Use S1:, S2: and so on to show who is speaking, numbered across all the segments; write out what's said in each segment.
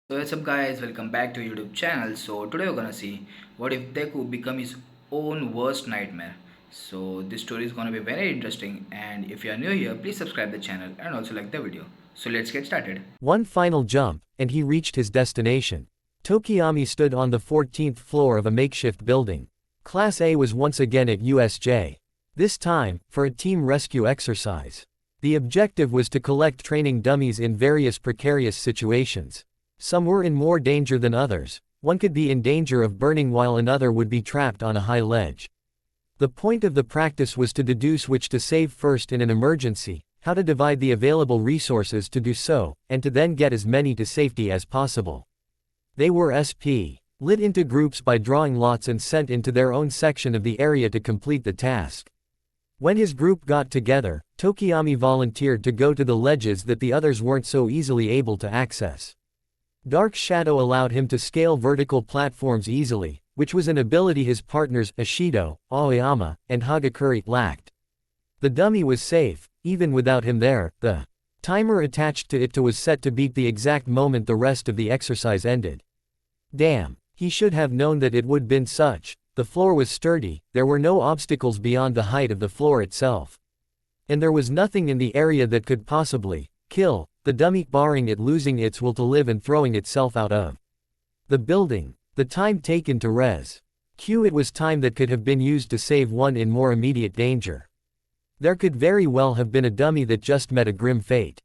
S1: So what's up guys, welcome back to YouTube channel. So today we're gonna see what if Deku become his own worst nightmare. So this story is gonna be very interesting, and if you are new here, please subscribe the channel and also like the video. So let's get started.
S2: One final jump, and he reached his destination. Tokiyami stood on the 14th floor of a makeshift building. Class A was once again at USJ. This time, for a team rescue exercise. The objective was to collect training dummies in various precarious situations. Some were in more danger than others. One could be in danger of burning while another would be trapped on a high ledge. The point of the practice was to deduce which to save first in an emergency, how to divide the available resources to do so, and to then get as many to safety as possible. They were lit into groups by drawing lots and sent into their own section of the area to complete the task. When his group got together, Tokiyami volunteered to go to the ledges that the others weren't so easily able to access. Dark Shadow allowed him to scale vertical platforms easily, which was an ability his partners Ashido, Aoyama, and Hagakure lacked. The dummy was safe, even without him there. The timer attached to it was set to beep the exact moment the rest of the exercise ended. Damn, he should have known that it would been such. The floor was sturdy, there were no obstacles beyond the height of the floor itself. And there was nothing in the area that could possibly kill the dummy, barring it losing its will to live and throwing itself out of the building. The time taken to res Q, it was time that could have been used to save one in more immediate danger. There could very well have been a dummy that just met a grim fate.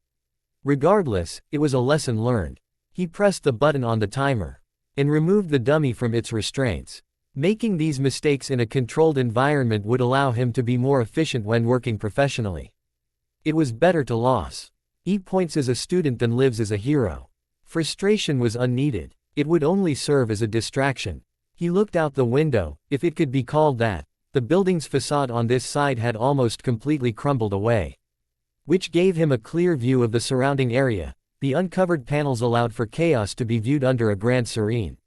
S2: Regardless, it was a lesson learned. He pressed the button on the timer and removed the dummy from its restraints. Making these mistakes in a controlled environment would allow him to be more efficient when working professionally. It was better to lose points as a student than lives as a hero. Frustration was unneeded. It would only serve as a distraction. He looked out the window, if it could be called that. The building's facade on this side had almost completely crumbled away, which gave him a clear view of the surrounding area. The uncovered panels allowed for chaos to be viewed under a grand serene.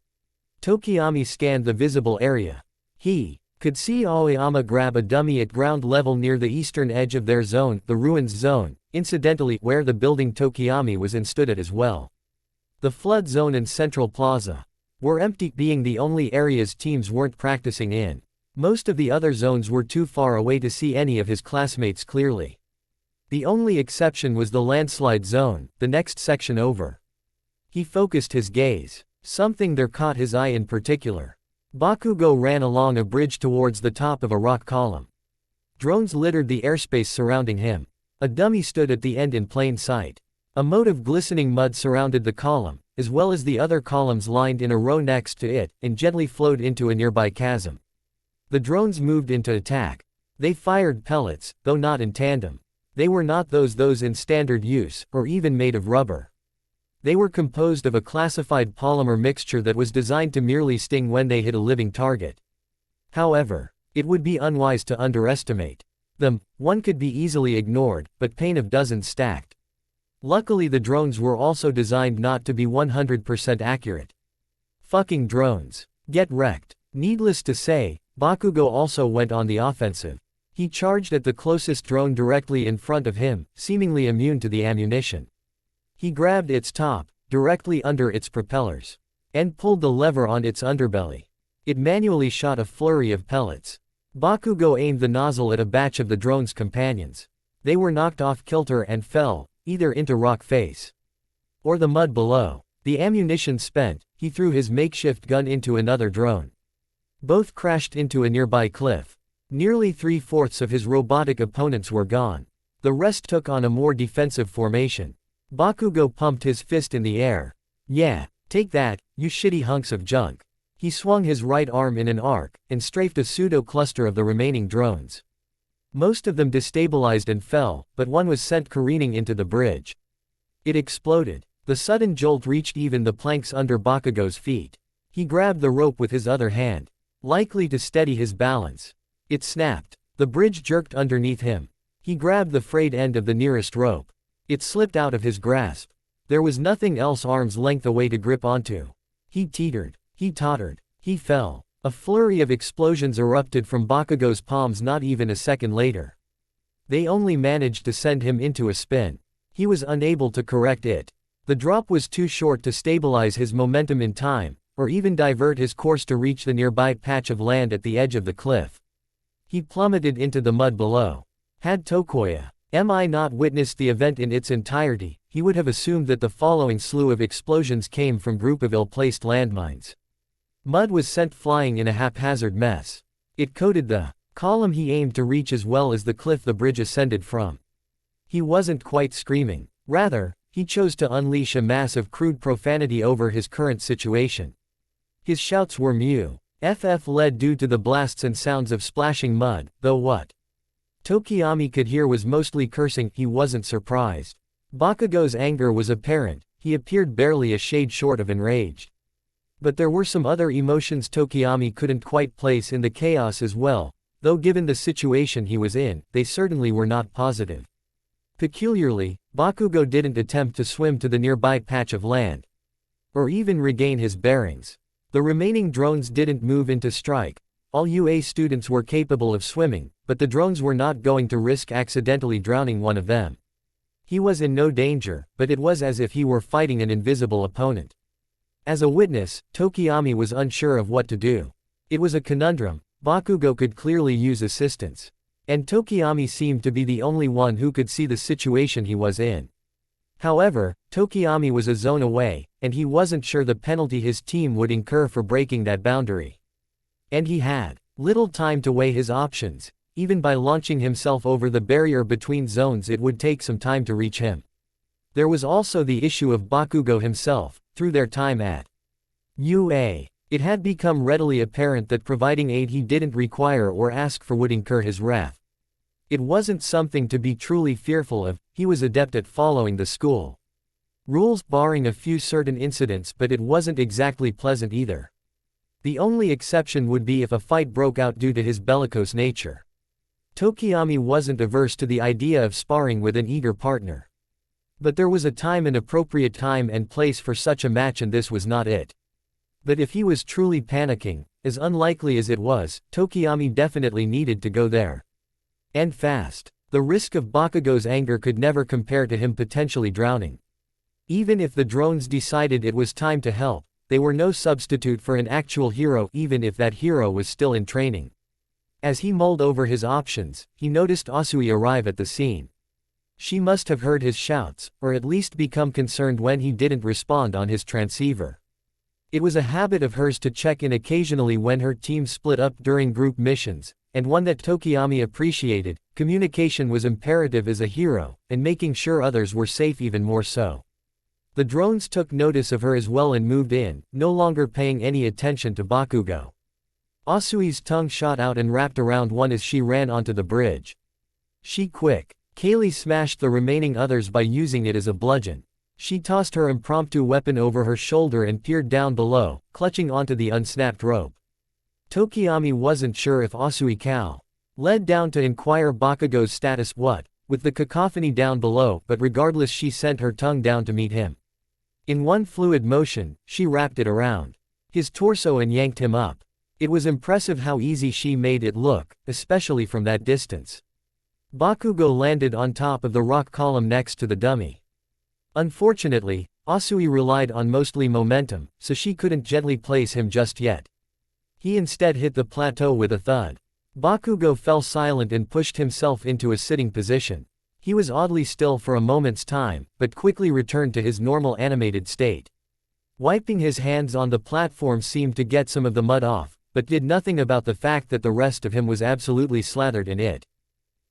S2: Tokiyami scanned the visible area. He could see Aoyama grab a dummy at ground level near the eastern edge of their zone, the ruins zone, incidentally where the building Tokiyami was in stood at as well. The flood zone and central plaza were empty, being the only areas teams weren't practicing in. Most of the other zones were too far away to see any of his classmates clearly. The only exception was the landslide zone, the next section over. He focused his gaze. Something there caught his eye in particular. Bakugo ran along a bridge towards the top of a rock column. Drones littered the airspace surrounding him. A dummy stood at the end in plain sight. A moat of glistening mud surrounded the column, as well as the other columns lined in a row next to it, and gently flowed into a nearby chasm. The drones moved into attack. They fired pellets, though not in tandem. They were not those in standard use, or even made of rubber. They were composed of a classified polymer mixture that was designed to merely sting when they hit a living target. However, it would be unwise to underestimate them. One could be easily ignored, but pain of dozens stacked. Luckily, the drones were also designed not to be 100% accurate. Fucking drones. Get wrecked. Needless to say, Bakugo also went on the offensive. He charged at the closest drone directly in front of him, seemingly immune to the ammunition. He grabbed its top, directly under its propellers, and pulled the lever on its underbelly. It manually shot a flurry of pellets. Bakugo aimed the nozzle at a batch of the drone's companions. They were knocked off kilter and fell, either into rock face or the mud below. The ammunition spent, he threw his makeshift gun into another drone. Both crashed into a nearby cliff. Nearly 3/4 of his robotic opponents were gone. The rest took on a more defensive formation. Bakugo pumped his fist in the air. Yeah, take that, you shitty hunks of junk. He swung his right arm in an arc, and strafed a pseudo-cluster of the remaining drones. Most of them destabilized and fell, but one was sent careening into the bridge. It exploded. The sudden jolt reached even the planks under Bakugo's feet. He grabbed the rope with his other hand, likely to steady his balance. It snapped. The bridge jerked underneath him. He grabbed the frayed end of the nearest rope. It slipped out of his grasp. There was nothing else arm's length away to grip onto. He teetered. He tottered. He fell. A flurry of explosions erupted from Bakugo's palms not even a second later. They only managed to send him into a spin. He was unable to correct it. The drop was too short to stabilize his momentum in time, or even divert his course to reach the nearby patch of land at the edge of the cliff. He plummeted into the mud below. Had Tokoya Mi not witnessed the event in its entirety, he would have assumed that the following slew of explosions came from group of ill-placed landmines. Mud was sent flying in a haphazard mess. It coated the column he aimed to reach as well as the cliff the bridge ascended from. He wasn't quite screaming. Rather, he chose to unleash a mass of crude profanity over his current situation. His shouts were led due to the blasts and sounds of splashing mud, though what Tokiyami could hear was mostly cursing. He wasn't surprised. Bakugo's anger was apparent, he appeared barely a shade short of enraged. But there were some other emotions Tokiyami couldn't quite place in the chaos as well, though given the situation he was in, they certainly were not positive. Peculiarly, Bakugo didn't attempt to swim to the nearby patch of land, or even regain his bearings. The remaining drones didn't move into strike. All UA students were capable of swimming, but the drones were not going to risk accidentally drowning one of them. He was in no danger, but it was as if he were fighting an invisible opponent. As a witness, Tokiyami was unsure of what to do. It was a conundrum. Bakugo could clearly use assistance. And Tokiyami seemed to be the only one who could see the situation he was in. However, Tokiyami was a zone away, and he wasn't sure the penalty his team would incur for breaking that boundary. And he had little time to weigh his options. Even by launching himself over the barrier between zones, it would take some time to reach him. There was also the issue of Bakugo himself. Through their time at UA, it had become readily apparent that providing aid he didn't require or ask for would incur his wrath. It wasn't something to be truly fearful of. He was adept at following the school rules barring a few certain incidents, but it wasn't exactly pleasant either. The only exception would be if a fight broke out due to his bellicose nature. Tokiyami wasn't averse to the idea of sparring with an eager partner. But there was a time and appropriate time and place for such a match, and this was not it. But if he was truly panicking, as unlikely as it was, Tokiyami definitely needed to go there. And fast. The risk of Bakugo's anger could never compare to him potentially drowning. Even if the drones decided it was time to help, they were no substitute for an actual hero, even if that hero was still in training. As he mulled over his options, he noticed Asui arrive at the scene. She must have heard his shouts, or at least become concerned when he didn't respond on his transceiver. It was a habit of hers to check in occasionally when her team split up during group missions, and one that Tokiyami appreciated. Communication was imperative as a hero, and making sure others were safe even more so. The drones took notice of her as well and moved in, no longer paying any attention to Bakugo. Asui's tongue shot out and wrapped around one as she ran onto the bridge. She quick. Kaylee smashed the remaining others by using it as a bludgeon. She tossed her impromptu weapon over her shoulder and peered down below, clutching onto the unsnapped rope. Tokiyami wasn't sure if Asui led down to inquire Bakugo's status with the cacophony down below, but regardless she sent her tongue down to meet him. In one fluid motion, she wrapped it around his torso and yanked him up. It was impressive how easy she made it look, especially from that distance. Bakugo landed on top of the rock column next to the dummy. Unfortunately, Asui relied on mostly momentum, so she couldn't gently place him just yet. He instead hit the plateau with a thud. Bakugo fell silent and pushed himself into a sitting position. He was oddly still for a moment's time, but quickly returned to his normal animated state. Wiping his hands on the platform seemed to get some of the mud off, but did nothing about the fact that the rest of him was absolutely slathered in it.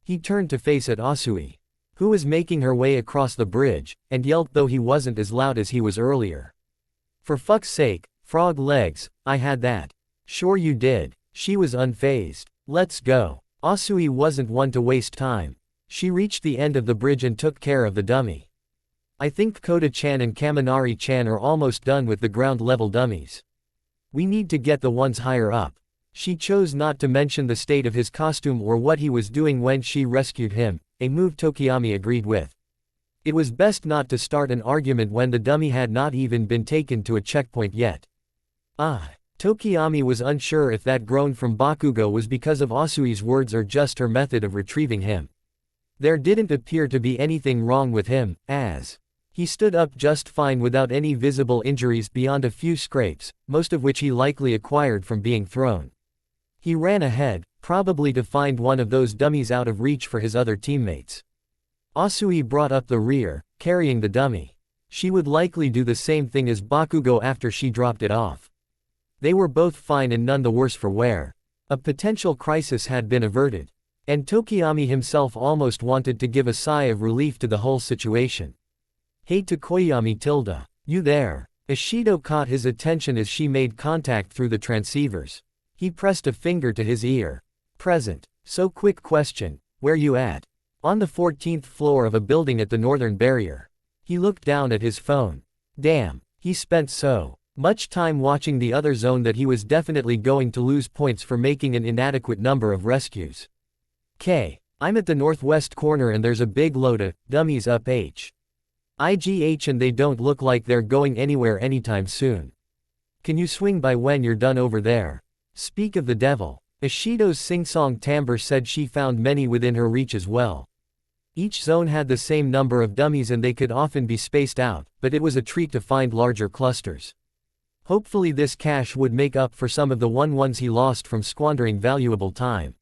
S2: He turned to face at Asui, who was making her way across the bridge, and yelled, though he wasn't as loud as he was earlier. "For fuck's sake, frog legs, I had that." "Sure you did." She was unfazed. "Let's go." Asui wasn't one to waste time. She reached the end of the bridge and took care of the dummy. "I think Koda-chan and Kaminari-chan are almost done with the ground-level dummies. We need to get the ones higher up." She chose not to mention the state of his costume or what he was doing when she rescued him, a move Tokiyami agreed with. It was best not to start an argument when the dummy had not even been taken to a checkpoint yet. Tokiyami was unsure if that groan from Bakugo was because of Asui's words or just her method of retrieving him. There didn't appear to be anything wrong with him, as He stood up just fine without any visible injuries beyond a few scrapes, most of which he likely acquired from being thrown. He ran ahead, probably to find one of those dummies out of reach for his other teammates. Asui brought up the rear, carrying the dummy. She would likely do the same thing as Bakugo after she dropped it off. They were both fine and none the worse for wear. A potential crisis had been averted. And Tokiyami himself almost wanted to give a sigh of relief to the whole situation. "Hey Tokoyami tilde, you there?" Ishido caught his attention as she made contact through the transceivers. He pressed a finger to his ear. "Present. So quick question, where you at?" "On the 14th floor of a building at the northern barrier." He looked down at his phone. Damn, he spent so much time watching the other zone that he was definitely going to lose points for making an inadequate number of rescues. I'm at the northwest corner and there's a big load of dummies up IGH and they don't look like they're going anywhere anytime soon. Can you swing by when you're done over there?" "Speak of the devil." Ishido's sing-song timbre said she found many within her reach as well. Each zone had the same number of dummies and they could often be spaced out, but it was a treat to find larger clusters. Hopefully this cache would make up for some of the ones he lost from squandering valuable time.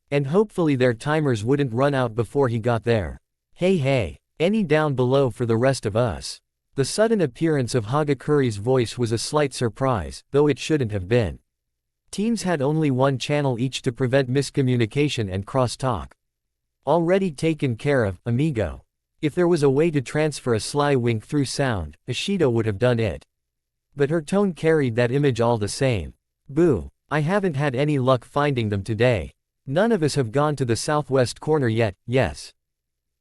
S2: And hopefully their timers wouldn't run out before he got there. Hey, any down below for the rest of us?" The sudden appearance of Hagakuri's voice was a slight surprise, though it shouldn't have been. Teams had only one channel each to prevent miscommunication and cross-talk. "Already taken care of, amigo." If there was a way to transfer a sly wink through sound, Ishido would have done it. But her tone carried that image all the same. "Boo, I haven't had any luck finding them today. None of us have gone to the southwest corner yet, yes."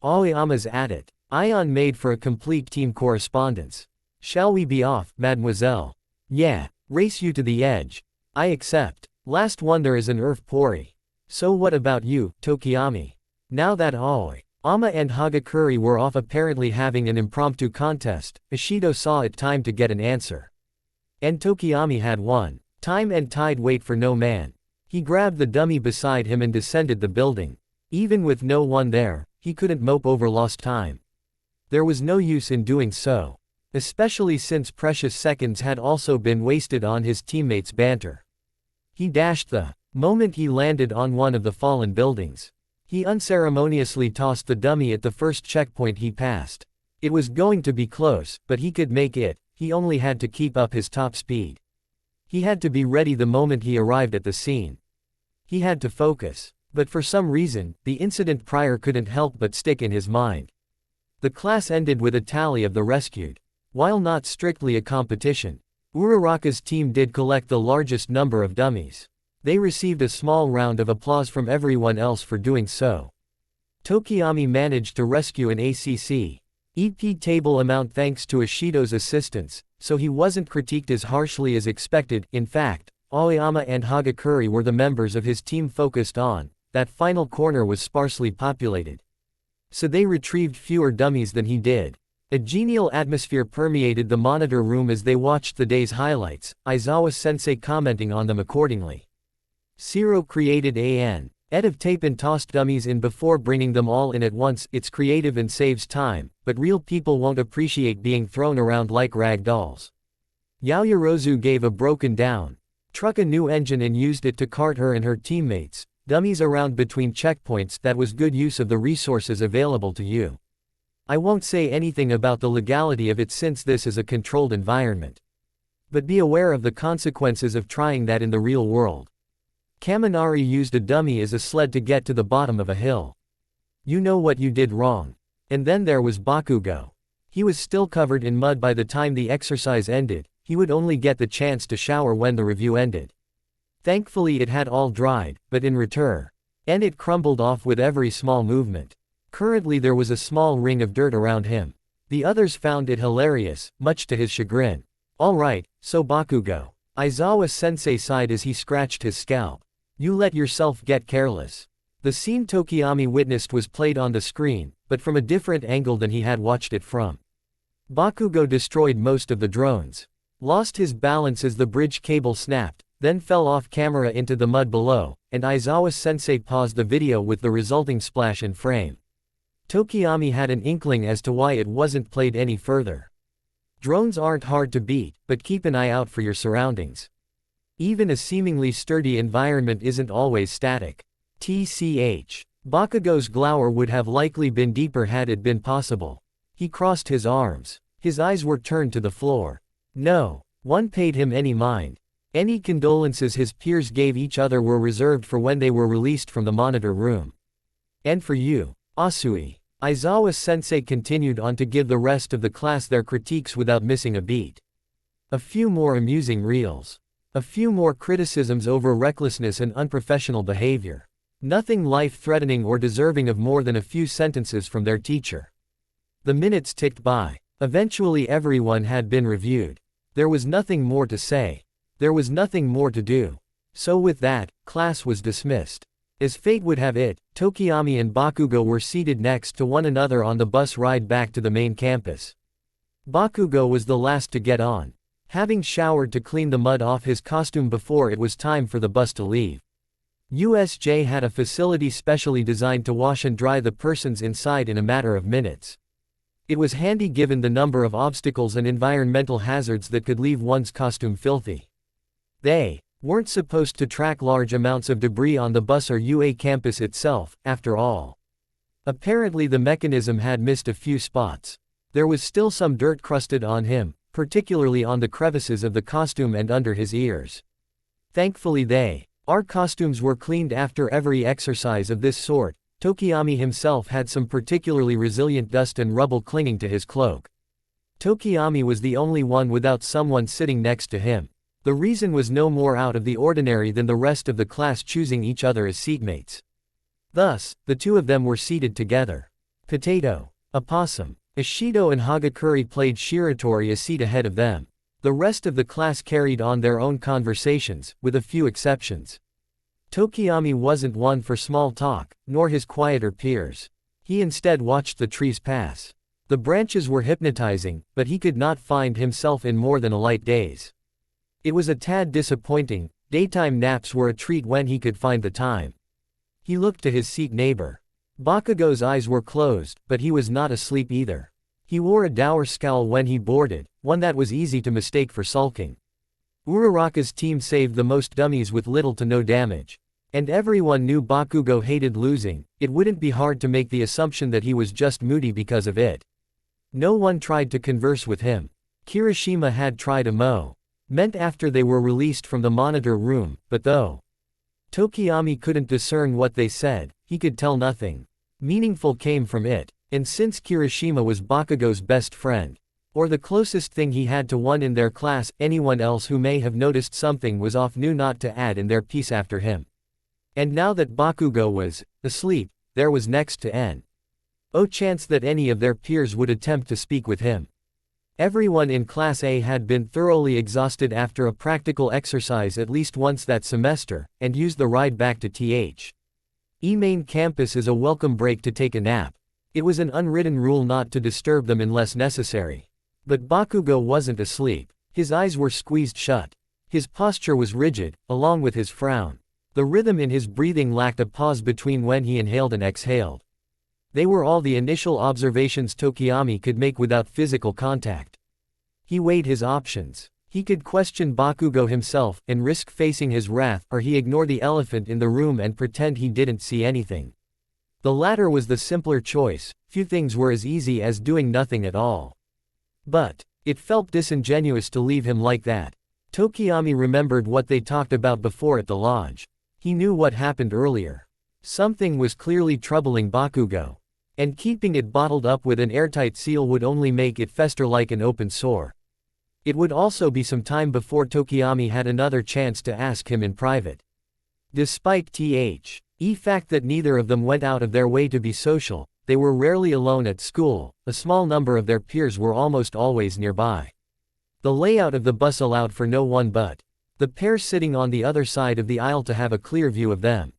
S2: Aoyama's at it. Ion made for a complete team correspondence. "Shall we be off, mademoiselle?" "Yeah, race you to the edge." "I accept. Last one there is an earth pori." "So what about you, Tokiyami?" Now that Aoyama and Hagakuri were off apparently having an impromptu contest, Ishido saw it time to get an answer. And Tokiyami had one. Time and tide wait for no man. He grabbed the dummy beside him and descended the building. Even with no one there, he couldn't mope over lost time. There was no use in doing so. Especially since precious seconds had also been wasted on his teammates' banter. He dashed the moment he landed on one of the fallen buildings. He unceremoniously tossed the dummy at the first checkpoint he passed. It was going to be close, but he could make it, he only had to keep up his top speed. He had to be ready the moment he arrived at the scene. He had to focus. But for some reason, the incident prior couldn't help but stick in his mind. The class ended with a tally of the rescued. While not strictly a competition, Uraraka's team did collect the largest number of dummies. They received a small round of applause from everyone else for doing so. Tokiyami managed to rescue an ACC EP table amount thanks to Ishido's assistance, so he wasn't critiqued as harshly as expected. In fact, Aoyama and Hagakuri were the members of his team focused on that final corner was sparsely populated. So they retrieved fewer dummies than he did. A genial atmosphere permeated the monitor room as they watched the day's highlights, Aizawa-sensei commenting on them accordingly. Zero created an ed of tape and tossed dummies in before bringing them all in at once. It's creative and saves time, but real people won't appreciate being thrown around like rag dolls. Yaoyorozu gave a broken down truck a new engine and used it to cart her and her teammates, dummies around between checkpoints. That was good use of the resources available to you. I won't say anything about the legality of it since this is a controlled environment. But be aware of the consequences of trying that in the real world. Kaminari used a dummy as a sled to get to the bottom of a hill. You know what you did wrong. And then there was Bakugo. He was still covered in mud by the time the exercise ended. He would only get the chance to shower when the review ended. Thankfully it had all dried, but in return, and it crumbled off with every small movement. Currently there was a small ring of dirt around him. The others found it hilarious, much to his chagrin. Alright, so Bakugo. Aizawa-sensei sighed as he scratched his scalp. You let yourself get careless. The scene Tokiyami witnessed was played on the screen, but from a different angle than he had watched it from. Bakugo destroyed most of the drones. Lost his balance as the bridge cable snapped, then fell off camera into the mud below, and Aizawa-sensei paused the video with the resulting splash in frame. Tokiyami had an inkling as to why it wasn't played any further. Drones aren't hard to beat, but keep an eye out for your surroundings. Even a seemingly sturdy environment isn't always static. TCH. Bakugo's glower would have likely been deeper had it been possible. He crossed his arms. His eyes were turned to the floor. No one paid him any mind. Any condolences his peers gave each other were reserved for when they were released from the monitor room. And for you, Asui. Aizawa-sensei continued on to give the rest of the class their critiques without missing a beat. A few more amusing reels. A few more criticisms over recklessness and unprofessional behavior. Nothing life-threatening or deserving of more than a few sentences from their teacher. The minutes ticked by. Eventually everyone had been reviewed. There was nothing more to say. There was nothing more to do. So with that, class was dismissed. As fate would have it, Tokiyami and Bakugo were seated next to one another on the bus ride back to the main campus. Bakugo was the last to get on, having showered to clean the mud off his costume before it was time for the bus to leave. USJ had a facility specially designed to wash and dry the persons inside in a matter of minutes. It was handy given the number of obstacles and environmental hazards that could leave one's costume filthy. They weren't supposed to track large amounts of debris on the bus or UA campus itself, after all. Apparently the mechanism had missed a few spots. There was still some dirt crusted on him, particularly on the crevices of the costume and under his ears. Thankfully our costumes were cleaned after every exercise of this sort. Tokiyami himself had some particularly resilient dust and rubble clinging to his cloak. Tokiyami was the only one without someone sitting next to him. The reason was no more out of the ordinary than the rest of the class choosing each other as seatmates. Thus, the two of them were seated together. Potato, Opossum, Ishido and Hagakure played Shiratori a seat ahead of them. The rest of the class carried on their own conversations, with a few exceptions. Tokiyami wasn't one for small talk, nor his quieter peers. He instead watched the trees pass. The branches were hypnotizing, but he could not find himself in more than a light daze. It was a tad disappointing. Daytime naps were a treat when he could find the time. He looked to his seat neighbor. Bakugo's eyes were closed, but he was not asleep either. He wore a dour scowl when he boarded, one that was easy to mistake for sulking. Uraraka's team saved the most dummies with little to no damage. And everyone knew Bakugo hated losing. It wouldn't be hard to make the assumption that he was just moody because of it. No one tried to converse with him. Kirishima had tried a meant after they were released from the monitor room, but though Tokiyami couldn't discern what they said, he could tell nothing meaningful came from it. And since Kirishima was Bakugo's best friend, or the closest thing he had to one in their class, anyone else who may have noticed something was off knew not to add in their piece after him. And now that Bakugo was asleep, there was next to no chance that any of their peers would attempt to speak with him. Everyone in Class A had been thoroughly exhausted after a practical exercise at least once that semester, and used the ride back to main campus as a welcome break to take a nap. It was an unwritten rule not to disturb them unless necessary. But Bakugo wasn't asleep. His eyes were squeezed shut. His posture was rigid, along with his frown. The rhythm in his breathing lacked a pause between when he inhaled and exhaled. They were all the initial observations Tokiyami could make without physical contact. He weighed his options. He could question Bakugo himself and risk facing his wrath, or he ignore the elephant in the room and pretend he didn't see anything. The latter was the simpler choice. Few things were as easy as doing nothing at all. But it felt disingenuous to leave him like that. Tokiyami remembered what they talked about before at the lodge. He knew what happened earlier. Something was clearly troubling Bakugo. And keeping it bottled up with an airtight seal would only make it fester like an open sore. It would also be some time before Tokiyami had another chance to ask him in private. Despite the fact that neither of them went out of their way to be social, they were rarely alone at school. A small number of their peers were almost always nearby. The layout of the bus allowed for no one but the pair sitting on the other side of the aisle to have a clear view of them.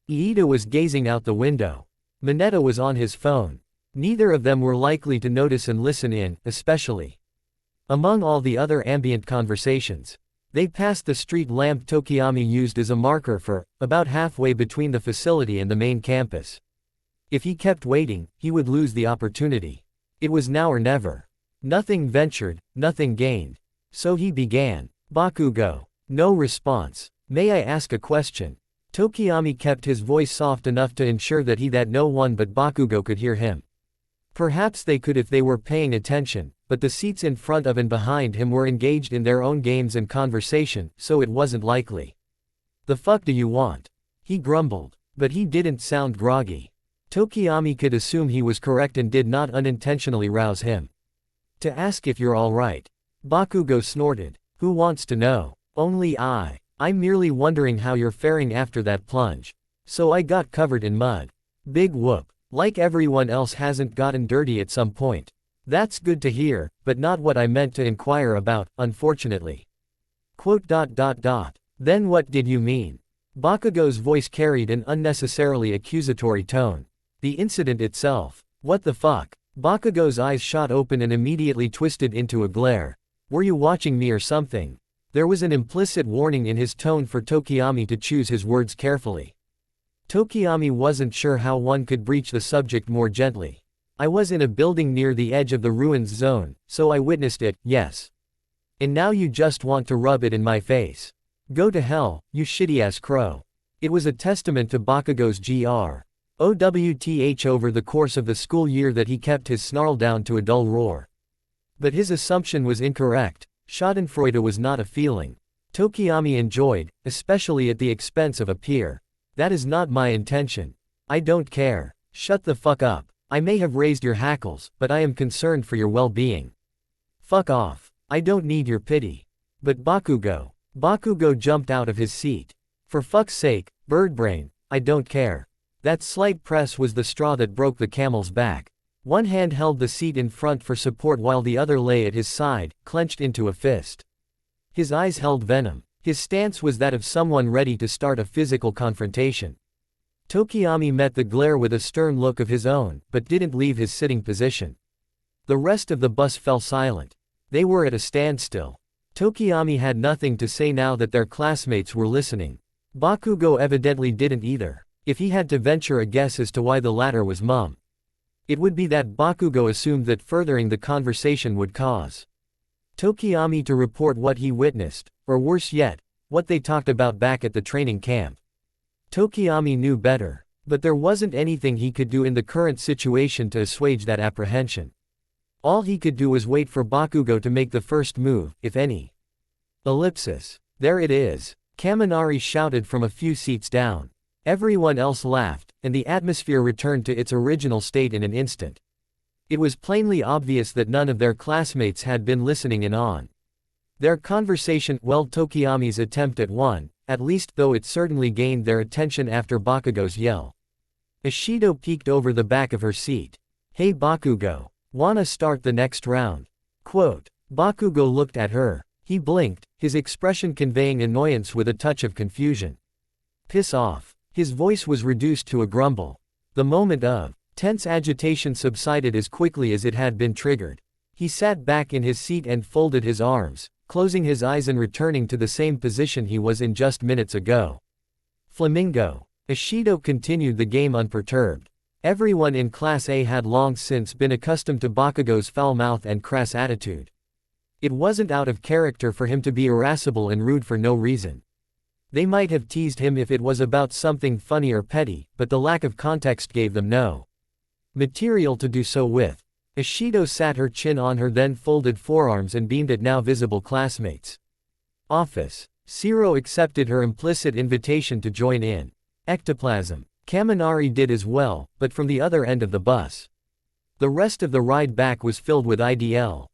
S2: Iida was gazing out the window. Mineta was on his phone. Neither of them were likely to notice and listen in, especially among all the other ambient conversations. They passed the street lamp Tokiyami used as a marker for about halfway between the facility and the main campus. If he kept waiting, he would lose the opportunity. It was now or never. Nothing ventured, nothing gained. So he began. Bakugo. No response. May I ask a question? Tokiyami kept his voice soft enough to ensure that no one but Bakugo could hear him. Perhaps they could if they were paying attention, but the seats in front of and behind him were engaged in their own games and conversation, so it wasn't likely. The fuck do you want? He grumbled. But he didn't sound groggy. Tokiyami could assume he was correct and did not unintentionally rouse him. To ask if you're alright. Bakugo snorted. Who wants to know? Only I. I'm merely wondering how you're faring after that plunge. So I got covered in mud. Big whoop. Like everyone else hasn't gotten dirty at some point. That's good to hear, but not what I meant to inquire about, unfortunately. Then what did you mean? Bakugo's voice carried an unnecessarily accusatory tone. The incident itself. What the fuck? Bakugo's eyes shot open and immediately twisted into a glare. Were you watching me or something? There was an implicit warning in his tone for Tokiyami to choose his words carefully. Tokiyami wasn't sure how one could breach the subject more gently. I was in a building near the edge of the ruins zone, so I witnessed it, yes. And now you just want to rub it in my face. Go to hell, you shitty-ass crow. It was a testament to Bakugo's GROWTH over the course of the school year that he kept his snarl down to a dull roar. But his assumption was incorrect. Schadenfreude was not a feeling. Tokiyami enjoyed, especially at the expense of a peer. That is not my intention. I don't care. Shut the fuck up. I may have raised your hackles, but I am concerned for your well-being. Fuck off. I don't need your pity. But Bakugo. Bakugo jumped out of his seat. For fuck's sake, birdbrain, I don't care. That slight press was the straw that broke the camel's back. One hand held the seat in front for support while the other lay at his side, clenched into a fist. His eyes held venom. His stance was that of someone ready to start a physical confrontation. Tokiyami met the glare with a stern look of his own, but didn't leave his sitting position. The rest of the bus fell silent. They were at a standstill. Tokiyami had nothing to say now that their classmates were listening. Bakugo evidently didn't either. If he had to venture a guess as to why the latter was mum, it would be that Bakugo assumed that furthering the conversation would cause Tokiyami to report what he witnessed, or worse yet, what they talked about back at the training camp. Tokiyami knew better, but there wasn't anything he could do in the current situation to assuage that apprehension. All he could do was wait for Bakugo to make the first move, if any. Ellipsis. There it is. Kaminari shouted from a few seats down. Everyone else laughed, and the atmosphere returned to its original state in an instant. It was plainly obvious that none of their classmates had been listening in on their conversation. Well, Tokiyami's attempt at one, at least, though it certainly gained their attention after Bakugo's yell. Ishido peeked over the back of her seat. Hey Bakugo. Wanna start the next round? Quote. Bakugo looked at her. He blinked, his expression conveying annoyance with a touch of confusion. Piss off. His voice was reduced to a grumble. The moment of tense agitation subsided as quickly as it had been triggered. He sat back in his seat and folded his arms, closing his eyes and returning to the same position he was in just minutes ago. Flamingo. Ishido continued the game unperturbed. Everyone in Class A had long since been accustomed to Bakugo's foul mouth and crass attitude. It wasn't out of character for him to be irascible and rude for no reason. They might have teased him if it was about something funny or petty, but the lack of context gave them no material to do so with. Ishido sat her chin on her then folded forearms and beamed at now visible classmates. Office. Shiro accepted her implicit invitation to join in. Ectoplasm. Kaminari did as well, but from the other end of the bus. The rest of the ride back was filled with IDL.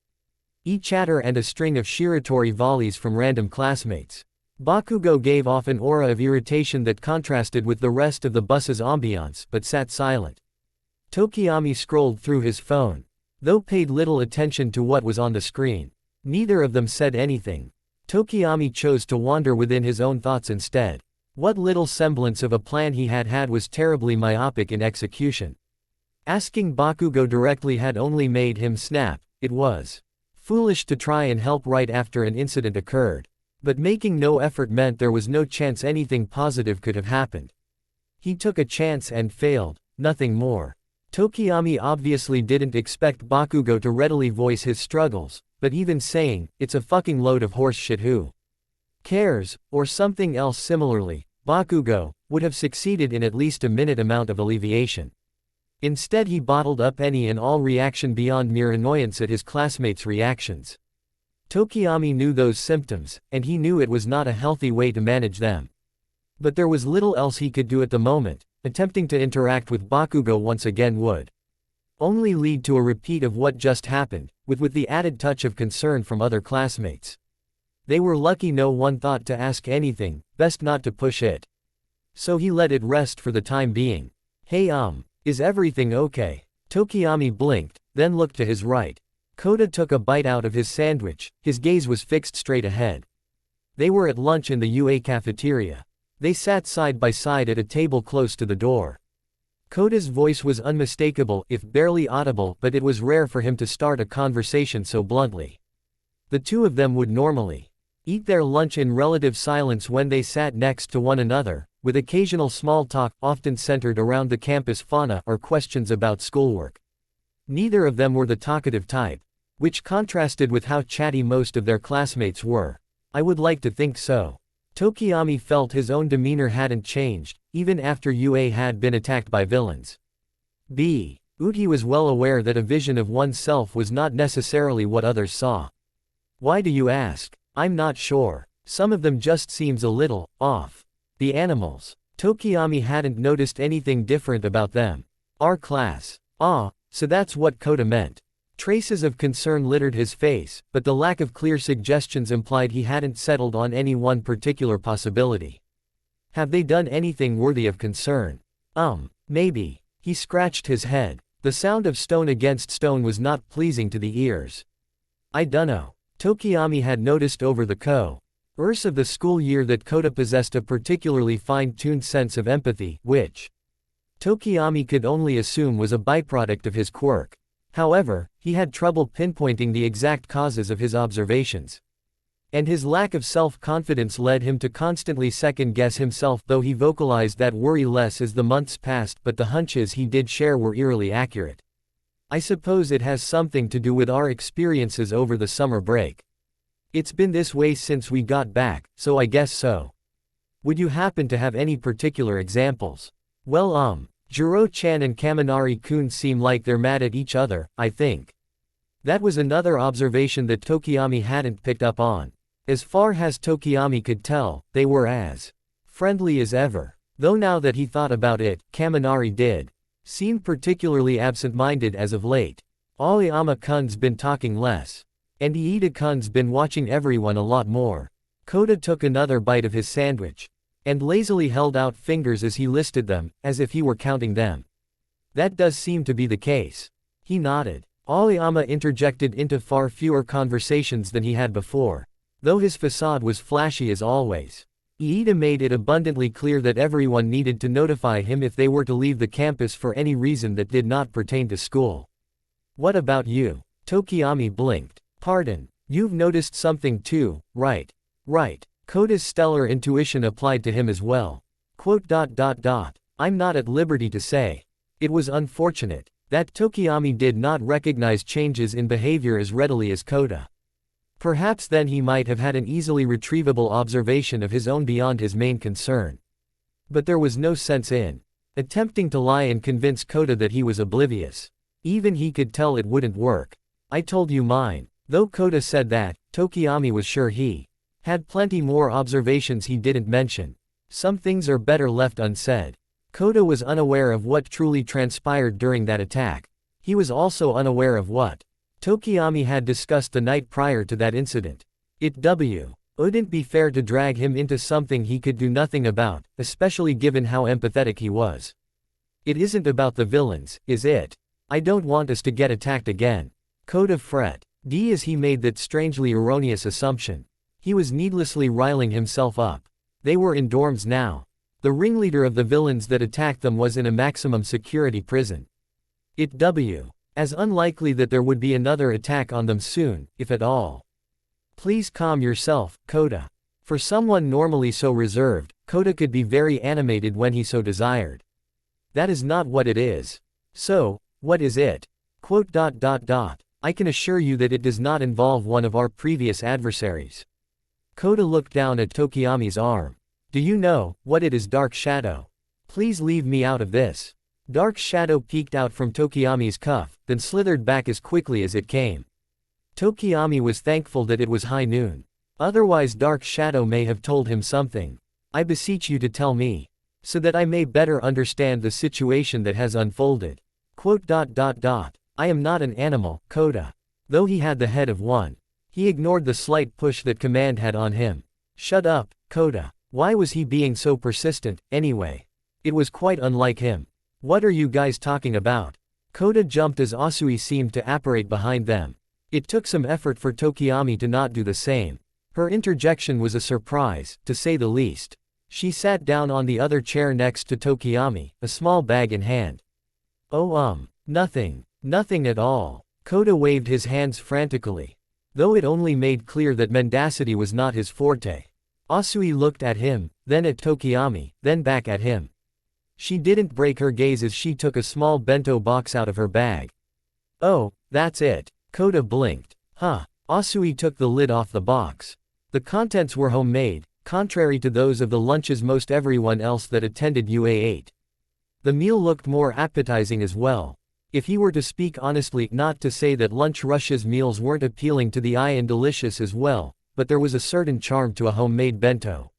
S2: chatter and a string of shiratori volleys from random classmates. Bakugo gave off an aura of irritation that contrasted with the rest of the bus's ambiance but sat silent. Tokiyami scrolled through his phone. Though paid little attention to what was on the screen. Neither of them said anything. Tokiyami chose to wander within his own thoughts instead. What little semblance of a plan he had was terribly myopic in execution. Asking Bakugo directly had only made him snap. It was foolish to try and help right after an incident occurred. But making no effort meant there was no chance anything positive could have happened. He took a chance and failed, nothing more. Tokiyami obviously didn't expect Bakugo to readily voice his struggles, but even saying, "It's a fucking load of horse shit, who cares," or something else similarly, Bakugo would have succeeded in at least a minute amount of alleviation. Instead he bottled up any and all reaction beyond mere annoyance at his classmates' reactions. Tokiyami knew those symptoms, and he knew it was not a healthy way to manage them. But there was little else he could do at the moment. Attempting to interact with Bakugo once again would only lead to a repeat of what just happened, with the added touch of concern from other classmates. They were lucky no one thought to ask anything, best not to push it. So he let it rest for the time being. "Hey is everything okay?" Tokiyami blinked, then looked to his right. Kota took a bite out of his sandwich, his gaze was fixed straight ahead. They were at lunch in the UA cafeteria. They sat side by side at a table close to the door. Kota's voice was unmistakable, if barely audible, but it was rare for him to start a conversation so bluntly. The two of them would normally eat their lunch in relative silence when they sat next to one another, with occasional small talk, often centered around the campus fauna or questions about schoolwork. Neither of them were the talkative type, which contrasted with how chatty most of their classmates were. I would like to think so. Tokiyami felt his own demeanor hadn't changed, even after UA had been attacked by villains. Uti was well aware that a vision of oneself was not necessarily what others saw. "Why do you ask?" "I'm not sure. Some of them just seems a little off." "The animals." Tokiyami hadn't noticed anything different about them. "Our class." "Ah, so that's what Kota meant." Traces of concern littered his face, but the lack of clear suggestions implied he hadn't settled on any one particular possibility. "Have they done anything worthy of concern?" Maybe." He scratched his head. The sound of stone against stone was not pleasing to the ears. "I dunno." Tokiyami had noticed over the course of the school year that Kota possessed a particularly fine-tuned sense of empathy, which Tokiyami could only assume was a byproduct of his quirk. However, he had trouble pinpointing the exact causes of his observations. And his lack of self-confidence led him to constantly second-guess himself, though he vocalized that worry less as the months passed, but the hunches he did share were eerily accurate. "I suppose it has something to do with our experiences over the summer break. It's been this way since we got back, so I guess so." "Would you happen to have any particular examples?" "Well, Jiro-chan and Kaminari-kun seem like they're mad at each other, I think." That was another observation that Tokiyami hadn't picked up on. As far as Tokiyami could tell, they were as friendly as ever. Though now that he thought about it, Kaminari did seem particularly absent-minded as of late. Aoyama-kun's been talking less. And Iida-kun's been watching everyone a lot more. Kota took another bite of his sandwich and lazily held out fingers as he listed them, as if he were counting them. "That does seem to be the case." He nodded. Aoyama interjected into far fewer conversations than he had before, though his facade was flashy as always. Iida made it abundantly clear that everyone needed to notify him if they were to leave the campus for any reason that did not pertain to school. "What about you?" Tokiyami blinked. "Pardon, you've noticed something too, right?" "Right." Kota's stellar intuition applied to him as well. "I'm not at liberty to say." It was unfortunate that Tokiyami did not recognize changes in behavior as readily as Kota. Perhaps then he might have had an easily retrievable observation of his own beyond his main concern. But there was no sense in attempting to lie and convince Kota that he was oblivious. Even he could tell it wouldn't work. "I told you mine." Though Kota said that, Tokiyami was sure he had plenty more observations he didn't mention. Some things are better left unsaid. Kota was unaware of what truly transpired during that attack. He was also unaware of what Tokiyami had discussed the night prior to that incident. It wouldn't be fair to drag him into something he could do nothing about, especially given how empathetic he was. "It isn't about the villains, is it? I don't want us to get attacked again." Kota fret. As he made that strangely erroneous assumption. He was needlessly riling himself up. They were in dorms now. The ringleader of the villains that attacked them was in a maximum security prison. It as unlikely that there would be another attack on them soon, if at all. "Please calm yourself, Kota." For someone normally so reserved, Kota could be very animated when he so desired. That is not what it is. So, what is it? Quote. I can assure you that it does not involve one of our previous adversaries. Kota looked down at Tokiyami's arm. Do you know what it is, Dark Shadow? Please leave me out of this. Dark Shadow peeked out from Tokiyami's cuff, then slithered back as quickly as it came. Tokiyami was thankful that it was high noon. Otherwise Dark Shadow may have told him something. I beseech you to tell me, so that I may better understand the situation that has unfolded. Quote. I am not an animal, Kota. Though he had the head of one. He ignored the slight push that command had on him. Shut up, Kota. Why was he being so persistent, anyway? It was quite unlike him. What are you guys talking about? Kota jumped as Asui seemed to apparate behind them. It took some effort for Tokiyami to not do the same. Her interjection was a surprise, to say the least. She sat down on the other chair next to Tokiyami, a small bag in hand. Oh nothing. Nothing at all. Kota waved his hands frantically. Though it only made clear that mendacity was not his forte. Asui looked at him, then at Tokiyami, then back at him. She didn't break her gaze as she took a small bento box out of her bag. Oh, that's it. Kota blinked. Huh. Asui took the lid off the box. The contents were homemade, contrary to those of the lunches most everyone else that attended UA ate. The meal looked more appetizing as well. If he were to speak honestly, not to say that lunch Russia's meals weren't appealing to the eye and delicious as well, but there was a certain charm to a homemade bento.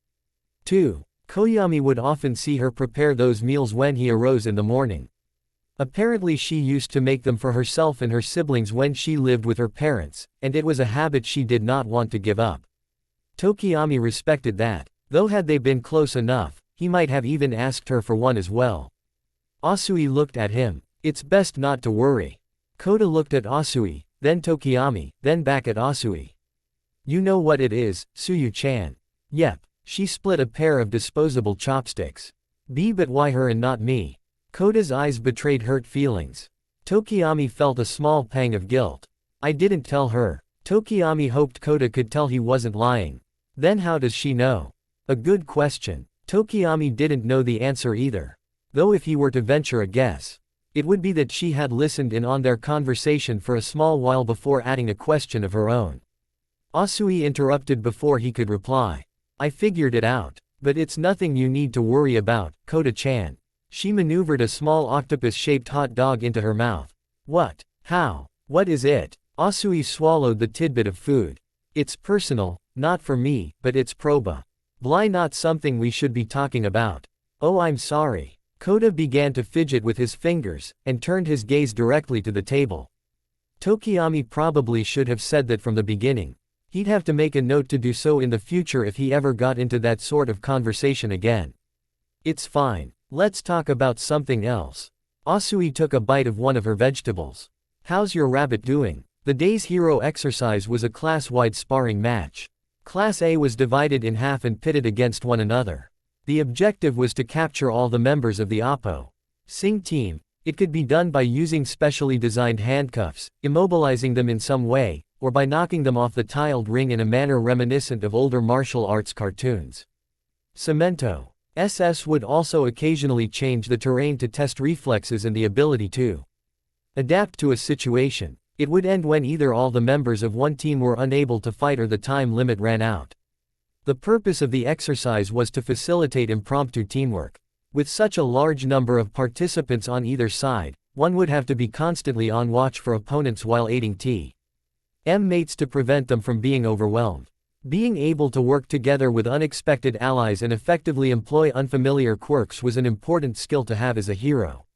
S2: 2. Koyami would often see her prepare those meals when he arose in the morning. Apparently she used to make them for herself and her siblings when she lived with her parents, and it was a habit she did not want to give up. Tokiyami respected that, though had they been close enough, he might have even asked her for one as well. Asui looked at him. It's best not to worry. Kota looked at Asui, then Tokiyami, then back at Asui. You know what it is, Tsuyu-chan. Yep. She split a pair of disposable chopsticks. But why her and not me? Kota's eyes betrayed hurt feelings. Tokiyami felt a small pang of guilt. I didn't tell her. Tokiyami hoped Kota could tell he wasn't lying. Then how does she know? A good question. Tokiyami didn't know the answer either. Though if he were to venture a guess, it would be that she had listened in on their conversation for a small while before adding a question of her own. Asui interrupted before he could reply. I figured it out. But it's nothing you need to worry about, Kota-chan. She maneuvered a small octopus-shaped hot dog into her mouth. What? How? What is it? Asui swallowed the tidbit of food. It's personal, not for me, but it's proba. Bly, not something we should be talking about. Oh, I'm sorry. Kota began to fidget with his fingers, and turned his gaze directly to the table. Tokiyami probably should have said that from the beginning. He'd have to make a note to do so in the future if he ever got into that sort of conversation again. It's fine. Let's talk about something else. Asui took a bite of one of her vegetables. How's your rabbit doing? The day's hero exercise was a class-wide sparring match. Class A was divided in half and pitted against one another. The objective was to capture all the members of the Oppo Sing team. It could be done by using specially designed handcuffs, immobilizing them in some way, or by knocking them off the tiled ring in a manner reminiscent of older martial arts cartoons. Cemento. SS would also occasionally change the terrain to test reflexes and the ability to adapt to a situation. It would end when either all the members of one team were unable to fight or the time limit ran out. The purpose of the exercise was to facilitate impromptu teamwork. With such a large number of participants on either side, one would have to be constantly on watch for opponents while aiding mates to prevent them from being overwhelmed. Being able to work together with unexpected allies and effectively employ unfamiliar quirks was an important skill to have as a hero.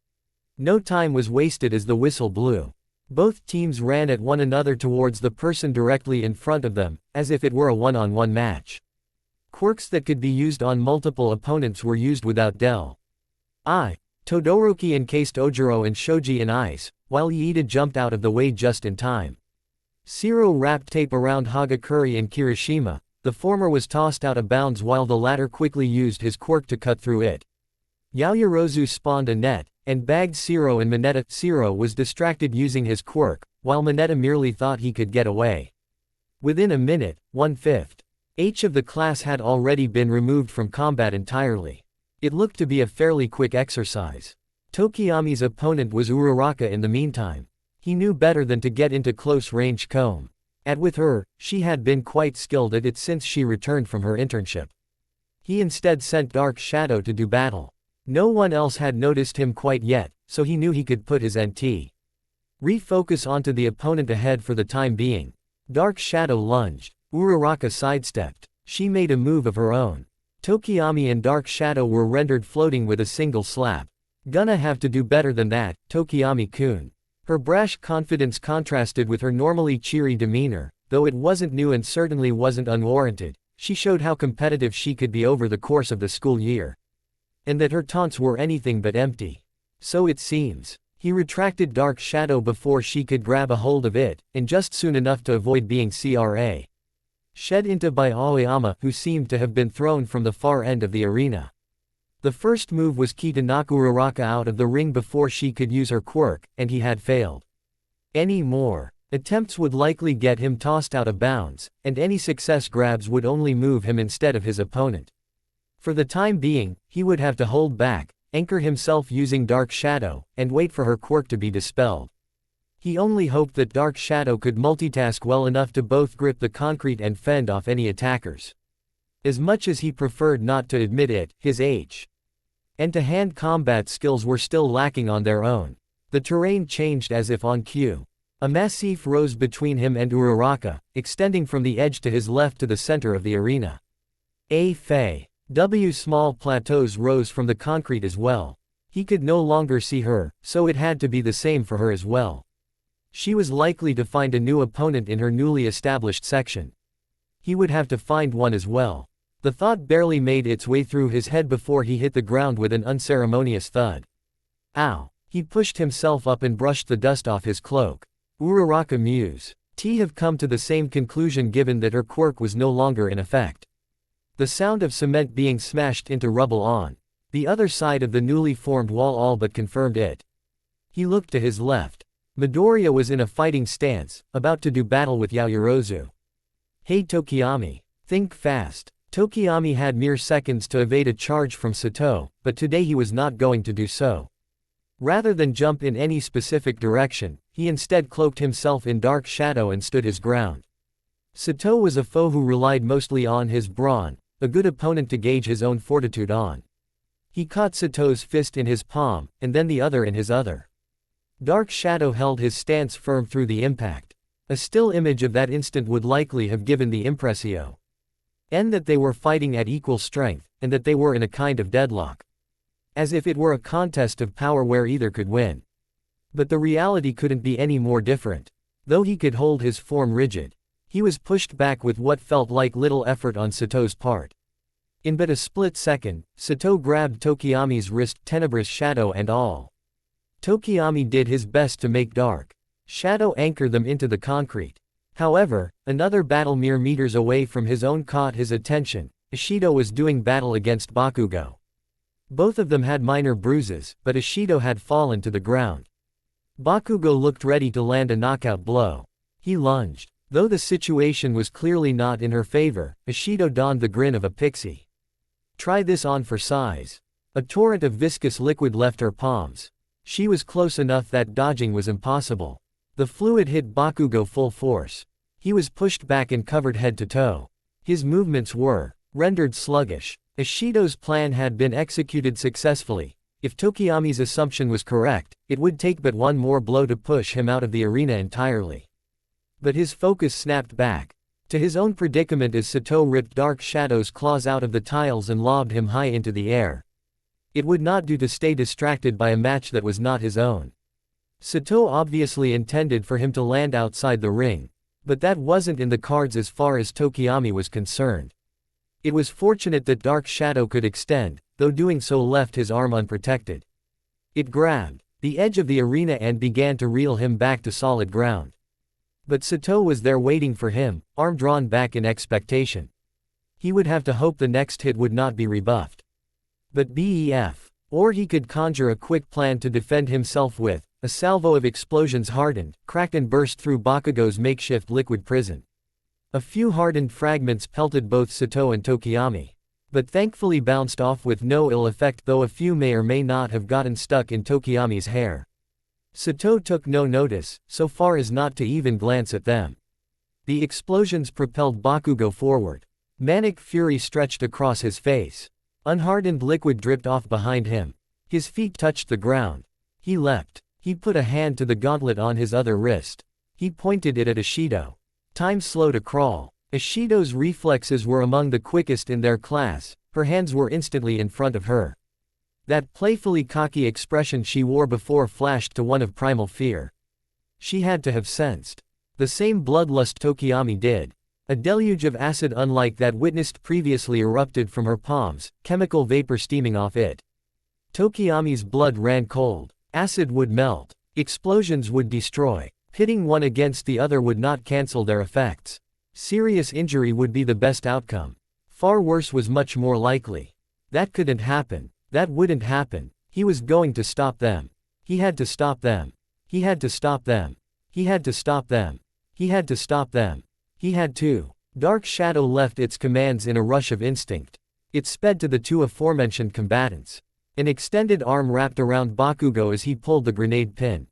S2: No time was wasted as the whistle blew. Both teams ran at one another towards the person directly in front of them, as if it were a one-on-one match. Quirks that could be used on multiple opponents were used without Todoroki encased Ojiro and Shoji in ice, while Iida jumped out of the way just in time. Shiro wrapped tape around Hagakure and Kirishima. The former was tossed out of bounds while the latter quickly used his quirk to cut through it. Yaoyorozu spawned a net, and bagged Shiro and Mineta. Shiro was distracted using his quirk, while Mineta merely thought he could get away. Within a minute, 1/5 of the class had already been removed from combat entirely. It looked to be a fairly quick exercise. Tokiyami's opponent was Uraraka in the meantime. He knew better than to get into close-range comb. And with her, she had been quite skilled at it since she returned from her internship. He instead sent Dark Shadow to do battle. No one else had noticed him quite yet, so he knew he could put his NT. Refocus onto the opponent ahead for the time being. Dark Shadow lunged. Uraraka sidestepped. She made a move of her own. Tokiyami and Dark Shadow were rendered floating with a single slap. Gonna have to do better than that, Tokiyami-kun. Her brash confidence contrasted with her normally cheery demeanor, though it wasn't new and certainly wasn't unwarranted. She showed how competitive she could be over the course of the school year. And that her taunts were anything but empty. So it seems. He retracted Dark Shadow before she could grab a hold of it, and just soon enough to avoid being shed into by Aoyama, who seemed to have been thrown from the far end of the arena. The first move was key to knock Uraraka out of the ring before she could use her quirk, and he had failed. Any more attempts would likely get him tossed out of bounds, and any success grabs would only move him instead of his opponent. For the time being, he would have to hold back, anchor himself using Dark Shadow, and wait for her quirk to be dispelled. He only hoped that Dark Shadow could multitask well enough to both grip the concrete and fend off any attackers. As much as he preferred not to admit it, his hand-to-hand combat skills were still lacking on their own. The terrain changed as if on cue. A massif rose between him and Uraraka, extending from the edge to his left to the center of the arena. Small plateaus rose from the concrete as well. He could no longer see her, so it had to be the same for her as well. She was likely to find a new opponent in her newly established section. He would have to find one as well. The thought barely made its way through his head before he hit the ground with an unceremonious thud. Ow! He pushed himself up and brushed the dust off his cloak. Uraraka mused. Have come to the same conclusion given that her quirk was no longer in effect. The sound of cement being smashed into rubble on the other side of the newly formed wall all but confirmed it. He looked to his left. Midoriya was in a fighting stance, about to do battle with Yaoyorozu. Hey Tokiyami. Think fast. Tokiyami had mere seconds to evade a charge from Sato, but today he was not going to do so. Rather than jump in any specific direction, he instead cloaked himself in Dark Shadow and stood his ground. Sato was a foe who relied mostly on his brawn, a good opponent to gauge his own fortitude on. He caught Sato's fist in his palm, and then the other in his other. Dark Shadow held his stance firm through the impact. A still image of that instant would likely have given the impressio that they were fighting at equal strength, and that they were in a kind of deadlock. As if it were a contest of power where either could win. But the reality couldn't be any more different. Though he could hold his form rigid, he was pushed back with what felt like little effort on Sato's part. In but a split second, Sato grabbed Tokiyami's wrist, tenebrous shadow and all. Tokiyami did his best to make Dark Shadow anchor them into the concrete. However, another battle mere meters away from his own caught his attention. Ishido was doing battle against Bakugo. Both of them had minor bruises, but Ishido had fallen to the ground. Bakugo looked ready to land a knockout blow. He lunged. Though the situation was clearly not in her favor, Ishido donned the grin of a pixie. Try this on for size. A torrent of viscous liquid left her palms. She was close enough that dodging was impossible. The fluid hit Bakugo full force. He was pushed back and covered head to toe. His movements were rendered sluggish. Ishido's plan had been executed successfully. If Tokiyami's assumption was correct, it would take but one more blow to push him out of the arena entirely. But his focus snapped back to his own predicament as Sato ripped Dark Shadow's claws out of the tiles and lobbed him high into the air. It would not do to stay distracted by a match that was not his own. Sato obviously intended for him to land outside the ring, but that wasn't in the cards as far as Tokiyami was concerned. It was fortunate that Dark Shadow could extend, though doing so left his arm unprotected. It grabbed the edge of the arena and began to reel him back to solid ground. But Sato was there waiting for him, arm drawn back in expectation. He would have to hope the next hit would not be rebuffed. But or he could conjure a quick plan to defend himself with. A salvo of explosions hardened, cracked and burst through Bakugo's makeshift liquid prison. A few hardened fragments pelted both Sato and Tokiyami. but thankfully bounced off with no ill effect, though a few may or may not have gotten stuck in Tokiyami's hair. Sato took no notice, so far as not to even glance at them. The explosions propelled Bakugo forward. Manic fury stretched across his face. Unhardened liquid dripped off behind him. His feet touched the ground. He leapt. He put a hand to the gauntlet on his other wrist. He pointed it at Ishido. Time slowed a crawl. Ishido's reflexes were among the quickest in their class. Her hands were instantly in front of her. That playfully cocky expression she wore before flashed to one of primal fear. She had to have sensed the same bloodlust Tokiyami did. A deluge of acid unlike that witnessed previously erupted from her palms, chemical vapor steaming off it. Tokiyami's blood ran cold. Acid would melt. Explosions would destroy. Pitting one against the other would not cancel their effects. Serious injury would be the best outcome. Far worse was much more likely. That couldn't happen. That wouldn't happen. He was going to stop them. He had to stop them. He had to stop them. He had to stop them. He had to stop them. He had to. Dark Shadow left its commands in a rush of instinct. It sped to the two aforementioned combatants. An extended arm wrapped around Bakugo as he pulled the grenade pin.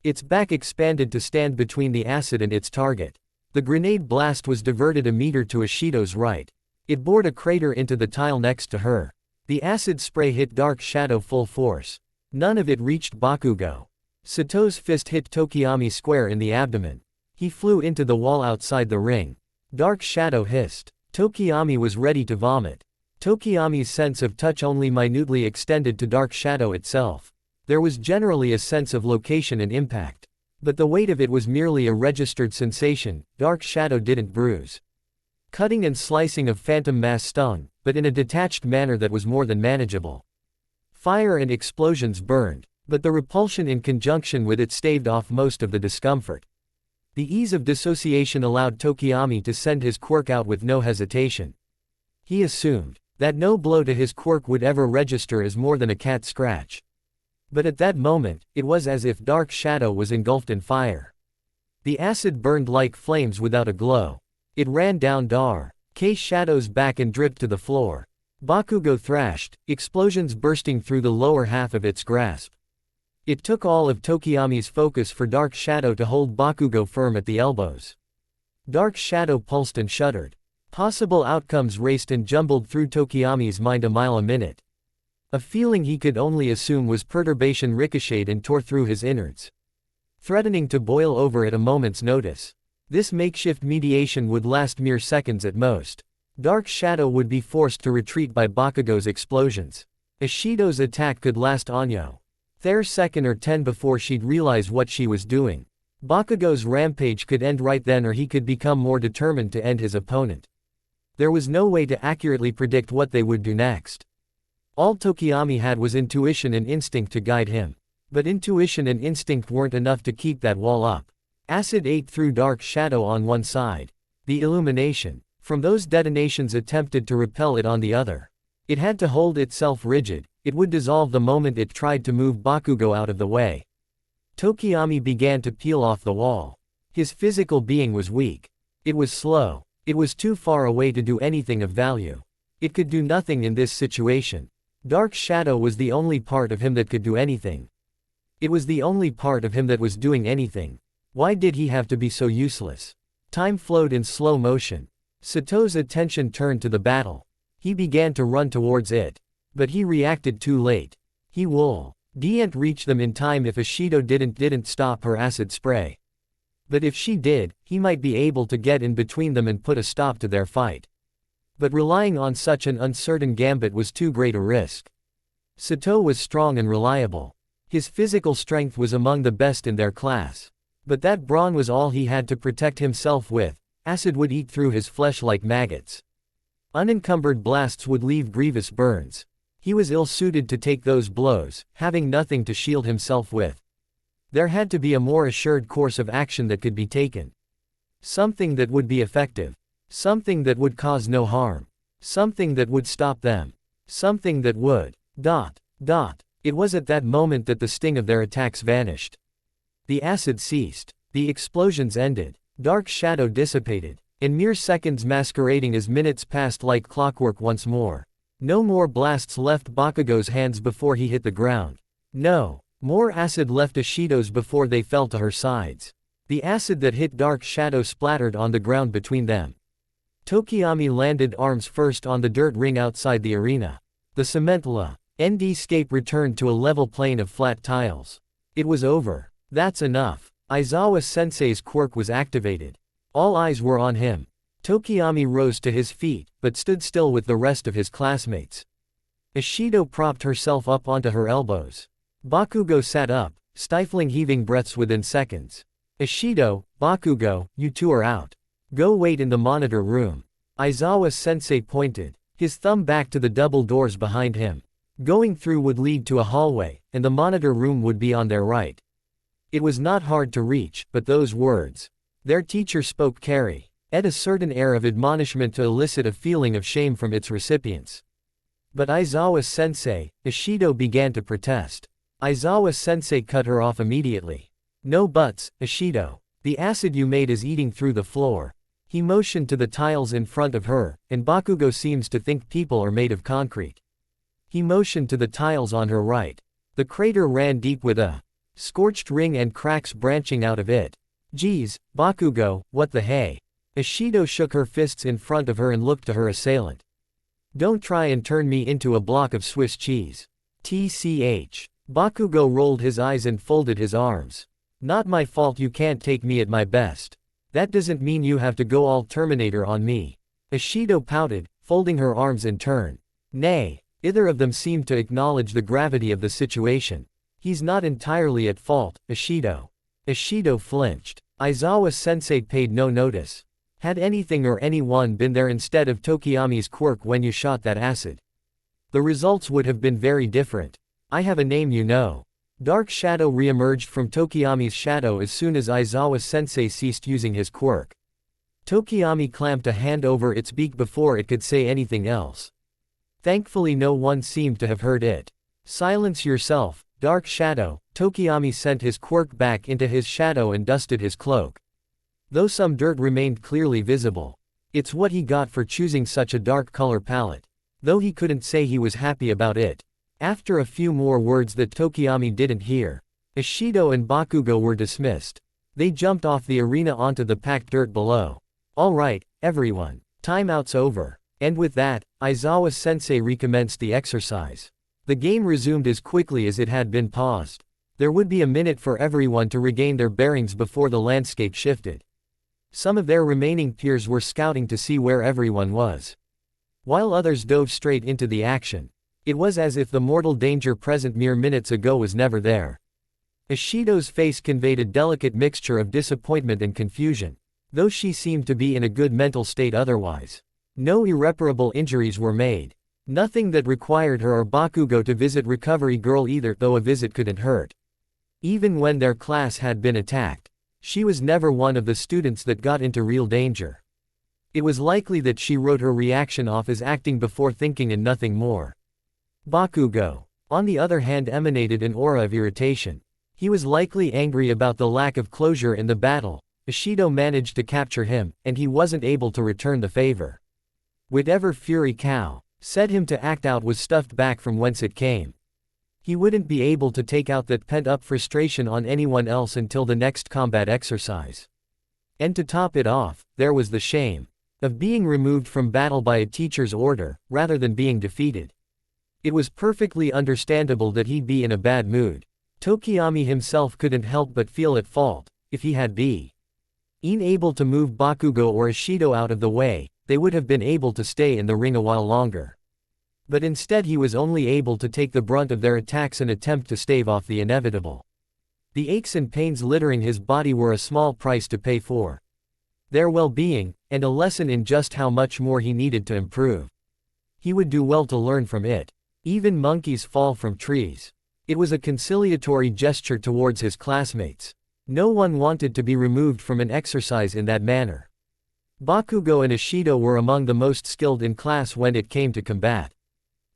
S2: Its back expanded to stand between the acid and its target. The grenade blast was diverted a meter to Ishido's right. It bored a crater into the tile next to her. The acid spray hit Dark Shadow full force. None of it reached Bakugo. Sato's fist hit Tokiyami square in the abdomen. He flew into the wall outside the ring. Dark Shadow hissed. Tokiyami was ready to vomit. Tokiyami's sense of touch only minutely extended to Dark Shadow itself. There was generally a sense of location and impact. But the weight of it was merely a registered sensation. Dark Shadow didn't bruise. Cutting and slicing of phantom mass stung, but in a detached manner that was more than manageable. Fire and explosions burned, but the repulsion in conjunction with it staved off most of the discomfort. The ease of dissociation allowed Tokiyami to send his quirk out with no hesitation. He assumed that no blow to his quirk would ever register as more than a cat scratch. But at that moment, it was as if Dark Shadow was engulfed in fire. The acid burned like flames without a glow. It ran down Dark Shadow's back and dripped to the floor. Bakugo thrashed, explosions bursting through the lower half of its grasp. It took all of Tokiyami's focus for Dark Shadow to hold Bakugo firm at the elbows. Dark Shadow pulsed and shuddered. Possible outcomes raced and jumbled through Tokiyami's mind a mile a minute. A feeling he could only assume was perturbation ricocheted and tore through his innards, threatening to boil over at a moment's notice. This makeshift mediation would last mere seconds at most. Dark Shadow would be forced to retreat by Bakugo's explosions. Ishido's attack could last Anyo. Their second or 10 before she'd realize what she was doing. Bakugo's rampage could end right then, or he could become more determined to end his opponent. There was no way to accurately predict what they would do next. All Tokiyami had was intuition and instinct to guide him. But intuition and instinct weren't enough to keep that wall up. Acid ate through Dark Shadow on one side. The illumination from those detonations attempted to repel it on the other. It had to hold itself rigid. It would dissolve the moment it tried to move Bakugo out of the way. Tokiyami began to peel off the wall. His physical being was weak. It was slow. It was too far away to do anything of value. It could do nothing in this situation. Dark Shadow was the only part of him that could do anything. It was the only part of him that was doing anything. Why did he have to be so useless? Time flowed in slow motion. Sato's attention turned to the battle. He began to run towards it. But he reacted too late. He didn't reach them in time if Ishido didn't stop her acid spray. But if she did, he might be able to get in between them and put a stop to their fight. But relying on such an uncertain gambit was too great a risk. Sato was strong and reliable. His physical strength was among the best in their class. But that brawn was all he had to protect himself with. Acid would eat through his flesh like maggots. Unencumbered blasts would leave grievous burns. He was ill-suited to take those blows, having nothing to shield himself with. There had to be a more assured course of action that could be taken. Something that would be effective. Something that would cause no harm. Something that would stop them. Something that would. It was at that moment that the sting of their attacks vanished. The acid ceased. The explosions ended. Dark Shadow dissipated. In mere seconds masquerading as minutes passed like clockwork once more. No more blasts left Bakugo's hands before he hit the ground. No. More acid left Ishido's before they fell to her sides. The acid that hit Dark Shadow splattered on the ground between them. Tokiyami landed arms first on the dirt ring outside the arena. The cement landscape returned to a level plane of flat tiles. It was over. That's enough. Aizawa-sensei's quirk was activated. All eyes were on him. Tokiyami rose to his feet, but stood still with the rest of his classmates. Ishido propped herself up onto her elbows. Bakugo sat up, stifling heaving breaths within seconds. Ishido, Bakugo, you two are out. Go wait in the monitor room. Aizawa-sensei pointed, his thumb back to the double doors behind him. Going through would lead to a hallway, and the monitor room would be on their right. It was not hard to reach, but those words. Their teacher spoke carried a certain air of admonishment to elicit a feeling of shame from its recipients. But Aizawa-sensei, Ishido began to protest. Aizawa-sensei cut her off immediately. No buts, Ishido. The acid you made is eating through the floor. He motioned to the tiles in front of her, and Bakugo seems to think people are made of concrete. He motioned to the tiles on her right. The crater ran deep with a scorched ring and cracks branching out of it. Geez, Bakugo, what the hey? Ishido shook her fists in front of her and looked to her assailant. Don't try and turn me into a block of Swiss cheese. TCH. Bakugo rolled his eyes and folded his arms. Not my fault you can't take me at my best. That doesn't mean you have to go all Terminator on me. Ishido pouted, folding her arms in turn. Nay. Either of them seemed to acknowledge the gravity of the situation. He's not entirely at fault, Ishido. Ishido flinched. Aizawa-sensei paid no notice. Had anything or anyone been there instead of Tokiyami's quirk when you shot that acid? The results would have been very different. I have a name you know. Dark Shadow re-emerged from Tokiyami's shadow as soon as Aizawa-sensei ceased using his quirk. Tokiyami clamped a hand over its beak before it could say anything else. Thankfully no one seemed to have heard it. Silence yourself, Dark Shadow. Tokiyami sent his quirk back into his shadow and dusted his cloak. Though some dirt remained clearly visible. It's what he got for choosing such a dark color palette. Though he couldn't say he was happy about it. After a few more words that Tokiyami didn't hear, Ishido and Bakugo were dismissed. They jumped off the arena onto the packed dirt below. Alright, everyone. Timeout's over. And with that, Aizawa-sensei recommenced the exercise. The game resumed as quickly as it had been paused. There would be a minute for everyone to regain their bearings before the landscape shifted. Some of their remaining peers were scouting to see where everyone was. While others dove straight into the action. It was as if the mortal danger present mere minutes ago was never there. Ishido's face conveyed a delicate mixture of disappointment and confusion, though she seemed to be in a good mental state otherwise. No irreparable injuries were made. Nothing that required her or Bakugo to visit Recovery Girl either, though a visit couldn't hurt. Even when their class had been attacked, she was never one of the students that got into real danger. It was likely that she wrote her reaction off as acting before thinking and nothing more. Bakugo, on the other hand, emanated an aura of irritation. He was likely angry about the lack of closure in the battle. Ishido managed to capture him, and he wasn't able to return the favor. Whatever fury Cow set him to act out was stuffed back from whence it came. He wouldn't be able to take out that pent-up frustration on anyone else until the next combat exercise. And to top it off, there was the shame of being removed from battle by a teacher's order, rather than being defeated. It was perfectly understandable that he'd be in a bad mood. Tokiyami himself couldn't help but feel at fault. If he had been able to move Bakugo or Ishido out of the way, they would have been able to stay in the ring a while longer. But instead he was only able to take the brunt of their attacks and attempt to stave off the inevitable. The aches and pains littering his body were a small price to pay for their well-being, and a lesson in just how much more he needed to improve. He would do well to learn from it. Even monkeys fall from trees. It was a conciliatory gesture towards his classmates. No one wanted to be removed from an exercise in that manner. Bakugo and Ishido were among the most skilled in class when it came to combat.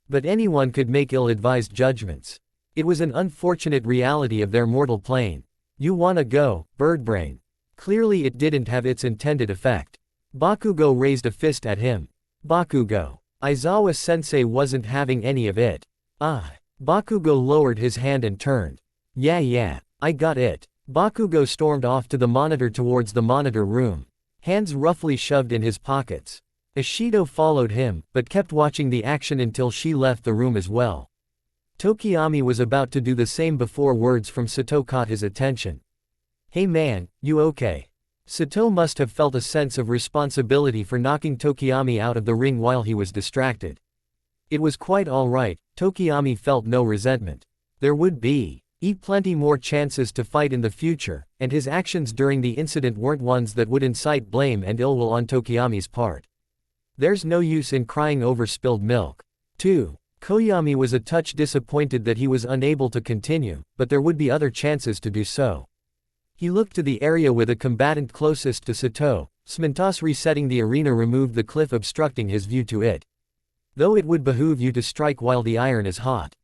S2: But anyone could make ill-advised judgments. It was an unfortunate reality of their mortal plane. You wanna go, birdbrain? Clearly it didn't have its intended effect. Bakugo raised a fist at him. Bakugo. Aizawa-sensei wasn't having any of it. Ah. Bakugo lowered his hand and turned. Yeah, I got it. Bakugo stormed off to the monitor towards the monitor room. Hands roughly shoved in his pockets. Ishido followed him, but kept watching the action until she left the room as well. Tokiyami was about to do the same before words from Sato caught his attention. Hey man, you okay? Sato must have felt a sense of responsibility for knocking Tokiyami out of the ring while he was distracted. It was quite alright, Tokiyami felt no resentment. There would be plenty more chances to fight in the future, and his actions during the incident weren't ones that would incite blame and ill will on Tokiyami's part. There's no use in crying over spilled milk. 2. Koyami was a touch disappointed that he was unable to continue, but there would be other chances to do so. He looked to the area with a combatant closest to Sato. Smintos resetting the arena removed the cliff obstructing his view to it. Though it would behoove you to strike while the iron is hot.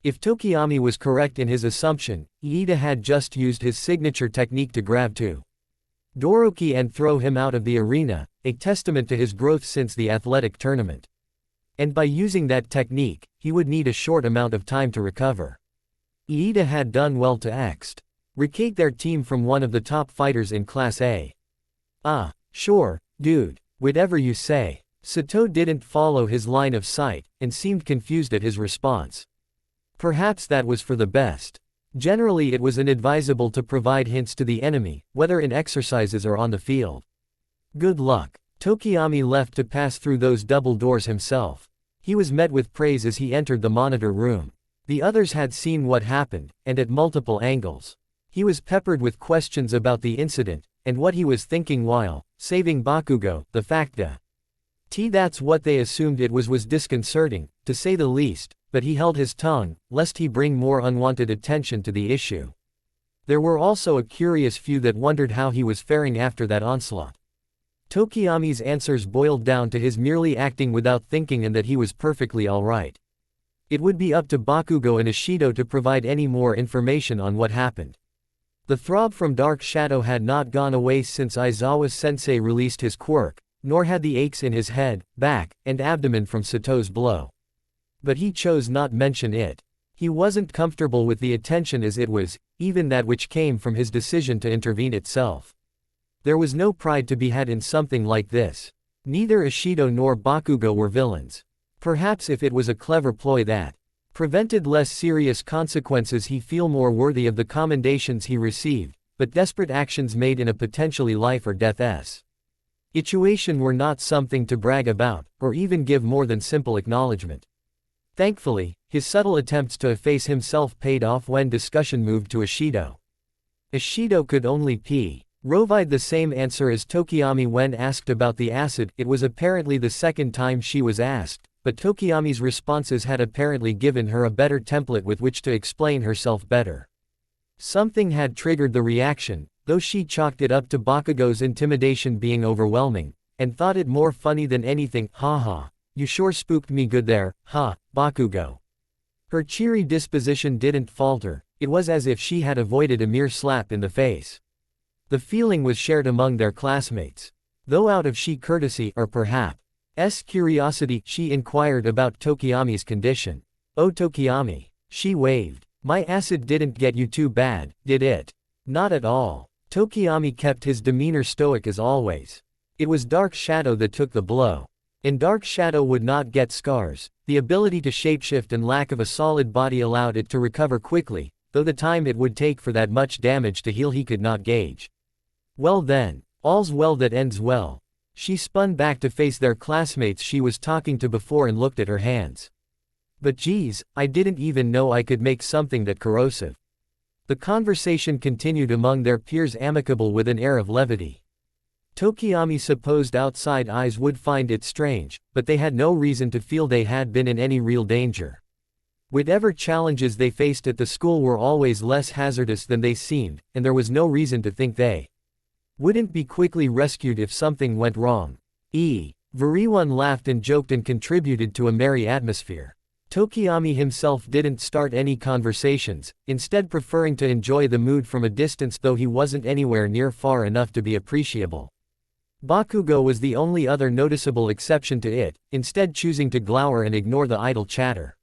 S2: If Tokiyami was correct in his assumption, Iida had just used his signature technique to grab to Doroki and throw him out of the arena, a testament to his growth since the athletic tournament. And by using that technique, he would need a short amount of time to recover. Iida had done well to extricate their team from one of the top fighters in Class A. Ah, sure, dude, whatever you say. Sato didn't follow his line of sight, and seemed confused at his response. Perhaps that was for the best. Generally it was inadvisable to provide hints to the enemy, whether in exercises or on the field. Good luck. Tokiyami left to pass through those double doors himself. He was met with praise as he entered the monitor room. The others had seen what happened, and at multiple angles. He was peppered with questions about the incident, and what he was thinking while saving Bakugo. The fact that's what they assumed it was disconcerting, to say the least, but he held his tongue, lest he bring more unwanted attention to the issue. There were also a curious few that wondered how he was faring after that onslaught. Tokiyami's answers boiled down to his merely acting without thinking and that he was perfectly alright. It would be up to Bakugo and Ishido to provide any more information on what happened. The throb from Dark Shadow had not gone away since Aizawa-sensei released his quirk, nor had the aches in his head, back, and abdomen from Sato's blow. But he chose not mention it. He wasn't comfortable with the attention as it was, even that which came from his decision to intervene itself. There was no pride to be had in something like this. Neither Ishido nor Bakugo were villains. Perhaps if it was a clever ploy that prevented less serious consequences he feel more worthy of the commendations he received, but desperate actions made in a potentially life or death situation were not something to brag about, or even give more than simple acknowledgement. Thankfully, his subtle attempts to efface himself paid off when discussion moved to Ishido. Ishido could only provide the same answer as Tokiyami when asked about the acid. It was apparently the second time she was asked, but Tokiyami's responses had apparently given her a better template with which to explain herself better. Something had triggered the reaction, though she chalked it up to Bakugo's intimidation being overwhelming, and thought it more funny than anything. Haha, you sure spooked me good there, Bakugo. Her cheery disposition didn't falter, it was as if she had avoided a mere slap in the face. The feeling was shared among their classmates. Though out of sheer courtesy, or perhaps curiosity, she inquired about Tokiyami's condition. Oh Tokiyami. She waved. My acid didn't get you too bad, did it? Not at all. Tokiyami kept his demeanor stoic as always. It was Dark Shadow that took the blow. And Dark Shadow would not get scars. The ability to shapeshift and lack of a solid body allowed it to recover quickly, though the time it would take for that much damage to heal he could not gauge. Well then, all's well that ends well. She spun back to face their classmates she was talking to before and looked at her hands. But geez, I didn't even know I could make something that corrosive. The conversation continued among their peers, amicable with an air of levity. Tokiyami supposed outside eyes would find it strange, but they had no reason to feel they had been in any real danger. Whatever challenges they faced at the school were always less hazardous than they seemed, and there was no reason to think they wouldn't be quickly rescued if something went wrong. Everyone laughed and joked and contributed to a merry atmosphere. Tokiyami himself didn't start any conversations, instead preferring to enjoy the mood from a distance, though he wasn't anywhere near far enough to be appreciable. Bakugo was the only other noticeable exception to it, instead choosing to glower and ignore the idle chatter.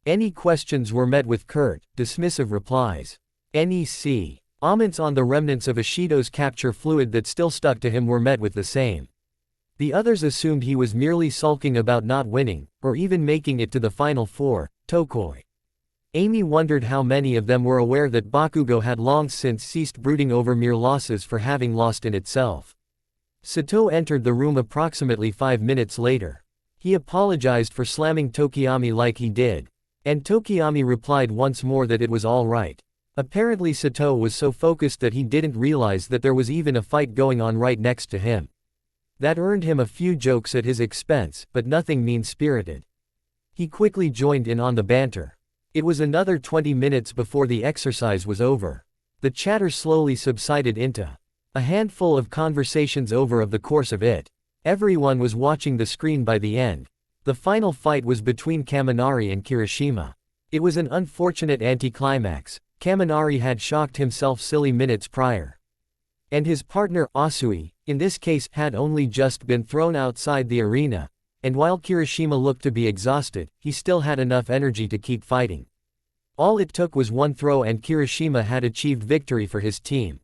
S2: Any questions were met with curt, dismissive replies. NEC. Comments on the remnants of Ishido's capture fluid that still stuck to him were met with the same. The others assumed he was merely sulking about not winning, or even making it to the final four, Tokoi. Amy wondered how many of them were aware that Bakugo had long since ceased brooding over mere losses for having lost in itself. Sato entered the room approximately 5 minutes later. He apologized for slamming Tokiyami like he did, and Tokiyami replied once more that it was all right. Apparently Sato was so focused that he didn't realize that there was even a fight going on right next to him. That earned him a few jokes at his expense, but nothing mean-spirited. He quickly joined in on the banter. It was another 20 minutes before the exercise was over. The chatter slowly subsided into a handful of conversations over the course of it. Everyone was watching the screen by the end. The final fight was between Kaminari and Kirishima. It was an unfortunate anticlimax. Kaminari had shocked himself silly minutes prior. And his partner, Asui, in this case, had only just been thrown outside the arena, and while Kirishima looked to be exhausted, he still had enough energy to keep fighting. All it took was one throw and Kirishima had achieved victory for his team.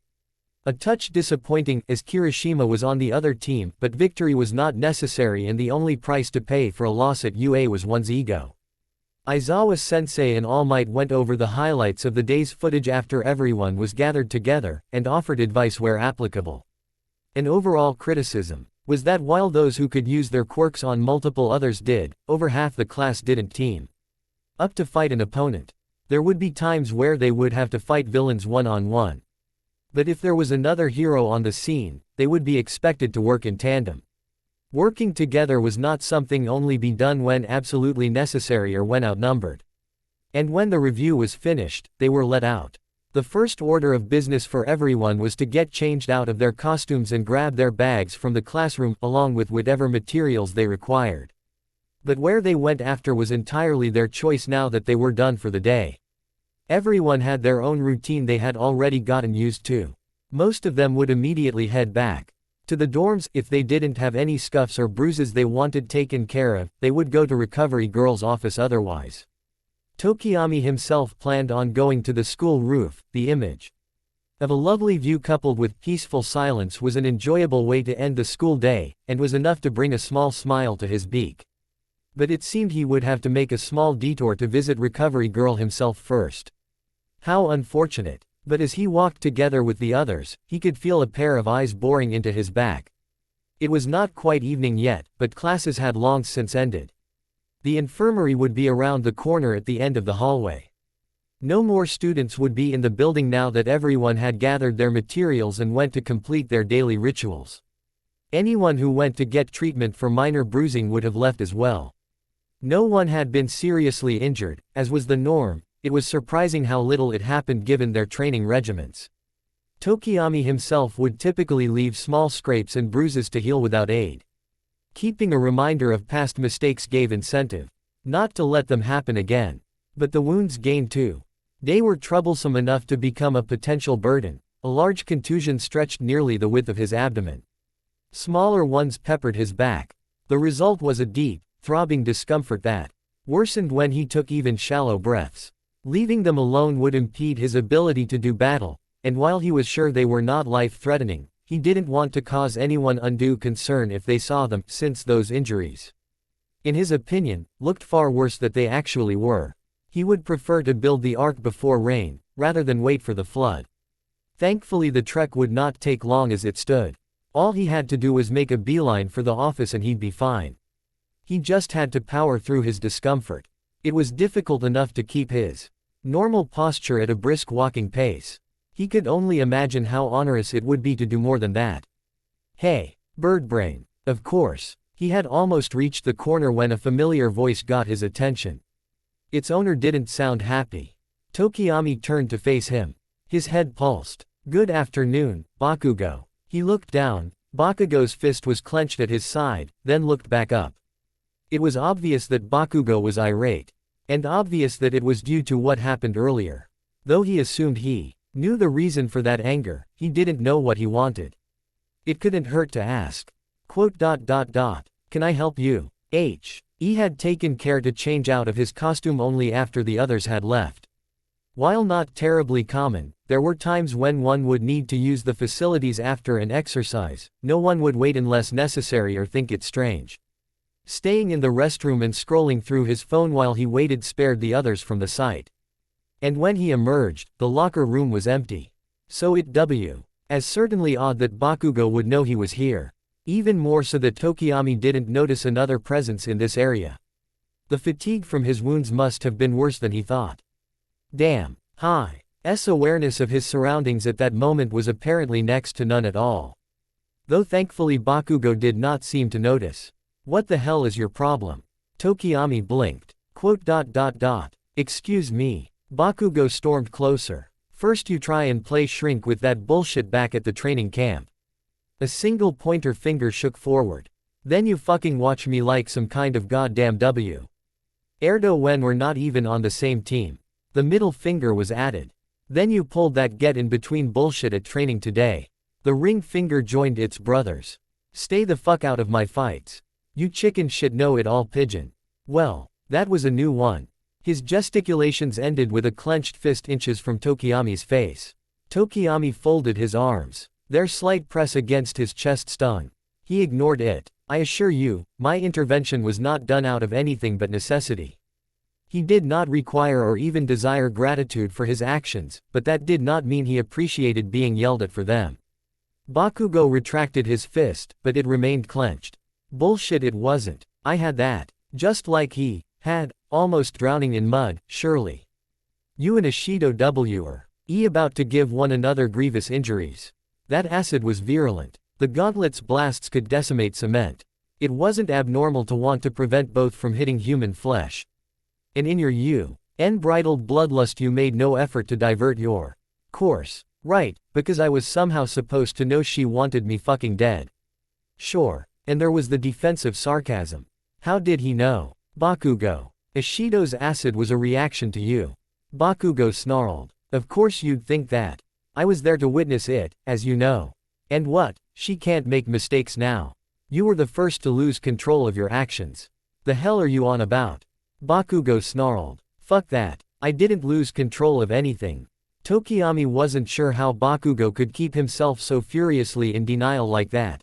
S2: A touch disappointing, as Kirishima was on the other team, but victory was not necessary and the only price to pay for a loss at UA was one's ego. Aizawa-sensei and All Might went over the highlights of the day's footage after everyone was gathered together, and offered advice where applicable. An overall criticism was that while those who could use their quirks on multiple others did, over half the class didn't team up to fight an opponent. There would be times where they would have to fight villains one-on-one. But if there was another hero on the scene, they would be expected to work in tandem. Working together was not something only be done when absolutely necessary or when outnumbered. And when the review was finished, they were let out. The first order of business for everyone was to get changed out of their costumes and grab their bags from the classroom, along with whatever materials they required. But where they went after was entirely their choice now that they were done for the day. Everyone had their own routine they had already gotten used to. Most of them would immediately head back to the dorms. If they didn't have any scuffs or bruises they wanted taken care of, they would go to Recovery Girl's office otherwise. Tokiyami himself planned on going to the school roof. The image of a lovely view coupled with peaceful silence was an enjoyable way to end the school day, and was enough to bring a small smile to his beak. But it seemed he would have to make a small detour to visit Recovery Girl himself first. How unfortunate. But as he walked together with the others, he could feel a pair of eyes boring into his back. It was not quite evening yet, but classes had long since ended. The infirmary would be around the corner at the end of the hallway. No more students would be in the building now that everyone had gathered their materials and went to complete their daily rituals. Anyone who went to get treatment for minor bruising would have left as well. No one had been seriously injured, as was the norm. It was surprising how little it happened given their training regimens. Tokiyami himself would typically leave small scrapes and bruises to heal without aid. Keeping a reminder of past mistakes gave incentive not to let them happen again. But the wounds gained too. They were troublesome enough to become a potential burden. A large contusion stretched nearly the width of his abdomen. Smaller ones peppered his back. The result was a deep, throbbing discomfort that worsened when he took even shallow breaths. Leaving them alone would impede his ability to do battle, and while he was sure they were not life-threatening, he didn't want to cause anyone undue concern if they saw them, since those injuries, in his opinion, looked far worse than they actually were. He would prefer to build the ark before rain, rather than wait for the flood. Thankfully the trek would not take long as it stood. All he had to do was make a beeline for the office and he'd be fine. He just had to power through his discomfort. It was difficult enough to keep his normal posture at a brisk walking pace. He could only imagine how onerous it would be to do more than that. Hey, Birdbrain. Of course. He had almost reached the corner when a familiar voice got his attention. Its owner didn't sound happy. Tokiyami turned to face him. His head pulsed. Good afternoon, Bakugo. He looked down. Bakugo's fist was clenched at his side, then looked back up. It was obvious that Bakugo was irate. And obvious that it was due to what happened earlier. Though he assumed he knew the reason for that anger, he didn't know what he wanted. It couldn't hurt to ask. Quote, "Can I help you?" He had taken care to change out of his costume only after the others had left. While not terribly common, there were times when one would need to use the facilities after an exercise. No one would wait unless necessary or think it strange. Staying in the restroom and scrolling through his phone while he waited spared the others from the sight. And when he emerged, the locker room was empty. So it was certainly odd that Bakugo would know he was here. Even more so that Tokiyami didn't notice another presence in this area. The fatigue from his wounds must have been worse than he thought. Damn. Hi's awareness of his surroundings at that moment was apparently next to none at all. Though thankfully Bakugo did not seem to notice. What the hell is your problem? Tokiyami blinked. Quote, "Excuse me." Bakugo stormed closer. "First you try and play shrink with that bullshit back at the training camp." A single pointer finger shook forward. "Then you fucking watch me like some kind of goddamn Erdo when we're not even on the same team." The middle finger was added. "Then you pulled that get in between bullshit at training today." The ring finger joined its brothers. "Stay the fuck out of my fights. You chicken shit know-it-all pigeon." Well, that was a new one. His gesticulations ended with a clenched fist inches from Tokiyami's face. Tokiyami folded his arms. Their slight press against his chest stung. He ignored it. "I assure you, my intervention was not done out of anything but necessity." He did not require or even desire gratitude for his actions, but that did not mean he appreciated being yelled at for them. Bakugo retracted his fist, but it remained clenched. "Bullshit, it wasn't. I had that. Just like he had, almost drowning in mud, surely. You and Ishido were about to give one another grievous injuries. That acid was virulent. The gauntlet's blasts could decimate cement. It wasn't abnormal to want to prevent both from hitting human flesh. And in your unbridled bloodlust you made no effort to divert your course. Right, because I was somehow supposed to know she wanted me fucking dead." Sure. And there was the defensive sarcasm. How did he know? Bakugo. "Ishido's acid was a reaction to you." Bakugo snarled. "Of course you'd think that. I was there to witness it, as you know. And what? She can't make mistakes now. You were the first to lose control of your actions. The hell are you on about?" Bakugo snarled. "Fuck that. I didn't lose control of anything." Tokiyami wasn't sure how Bakugo could keep himself so furiously in denial like that.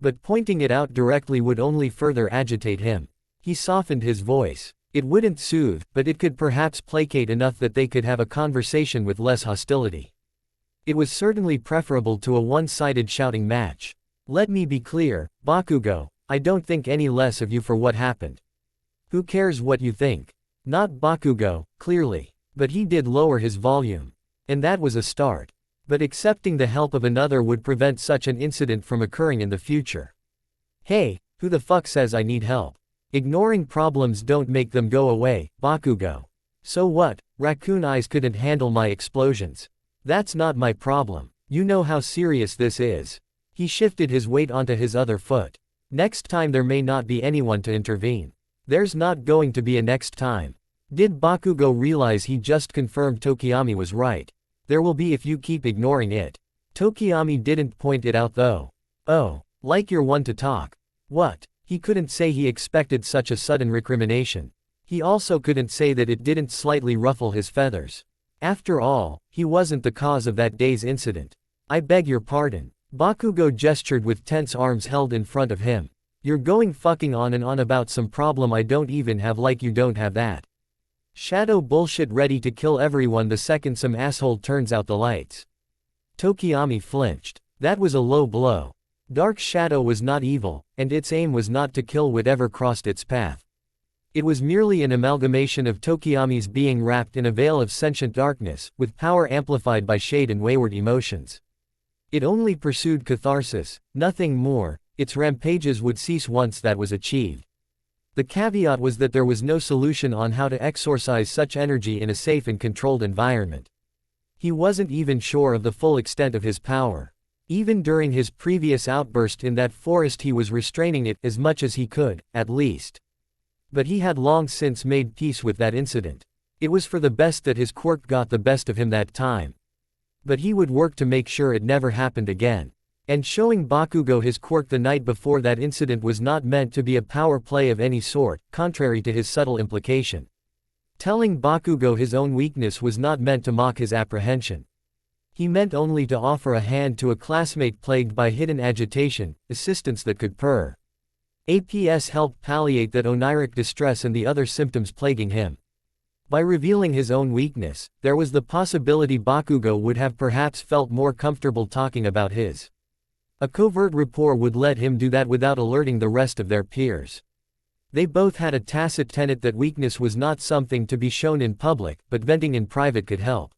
S2: But pointing it out directly would only further agitate him. He softened his voice. It wouldn't soothe, but it could perhaps placate enough that they could have a conversation with less hostility. It was certainly preferable to a one-sided shouting match. "Let me be clear, Bakugo, I don't think any less of you for what happened." "Who cares what you think?" Not Bakugo, clearly. But he did lower his volume. And that was a start. But accepting the help of another would prevent such an incident from occurring in the future. "Hey, who the fuck says I need help? Ignoring problems don't make them go away, Bakugo. So what, raccoon eyes couldn't handle my explosions. That's not my problem. You know how serious this is." He shifted his weight onto his other foot. "Next time there may not be anyone to intervene. There's not going to be a next time." Did Bakugo realize he just confirmed Tokiyami was right? "There will be if you keep ignoring it." Tokiyami didn't point it out though. "Oh, like you're one to talk." What? He couldn't say he expected such a sudden recrimination. He also couldn't say that it didn't slightly ruffle his feathers. After all, he wasn't the cause of that day's incident. "I beg your pardon." Bakugo gestured with tense arms held in front of him. "You're going fucking on and on about some problem I don't even have like you don't have that. Shadow bullshit ready to kill everyone the second some asshole turns out the lights." Tokiyami flinched. That was a low blow. Dark Shadow was not evil, and its aim was not to kill whatever crossed its path. It was merely an amalgamation of Tokiyami's being wrapped in a veil of sentient darkness, with power amplified by shade and wayward emotions. It only pursued catharsis, nothing more. Its rampages would cease once that was achieved. The caveat was that there was no solution on how to exorcise such energy in a safe and controlled environment. He wasn't even sure of the full extent of his power. Even during his previous outburst in that forest he was restraining it as much as he could, at least. But he had long since made peace with that incident. It was for the best that his quirk got the best of him that time. But he would work to make sure it never happened again. And showing Bakugo his quirk the night before that incident was not meant to be a power play of any sort, contrary to his subtle implication. Telling Bakugo his own weakness was not meant to mock his apprehension. He meant only to offer a hand to a classmate plagued by hidden agitation, assistance that could purr. APS helped palliate that oniric distress and the other symptoms plaguing him. By revealing his own weakness, there was the possibility Bakugo would have perhaps felt more comfortable talking about his. A covert rapport would let him do that without alerting the rest of their peers. They both had a tacit tenet that weakness was not something to be shown in public, but venting in private could help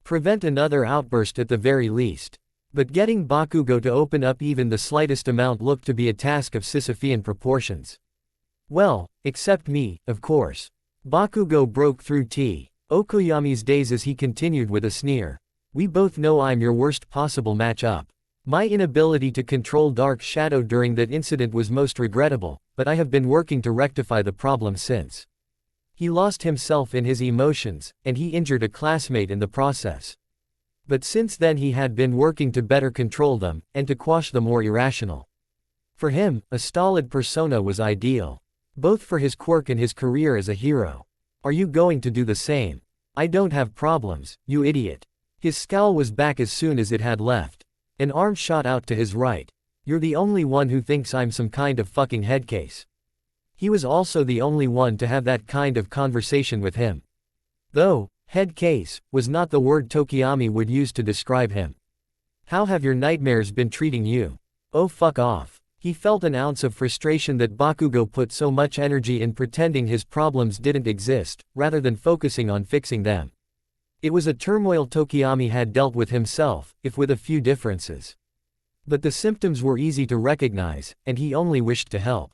S2: prevent another outburst at the very least. But getting Bakugo to open up even the slightest amount looked to be a task of Sisyphean proportions. Well, except me, of course. Bakugo broke through Okoyami's days as he continued with a sneer. We both know I'm your worst possible match-up. My inability to control Dark Shadow during that incident was most regrettable, but I have been working to rectify the problem since. He lost himself in his emotions, and he injured a classmate in the process. But since then he had been working to better control them, and to quash the more irrational. For him, a stolid persona was ideal. Both for his quirk and his career as a hero. Are you going to do the same? I don't have problems, you idiot. His scowl was back as soon as it had left. An arm shot out to his right. You're the only one who thinks I'm some kind of fucking headcase. He was also the only one to have that kind of conversation with him. Though, head case, was not the word Tokiyami would use to describe him. How have your nightmares been treating you? Oh fuck off. He felt an ounce of frustration that Bakugo put so much energy in pretending his problems didn't exist, rather than focusing on fixing them. It was a turmoil Tokiyami had dealt with himself, if with a few differences. But the symptoms were easy to recognize, and he only wished to help.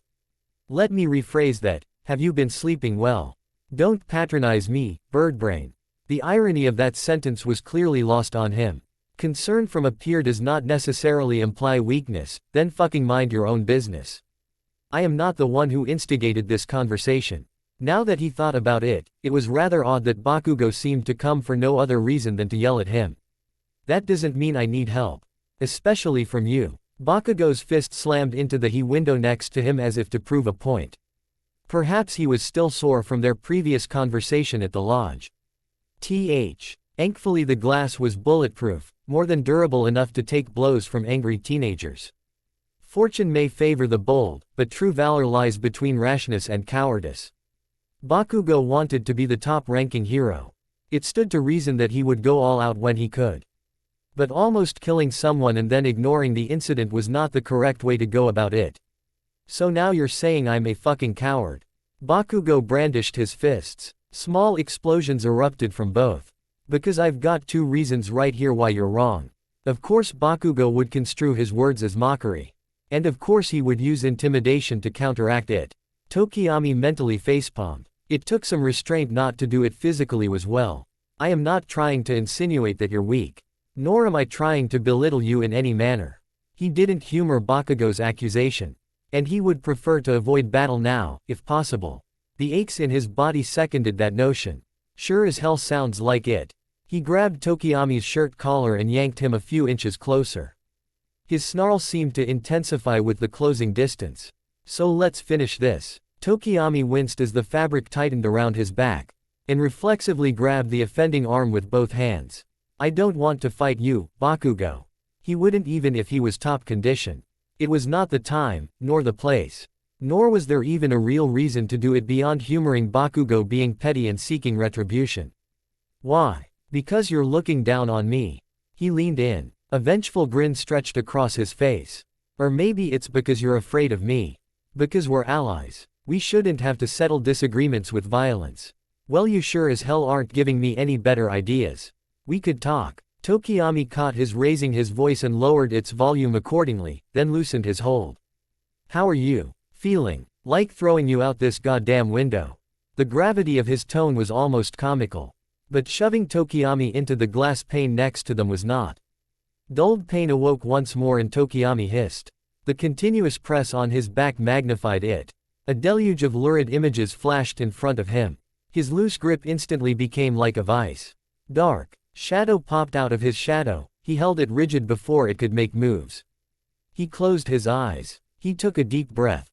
S2: Let me rephrase that, have you been sleeping well? Don't patronize me, birdbrain. The irony of that sentence was clearly lost on him. Concern from a peer does not necessarily imply weakness, then fucking mind your own business. I am not the one who instigated this conversation. Now that he thought about it, it was rather odd that Bakugo seemed to come for no other reason than to yell at him. That doesn't mean I need help. Especially from you. Bakugo's fist slammed into the window next to him as if to prove a point. Perhaps he was still sore from their previous conversation at the lodge. Thankfully the glass was bulletproof, more than durable enough to take blows from angry teenagers. Fortune may favor the bold, but true valor lies between rashness and cowardice. Bakugo wanted to be the top-ranking hero. It stood to reason that he would go all out when he could. But almost killing someone and then ignoring the incident was not the correct way to go about it. So now you're saying I'm a fucking coward. Bakugo brandished his fists. Small explosions erupted from both. Because I've got two reasons right here why you're wrong. Of course Bakugo would construe his words as mockery. And of course he would use intimidation to counteract it. Tokiyami mentally facepalmed. It took some restraint not to do it physically as well. I am not trying to insinuate that you're weak. Nor am I trying to belittle you in any manner. He didn't humor Bakugo's accusation. And he would prefer to avoid battle now, if possible. The aches in his body seconded that notion. Sure as hell sounds like it. He grabbed Tokiyami's shirt collar and yanked him a few inches closer. His snarl seemed to intensify with the closing distance. So let's finish this. Tokiyami winced as the fabric tightened around his back, and reflexively grabbed the offending arm with both hands. I don't want to fight you, Bakugo. He wouldn't even if he was top condition. It was not the time, nor the place. Nor was there even a real reason to do it beyond humoring Bakugo being petty and seeking retribution. Why? Because you're looking down on me. He leaned in. A vengeful grin stretched across his face. Or maybe it's because you're afraid of me. Because we're allies. We shouldn't have to settle disagreements with violence. Well, you sure as hell aren't giving me any better ideas. We could talk. Tokiyami caught his raising his voice and lowered its volume accordingly, then loosened his hold. How are you feeling? Like throwing you out this goddamn window. The gravity of his tone was almost comical. But shoving Tokiyami into the glass pane next to them was not. Dulled pain awoke once more and Tokiyami hissed. The continuous press on his back magnified it. A deluge of lurid images flashed in front of him. His loose grip instantly became like a vice. Dark Shadow popped out of his shadow. He held it rigid before it could make moves. He closed his eyes. He took a deep breath.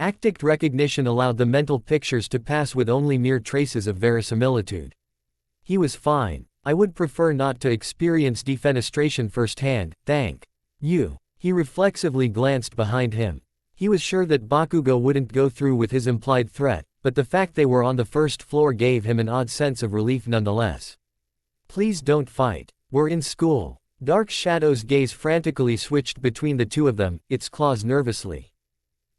S2: Actic recognition allowed the mental pictures to pass with only mere traces of verisimilitude. He was fine. I would prefer not to experience defenestration firsthand, thank you. He reflexively glanced behind him. He was sure that Bakugo wouldn't go through with his implied threat, but the fact they were on the first floor gave him an odd sense of relief nonetheless. Please don't fight. We're in school. Dark Shadow's gaze frantically switched between the two of them, its claws nervously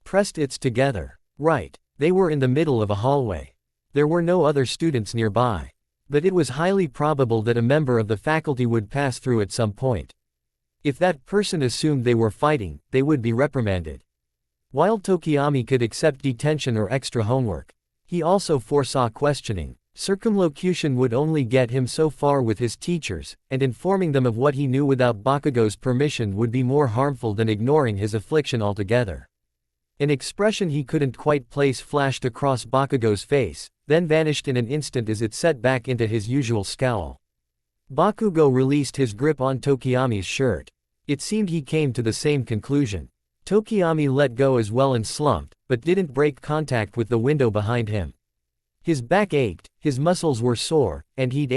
S2: pressed its together. Right. They were in the middle of a hallway. There were no other students nearby. But it was highly probable that a member of the faculty would pass through at some point. If that person assumed they were fighting, they would be reprimanded. While Tokiyami could accept detention or extra homework, he also foresaw questioning. Circumlocution would only get him so far with his teachers, and informing them of what he knew without Bakugo's permission would be more harmful than ignoring his affliction altogether. An expression he couldn't quite place flashed across Bakugo's face, then vanished in an instant as it set back into his usual scowl. Bakugo released his grip on Tokiyami's shirt. It seemed he came to the same conclusion. Tokiyami let go as well and slumped, but didn't break contact with the window behind him. His back ached, his muscles were sore, and he'd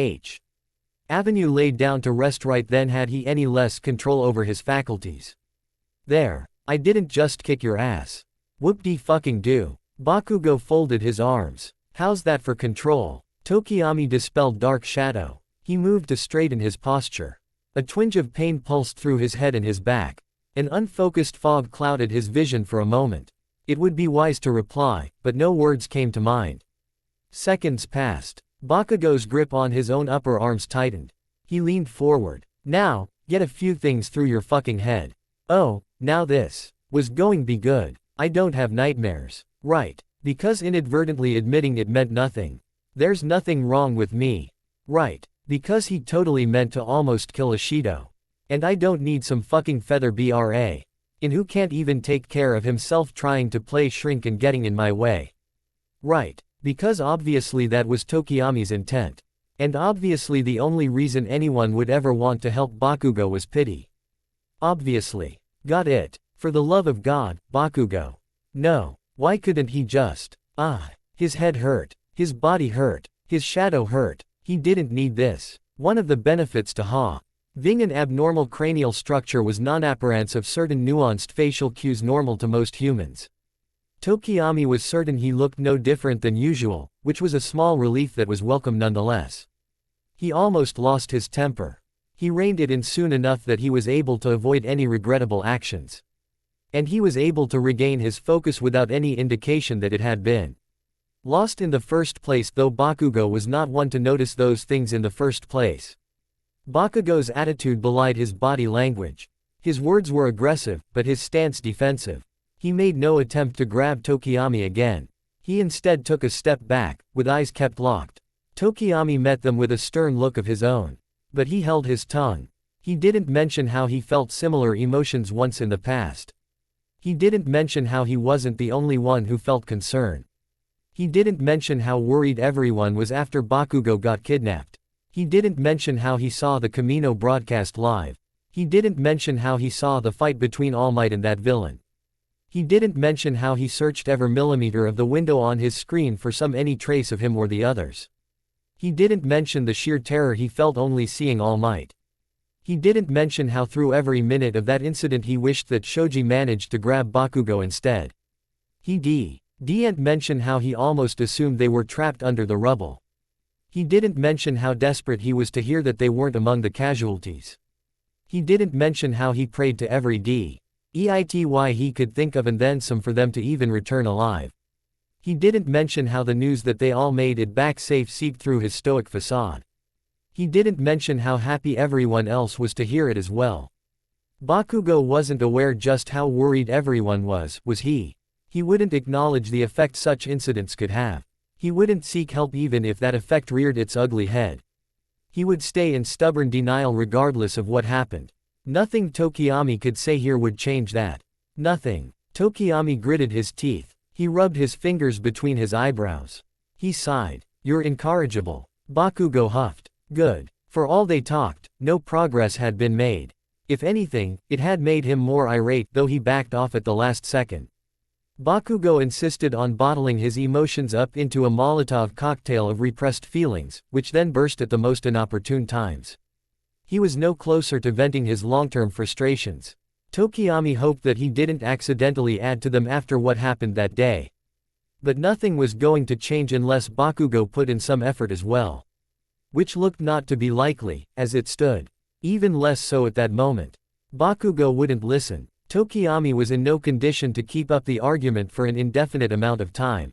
S2: Avenue laid down to rest right then had he any less control over his faculties. There. I didn't just kick your ass. Whoop-de-fucking-do. Bakugo folded his arms. How's that for control? Tokiyami dispelled Dark Shadow. He moved to straighten his posture. A twinge of pain pulsed through his head and his back. An unfocused fog clouded his vision for a moment. It would be wise to reply, but no words came to mind. Seconds passed. Bakugo's grip on his own upper arms tightened. He leaned forward. Now, get a few things through your fucking head. Oh, now this was going be good. I don't have nightmares. Right. Because inadvertently admitting it meant nothing. There's nothing wrong with me. Right. Because he totally meant to almost kill Ishido. And I don't need some fucking feather bra. In who can't even take care of himself trying to play shrink and getting in my way. Right. Because obviously that was Tokiyami's intent. And obviously the only reason anyone would ever want to help Bakugo was pity. Obviously. Got it. For the love of God, Bakugo. No. Why couldn't he just? His head hurt. His body hurt. His shadow hurt. He didn't need this. One of the benefits to having an abnormal cranial structure was non-apparence of certain nuanced facial cues normal to most humans. Tokiyami was certain he looked no different than usual, which was a small relief that was welcome nonetheless. He almost lost his temper. He reined it in soon enough that he was able to avoid any regrettable actions. And he was able to regain his focus without any indication that it had been lost in the first place, though Bakugo was not one to notice those things in the first place. Bakugo's attitude belied his body language. His words were aggressive, but his stance defensive. He made no attempt to grab Tokiyami again. He instead took a step back, with eyes kept locked. Tokiyami met them with a stern look of his own. But he held his tongue. He didn't mention how he felt similar emotions once in the past. He didn't mention how he wasn't the only one who felt concern. He didn't mention how worried everyone was after Bakugo got kidnapped. He didn't mention how he saw the Camino broadcast live. He didn't mention how he saw the fight between All Might and that villain. He didn't mention how he searched every millimeter of the window on his screen for any trace of him or the others. He didn't mention the sheer terror he felt only seeing All Might. He didn't mention how through every minute of that incident he wished that Shoji managed to grab Bakugo instead. He didn't mention how he almost assumed they were trapped under the rubble. He didn't mention how desperate he was to hear that they weren't among the casualties. He didn't mention how he prayed to every deity he could think of and then some for them to even return alive. He didn't mention how the news that they all made it back safe seeped through his stoic facade. He didn't mention how happy everyone else was to hear it as well. Bakugo wasn't aware just how worried everyone was he? He wouldn't acknowledge the effect such incidents could have. He wouldn't seek help even if that effect reared its ugly head. He would stay in stubborn denial regardless of what happened. Nothing Tokiyami could say here would change that. Nothing. Tokiyami gritted his teeth. He rubbed his fingers between his eyebrows. He sighed. You're incorrigible. Bakugo huffed. Good. For all they talked, no progress had been made. If anything, it had made him more irate, though he backed off at the last second. Bakugo insisted on bottling his emotions up into a Molotov cocktail of repressed feelings, which then burst at the most inopportune times. He was no closer to venting his long-term frustrations. Tokiyami hoped that he didn't accidentally add to them after what happened that day. But nothing was going to change unless Bakugo put in some effort as well. Which looked not to be likely, as it stood. Even less so at that moment. Bakugo wouldn't listen. Tokiyami was in no condition to keep up the argument for an indefinite amount of time.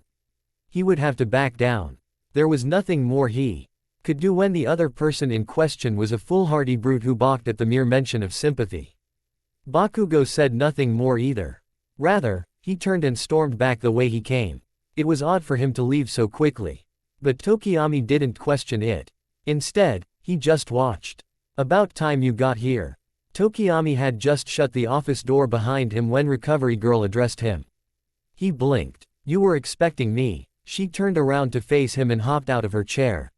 S2: He would have to back down. There was nothing more he could do when the other person in question was a foolhardy brute who balked at the mere mention of sympathy. Bakugo said nothing more either. Rather, he turned and stormed back the way he came. It was odd for him to leave so quickly. But Tokiyami didn't question it. Instead, he just watched. "About time you got here." Tokiyami had just shut the office door behind him when Recovery Girl addressed him. He blinked. "You were expecting me." She turned around to face him and hopped out of her chair.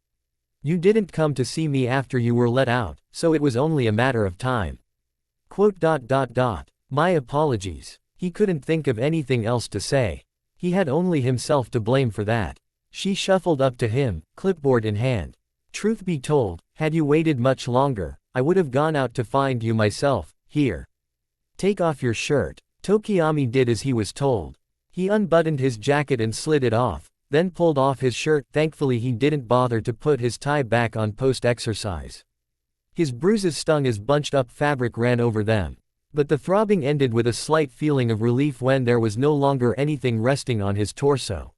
S2: "You didn't come to see me after you were let out, so it was only a matter of time." My apologies. He couldn't think of anything else to say. He had only himself to blame for that. She shuffled up to him, clipboard in hand. "Truth be told, had you waited much longer, I would have gone out to find you myself. Here. Take off your shirt." Tokiyami did as he was told. He unbuttoned his jacket and slid it off, then pulled off his shirt. Thankfully he didn't bother to put his tie back on post-exercise. His bruises stung as bunched-up fabric ran over them. But the throbbing ended with a slight feeling of relief when there was no longer anything resting on his torso.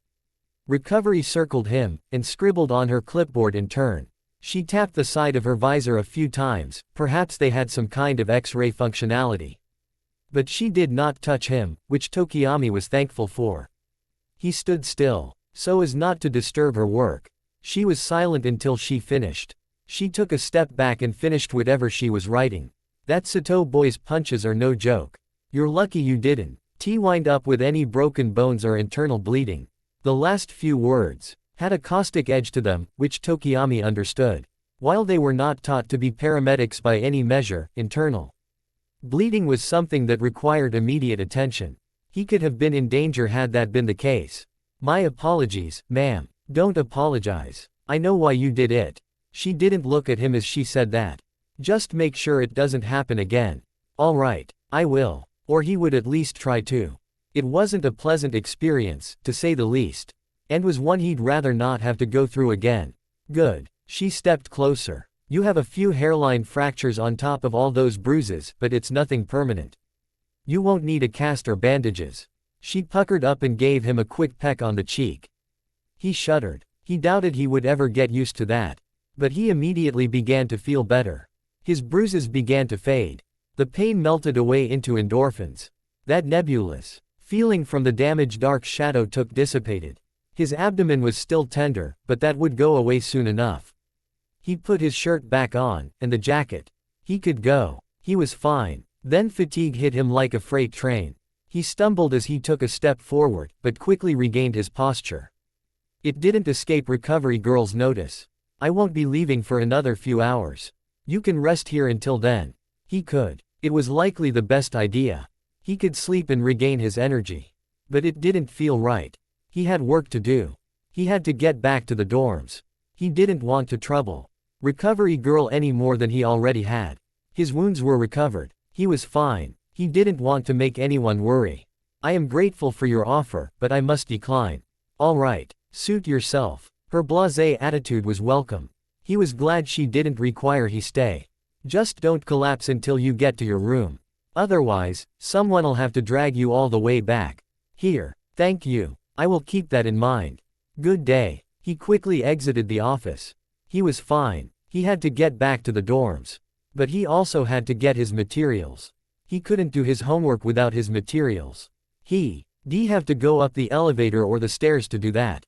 S2: Recovery circled him, and scribbled on her clipboard in turn. She tapped the side of her visor a few times, perhaps they had some kind of X-ray functionality. But she did not touch him, which Tokiyami was thankful for. He stood still, so as not to disturb her work. She was silent until she finished. She took a step back and finished whatever she was writing. "That Sato boy's punches are no joke. You're lucky you didn't wind up with any broken bones or internal bleeding." The last few words had a caustic edge to them, which Tokiyami understood. While they were not taught to be paramedics by any measure, internal bleeding was something that required immediate attention. He could have been in danger had that been the case. "My apologies, ma'am." "Don't apologize. I know why you did it." She didn't look at him as she said that. "Just make sure it doesn't happen again." "All right, I will." Or he would at least try to. It wasn't a pleasant experience, to say the least. And was one he'd rather not have to go through again. "Good." She stepped closer. "You have a few hairline fractures on top of all those bruises, but it's nothing permanent. You won't need a cast or bandages." She puckered up and gave him a quick peck on the cheek. He shuddered. He doubted he would ever get used to that. But he immediately began to feel better. His bruises began to fade. The pain melted away into endorphins. That nebulous feeling from the damaged dark shadow took dissipated. His abdomen was still tender, but that would go away soon enough. He put his shirt back on, and the jacket. He could go. He was fine. Then fatigue hit him like a freight train. He stumbled as he took a step forward, but quickly regained his posture. It didn't escape Recovery Girl's notice. "I won't be leaving for another few hours. You can rest here until then." He could. It was likely the best idea. He could sleep and regain his energy. But it didn't feel right. He had work to do. He had to get back to the dorms. He didn't want to trouble Recovery Girl any more than he already had. His wounds were recovered. He was fine. He didn't want to make anyone worry. "I am grateful for your offer, but I must decline." "All right. Suit yourself." Her blasé attitude was welcome. He was glad she didn't require he stay. "Just don't collapse until you get to your room. Otherwise, someone'll have to drag you all the way back." "Here. Thank you. I will keep that in mind. Good day." He quickly exited the office. He was fine. He had to get back to the dorms. But he also had to get his materials. He couldn't do his homework without his materials. He'd have to go up the elevator or the stairs to do that.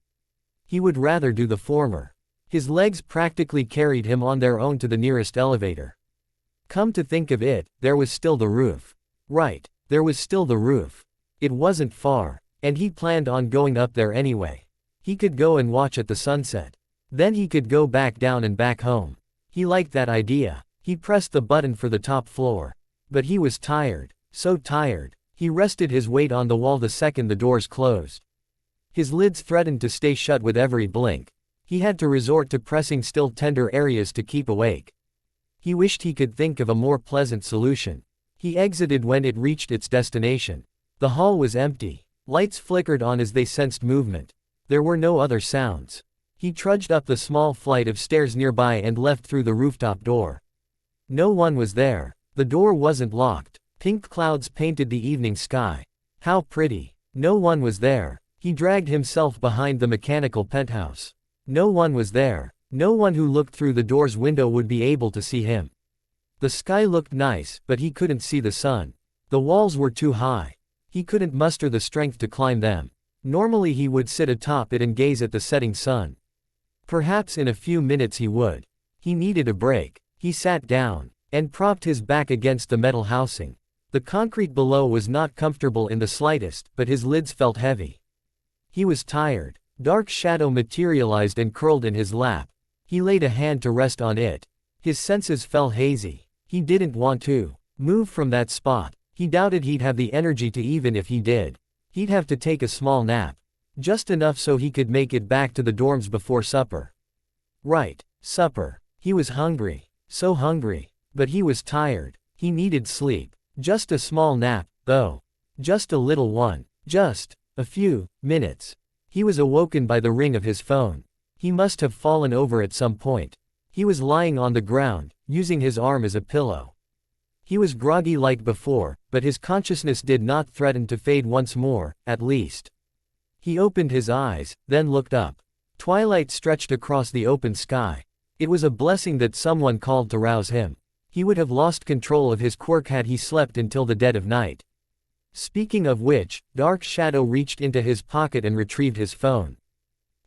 S2: He would rather do the former. His legs practically carried him on their own to the nearest elevator. Come to think of it, there was still the roof. Right, there was still the roof. It wasn't far, and he planned on going up there anyway. He could go and watch at the sunset. Then he could go back down and back home. He liked that idea. He pressed the button for the top floor. But he was tired, so tired. He rested his weight on the wall the second the doors closed. His lids threatened to stay shut with every blink. He had to resort to pressing still tender areas to keep awake. He wished he could think of a more pleasant solution. He exited when it reached its destination. The hall was empty. Lights flickered on as they sensed movement. There were no other sounds. He trudged up the small flight of stairs nearby and left through the rooftop door. No one was there. The door wasn't locked. Pink clouds painted the evening sky. How pretty. No one was there. He dragged himself behind the mechanical penthouse. No one was there. No one who looked through the door's window would be able to see him. The sky looked nice, but he couldn't see the sun. The walls were too high. He couldn't muster the strength to climb them. Normally he would sit atop it and gaze at the setting sun. Perhaps in a few minutes he would. He needed a break. He sat down and propped his back against the metal housing. The concrete below was not comfortable in the slightest, but his lids felt heavy. He was tired. Dark shadow materialized and curled in his lap. He laid a hand to rest on it. His senses felt hazy. He didn't want to move from that spot. He doubted he'd have the energy to, even if he did. He'd have to take a small nap. Just enough so he could make it back to the dorms before supper. Right, supper. He was hungry. So hungry. But he was tired. He needed sleep. Just a small nap, though. Just a little one. Just a few minutes. He was awoken by the ring of his phone. He must have fallen over at some point. He was lying on the ground, using his arm as a pillow. He was groggy like before, but his consciousness did not threaten to fade once more, at least. He opened his eyes, then looked up. Twilight stretched across the open sky. It was a blessing that someone called to rouse him. He would have lost control of his quirk had he slept until the dead of night. Speaking of which, Dark Shadow reached into his pocket and retrieved his phone.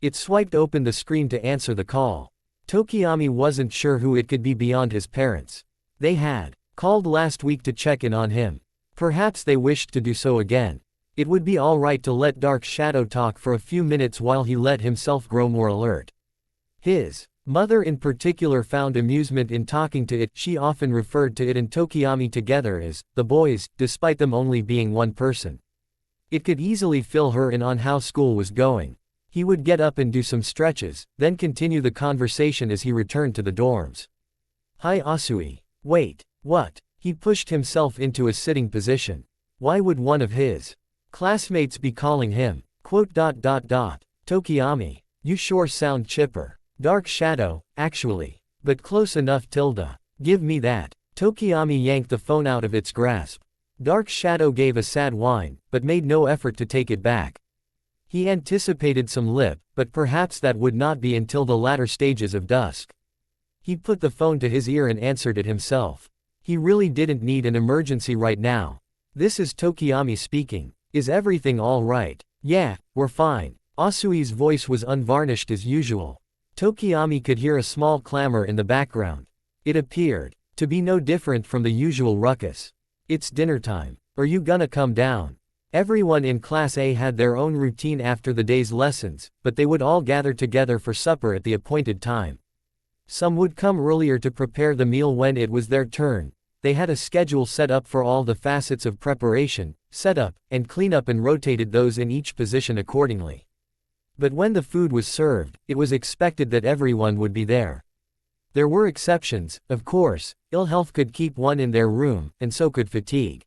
S2: It swiped open the screen to answer the call. Tokiyami wasn't sure who it could be beyond his parents. They had called last week to check in on him. Perhaps they wished to do so again. It would be alright to let Dark Shadow talk for a few minutes while he let himself grow more alert. His mother in particular found amusement in talking to it. She often referred to it and Tokiyami together as the boys, despite them only being one person. It could easily fill her in on how school was going. He would get up and do some stretches, then continue the conversation as he returned to the dorms. Hi Asui. Wait, what? He pushed himself into a sitting position. Why would one of his classmates be calling him? Tokiyami. You sure sound chipper. Dark Shadow, actually. But close enough tilde. Give me that. Tokiyami yanked the phone out of its grasp. Dark Shadow gave a sad whine, but made no effort to take it back. He anticipated some lip, but perhaps that would not be until the latter stages of dusk. He put the phone to his ear and answered it himself. He really didn't need an emergency right now. This is Tokiyami speaking. Is everything all right? Yeah, we're fine. Asui's voice was unvarnished as usual. Tokiyami could hear a small clamor in the background. It appeared to be no different from the usual ruckus. It's dinner time. Are you gonna come down? Everyone in Class A had their own routine after the day's lessons, but they would all gather together for supper at the appointed time. Some would come earlier to prepare the meal when it was their turn. They had a schedule set up for all the facets of preparation, setup, and cleanup and rotated those in each position accordingly. But when the food was served, it was expected that everyone would be there. There were exceptions, of course. Ill health could keep one in their room, and so could fatigue.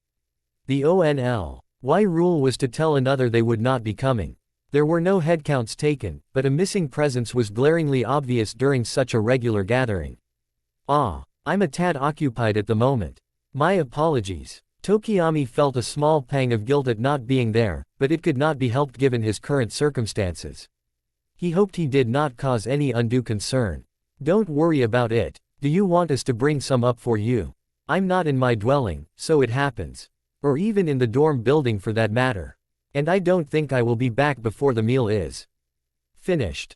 S2: The ONLY rule was to tell another they would not be coming. There were no headcounts taken, but a missing presence was glaringly obvious during such a regular gathering. I'm a tad occupied at the moment. My apologies. Tokiyami felt a small pang of guilt at not being there, but it could not be helped given his current circumstances. He hoped he did not cause any undue concern. Don't worry about it. Do you want us to bring some up for you? I'm not in my dwelling, so it happens. Or even in the dorm building for that matter. And I don't think I will be back before the meal is finished.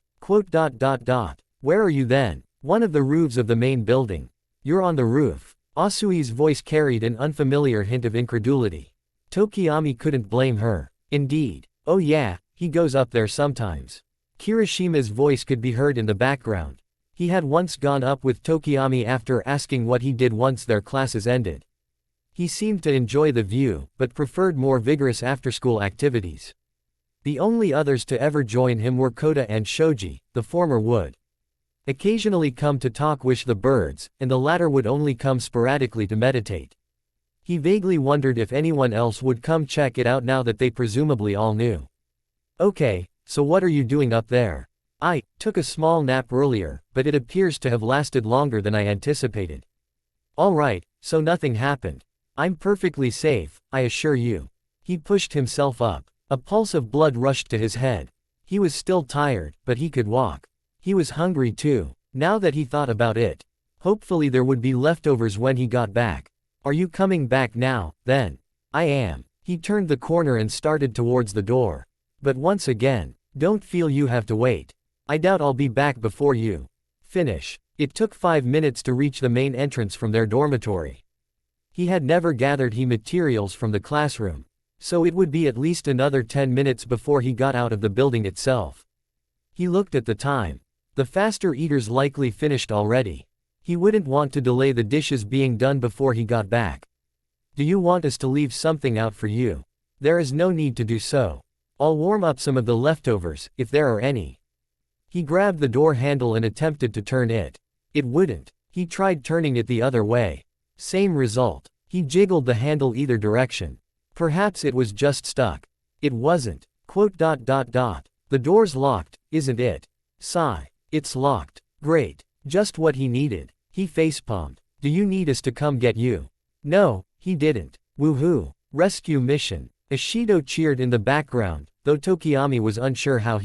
S2: Where are you then? One of the roofs of the main building. You're on the roof. Asui's voice carried an unfamiliar hint of incredulity. Tokiyami couldn't blame her. Indeed. Oh yeah, he goes up there sometimes. Kirishima's voice could be heard in the background. He had once gone up with Tokiyami after asking what he did once their classes ended. He seemed to enjoy the view, but preferred more vigorous after-school activities. The only others to ever join him were Kota and Shoji. The former would occasionally come to talk with the birds, and the latter would only come sporadically to meditate. He vaguely wondered if anyone else would come check it out now that they presumably all knew. Okay, so what are you doing up there? I took a small nap earlier, but it appears to have lasted longer than I anticipated. Alright, so nothing happened. I'm perfectly safe, I assure you. He pushed himself up. A pulse of blood rushed to his head. He was still tired, but he could walk. He was hungry too, now that he thought about it. Hopefully there would be leftovers when he got back. Are you coming back now, then? I am. He turned the corner and started towards the door. But once again, don't feel you have to wait. I doubt I'll be back before you finish. It took 5 minutes to reach the main entrance from their dormitory. He had never gathered materials from the classroom, so it would be at least another 10 minutes before he got out of the building itself. He looked at the time. The faster eaters likely finished already. He wouldn't want to delay the dishes being done before he got back. Do you want us to leave something out for you? There is no need to do so. I'll warm up some of the leftovers, if there are any. He grabbed the door handle and attempted to turn it. It wouldn't. He tried turning it the other way. Same result. He jiggled the handle either direction. Perhaps it was just stuck. It wasn't. The door's locked, isn't it? Sigh. It's locked. Great. Just what he needed. He facepalmed. Do you need us to come get you? No, he didn't. Woohoo. Rescue mission. Ishido cheered in the background, though Tokiyami was unsure how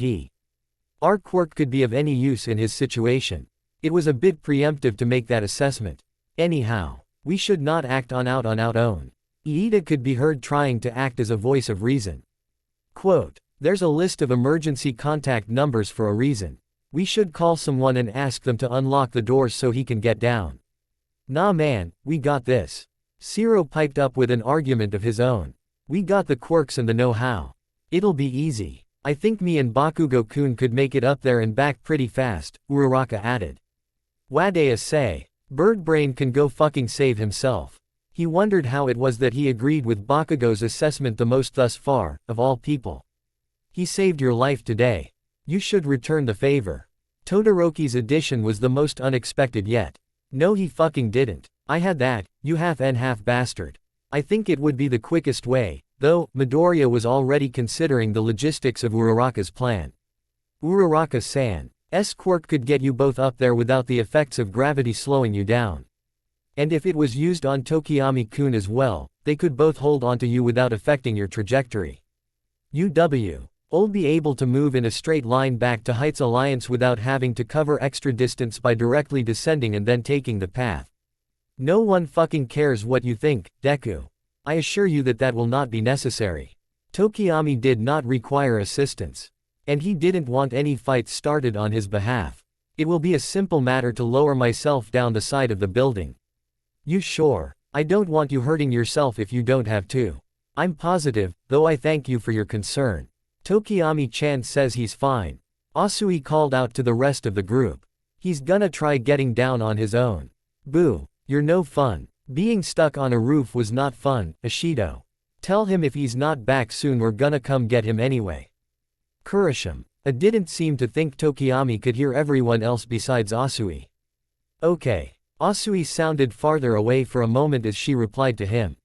S2: our quirk could be of any use in his situation. It was a bit preemptive to make that assessment. Anyhow, we should not act on our own. Iida could be heard trying to act as a voice of reason. Quote, there's a list of emergency contact numbers for a reason. We should call someone and ask them to unlock the doors so he can get down. Nah man, we got this. Shiro piped up with an argument of his own. We got the quirks and the know-how. It'll be easy. I think me and Bakugo-kun could make it up there and back pretty fast, Uraraka added. Wadea say. Birdbrain can go fucking save himself. He wondered how it was that he agreed with Bakugo's assessment the most thus far, of all people. He saved your life today. You should return the favor. Todoroki's addition was the most unexpected yet. No he fucking didn't. I had that, you half bastard. I think it would be the quickest way, though. Midoriya was already considering the logistics of Uraraka's plan. Uraraka-san's quirk could get you both up there without the effects of gravity slowing you down. And if it was used on Tokiyami-kun as well, they could both hold onto you without affecting your trajectory. You'll be able to move in a straight line back to Heights Alliance without having to cover extra distance by directly descending and then taking the path. No one fucking cares what you think, Deku. I assure you that will not be necessary. Tokiyami did not require assistance. And he didn't want any fights started on his behalf. It will be a simple matter to lower myself down the side of the building. You sure? I don't want you hurting yourself if you don't have to. I'm positive, though I thank you for your concern. Tokiyami-chan says he's fine. Asui called out to the rest of the group. He's gonna try getting down on his own. Boo, you're no fun. Being stuck on a roof was not fun, Ishido. Tell him if he's not back soon we're gonna come get him anyway. Kurishima didn't seem to think Tokiyami could hear everyone else besides Asui. Okay. Asui sounded farther away for a moment as she replied to him.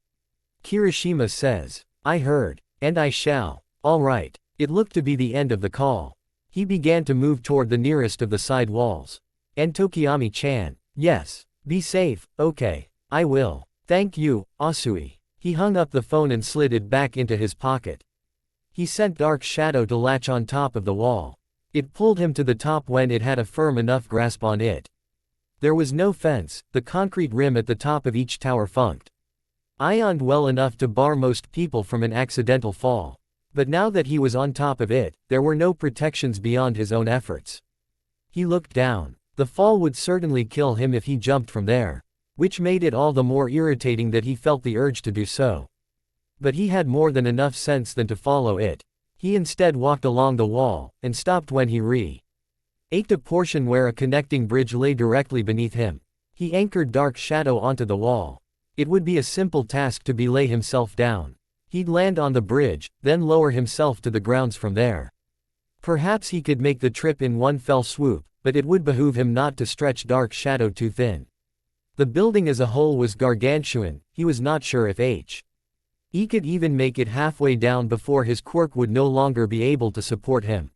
S2: Kirishima says, I heard. And I shall. Alright. It looked to be the end of the call. He began to move toward the nearest of the side walls. And Tokiyami-chan. Yes. Be safe, okay. I will. Thank you, Asui. He hung up the phone and slid it back into his pocket. He sent Dark Shadow to latch on top of the wall. It pulled him to the top when it had a firm enough grasp on it. There was no fence, the concrete rim at the top of each tower functioned well enough to bar most people from an accidental fall. But now that he was on top of it, there were no protections beyond his own efforts. He looked down. The fall would certainly kill him if he jumped from there, which made it all the more irritating that he felt the urge to do so. But he had more than enough sense than to follow it. He instead walked along the wall, and stopped when he reached a portion where a connecting bridge lay directly beneath him. He anchored Dark Shadow onto the wall. It would be a simple task to belay himself down. He'd land on the bridge, then lower himself to the grounds from there. Perhaps he could make the trip in one fell swoop, but it would behoove him not to stretch Dark Shadow too thin. The building as a whole was gargantuan. He was not sure if he could even make it halfway down before his quirk would no longer be able to support him.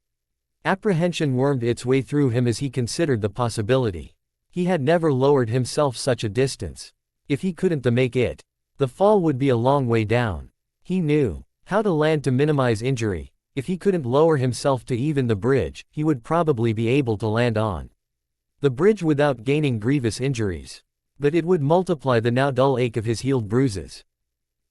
S2: Apprehension wormed its way through him as he considered the possibility. He had never lowered himself such a distance. If he couldn't make it, the fall would be a long way down. He knew how to land to minimize injury. If he couldn't lower himself to even the bridge, he would probably be able to land on the bridge without gaining grievous injuries. But it would multiply the now dull ache of his healed bruises.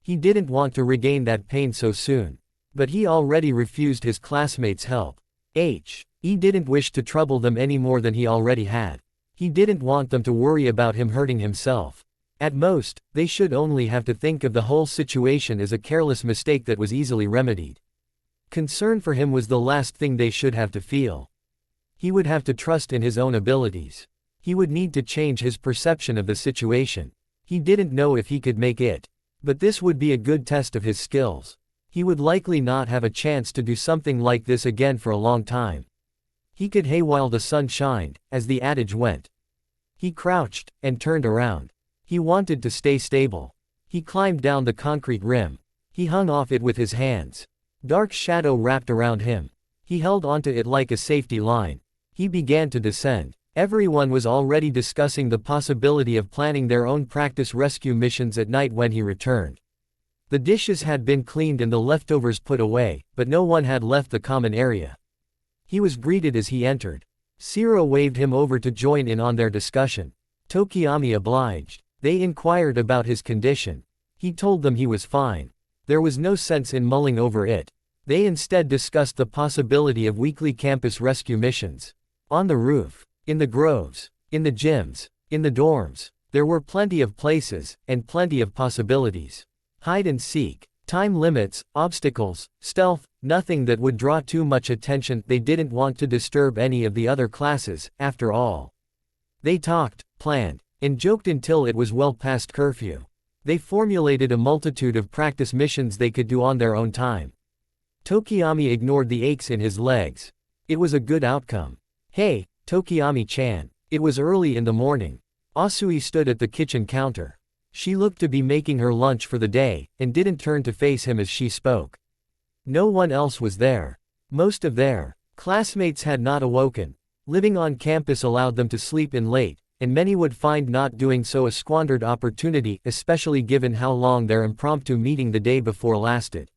S2: He didn't want to regain that pain so soon. But he already refused his classmates' help. He didn't wish to trouble them any more than he already had. He didn't want them to worry about him hurting himself. At most, they should only have to think of the whole situation as a careless mistake that was easily remedied. Concern for him was the last thing they should have to feel. He would have to trust in his own abilities. He would need to change his perception of the situation. He didn't know if he could make it. But this would be a good test of his skills. He would likely not have a chance to do something like this again for a long time. He could hay while the sun shined, as the adage went. He crouched, and turned around. He wanted to stay stable. He climbed down the concrete rim. He hung off it with his hands. Dark shadow wrapped around him. He held onto it like a safety line. He began to descend. Everyone was already discussing the possibility of planning their own practice rescue missions at night when he returned. The dishes had been cleaned and the leftovers put away, but no one had left the common area. He was greeted as he entered. Siro waved him over to join in on their discussion. Tokiyami obliged. They inquired about his condition. He told them he was fine. There was no sense in mulling over it. They instead discussed the possibility of weekly campus rescue missions. On the roof, in the groves, in the gyms, in the dorms, there were plenty of places, and plenty of possibilities. Hide and seek, time limits, obstacles, stealth, nothing that would draw too much attention. They didn't want to disturb any of the other classes, after all. They talked, planned, and joked until it was well past curfew. They formulated a multitude of practice missions they could do on their own time. Tokiyami ignored the aches in his legs. It was a good outcome. Hey, Tokiyami-chan. It was early in the morning. Asui stood at the kitchen counter. She looked to be making her lunch for the day, and didn't turn to face him as she spoke. No one else was there. Most of their classmates had not awoken. Living on campus allowed them to sleep in late, and many would find not doing so a squandered opportunity, especially given how long their impromptu meeting the day before lasted.